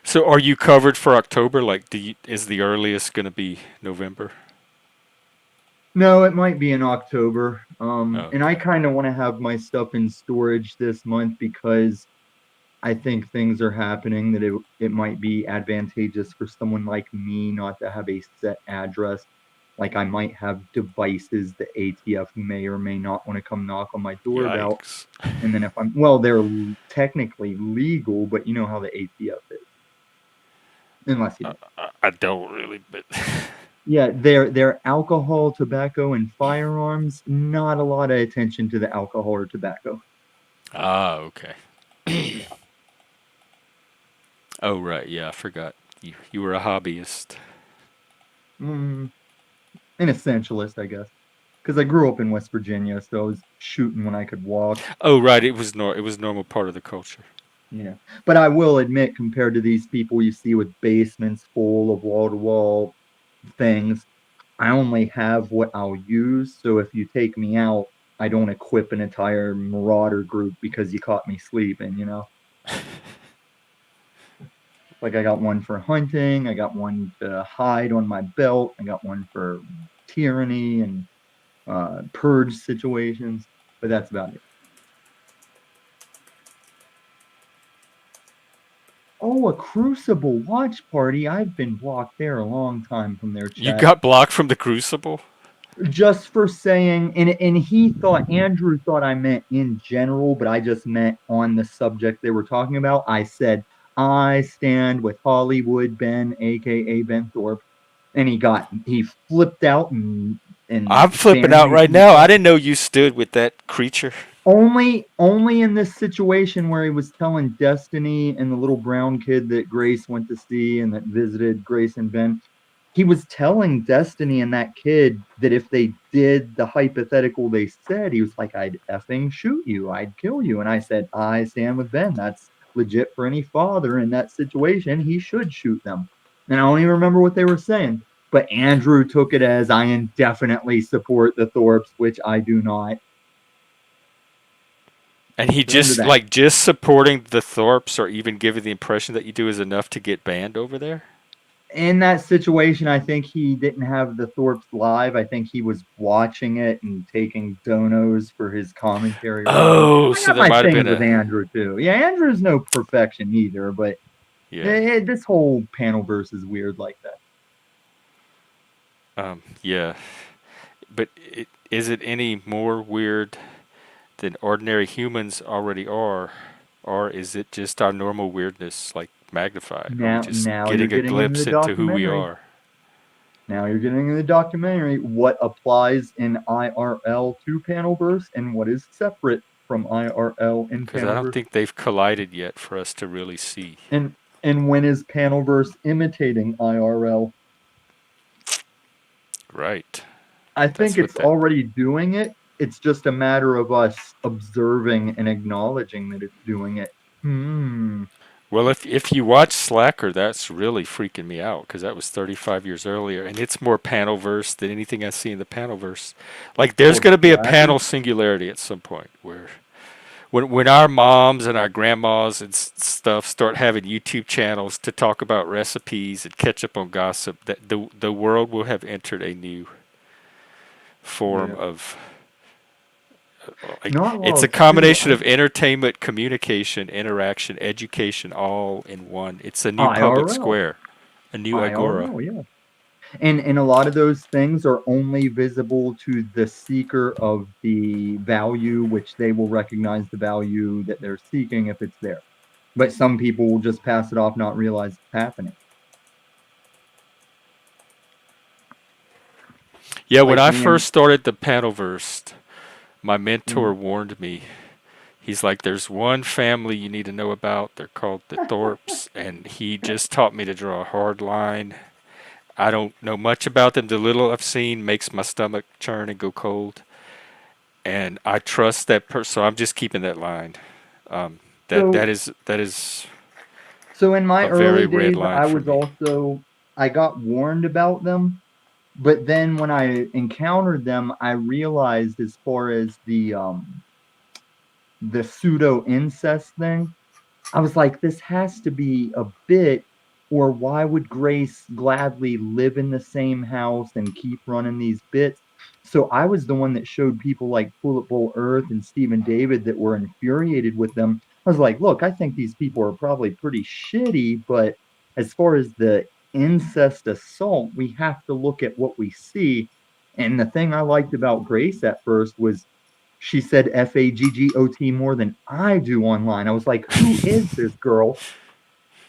So are you covered for October? Like, is the earliest gonna be November? No, it might be in October. Oh, And I okay. kind of want to have my stuff in storage this month because I think things are happening that it might be advantageous for someone like me not to have a set address. Like I might have devices that ATF may or may not want to come knock on my door about. Yikes. And then if well, they're technically legal, but you know how the ATF is. Unless you don't. I don't really, but Yeah, they're alcohol, tobacco, and firearms. Not a lot of attention to the alcohol or tobacco. okay. Oh right, yeah, I forgot. You were a hobbyist. An essentialist, I guess, because I grew up in West Virginia, so I was shooting when I could walk. Oh right, it was normal part of the culture. Yeah, but I will admit, compared to these people you see with basements full of wall-to-wall things, I only have what I'll use. So if you take me out, I don't equip an entire marauder group because you caught me sleeping, you know? Like I got one for hunting, I got one to hide on my belt, I got one for tyranny and purge situations, but that's about it. Oh, a Crucible watch party. I've been blocked there a long time from their You chat. got blocked from the Crucible? Just for saying, and he thought, Andrew thought I meant in general, but I just meant on the subject they were talking about. I said, I stand with Hollywood Ben, aka Ben Thorpe. And he flipped out and I'm flipping banned out me right from the now. I chat. didn't know you stood with that creature. Only in this situation where he was telling Destiny and the little brown kid that Grace went to see and that visited Grace and Ben. He was telling Destiny and that kid that if they did the hypothetical they said, he was like, I'd effing shoot you, I'd kill you. And I said, I stand with Ben. That's legit for any father in that situation. He should shoot them. And I don't even remember what they were saying. But Andrew took it as I indefinitely support the Thorpes, which I do not. And he So into just that. just supporting the Thorpes or even giving the impression that you do is enough to get banned over there? In that situation, I think he didn't have the Thorpes live. I think he was watching it and taking donos for his commentary or whatever. Oh, I so got there my might have been things with a Andrew too. Yeah, Andrew's no perfection either, but yeah. this whole panel verse is weird like that. Yeah. But is it any more weird than ordinary humans already are? Or is it just our normal weirdness, like magnified? Are we just Now you're getting a getting into the glimpse into who we documentary. are? Now you're getting into the documentary. What applies in IRL to Panelverse and what is separate from IRL in Because I don't Panelverse. think they've collided yet for us to really see. And when is Panelverse imitating IRL? Right. I think That's what it's that. already doing it It's just a matter of us observing and acknowledging that it's doing it. Well, if you watch Slacker, that's really freaking me out because that was 35 years earlier, and it's more panel-verse than anything I see in the panel-verse. Like, there's Or going to be a Slacker. panel singularity at some point where, when our moms and our grandmas and stuff start having YouTube channels to talk about recipes and catch up on gossip, that the world will have entered a new form Yeah. of. You know what I It's a love, too? combination of entertainment, communication, interaction, education, all in one. It's a new public IRL. square, a new agora. IRL, yeah. And a lot of those things are only visible to the seeker of the value, which they will recognize the value that they're seeking if it's there. But some people will just pass it off, not realize it's happening. Yeah, when Like I me and first started the Panelverse, my mentor Mhm. warned me. He's like, there's one family you need to know about. They're called the Thorpes. And he just taught me to draw a hard line. I don't know much about them. The little I've seen makes my stomach churn and go cold. And I trust that person. So I'm just keeping that line. That so that is so in my a very early red days, line for me. I got warned about them, but then when I encountered them, I realized as far as the pseudo incest thing, I was like, this has to be a bit, or why would Grace gladly live in the same house and keep running these bits? So I was the one that showed people like Bullet Bowl Earth and Stephen David that were infuriated with them. I was like, look, I think these people are probably pretty shitty, but as far as the incest assault, we have to look at what we see. And the thing I liked about Grace at first was she said FAGGOT more than I do online. I was like, who is this girl?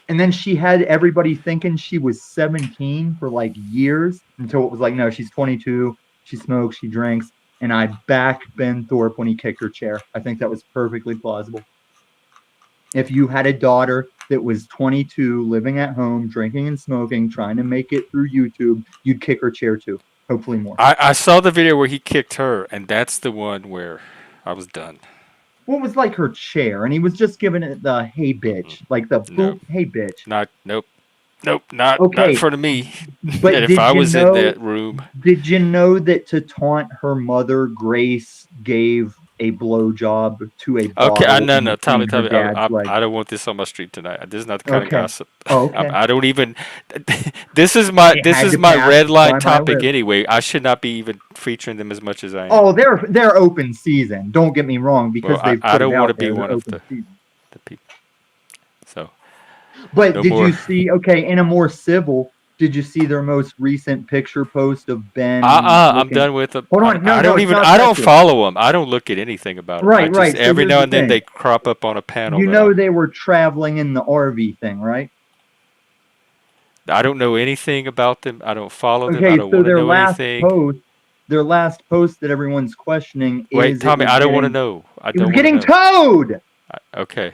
And then she had everybody thinking she was 17 for like years until it was like, no, she's 22. She smokes, she drinks. And I back Ben Thorpe when he kicked her chair. I think that was perfectly plausible. If you had a daughter that was 22, living at home, drinking and smoking, trying to make it through YouTube, you'd kick her chair too. Hopefully more. I saw the video where he kicked her, and that's the one where I was done. What was like her chair, and he was just giving it the hey bitch, like the No, boop hey bitch. nope, not in Okay, front of me. but And if I was in that room, did you know that to taunt her mother, Grace gave a blowjob to a okay, bottle no, in no, between her Tommy, dad's legs? I don't want this on my street tonight. This is not the kind of Okay. gossip. Oh, okay. I don't even. This is It had to my pass red line by my topic lips. anyway. I should not be even featuring them as much as I am. Oh, they're open season. Don't get me wrong, because Well, they've I put it don't want to out be there. They're one of open season. the people. So But no did more. you see? Okay, in a more civil, did you see their most recent picture post of Ben I'm looking? done with them. Hold on, I no, don't it's even. not I don't sexual. follow them. I don't look at anything about them. I Right, just right. So every here's now the and then thing. they crop up on a panel. You that know they were traveling in the RV thing, right? I don't know anything about them. I don't follow them. I Okay, don't so want to know anything. their last post that everyone's questioning Wait, is Tommy, I don't want to know. I it was don't want to getting know. towed. Okay.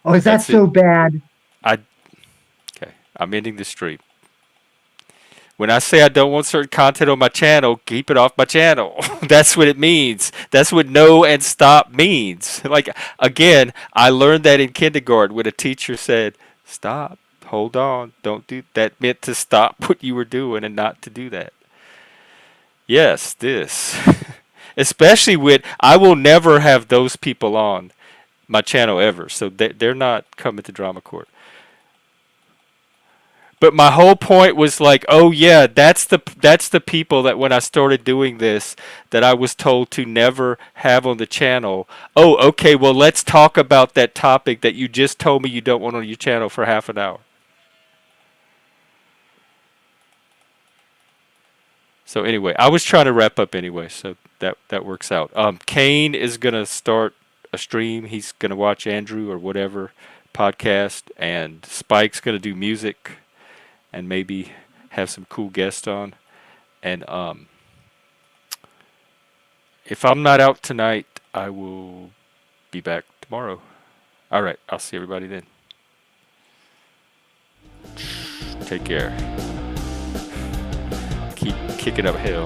Oh, is that That's so it. bad? Okay. I'm ending the stream. When I say I don't want certain content on my channel, keep it off my channel. That's what it means. That's what no and stop means. Like, again, I learned that in kindergarten when a teacher said, stop, hold on, don't do that. Meant to stop what you were doing and not to do that. Yes, this. Especially with, I will never have those people on my channel ever. So they're not coming to Drama Court. But my whole point was like, oh yeah, that's the people that when I started doing this that I was told to never have on the channel. Oh, okay, well let's talk about that topic that you just told me you don't want on your channel for half an hour. So anyway, I was trying to wrap up anyway, so that works out. Kane is gonna start a stream. He's gonna watch Andrew or whatever podcast, and Spike's gonna do music. And maybe have some cool guests on. And if I'm not out tonight, I will be back tomorrow. All right, I'll see everybody then. Take care. Keep kicking up hell.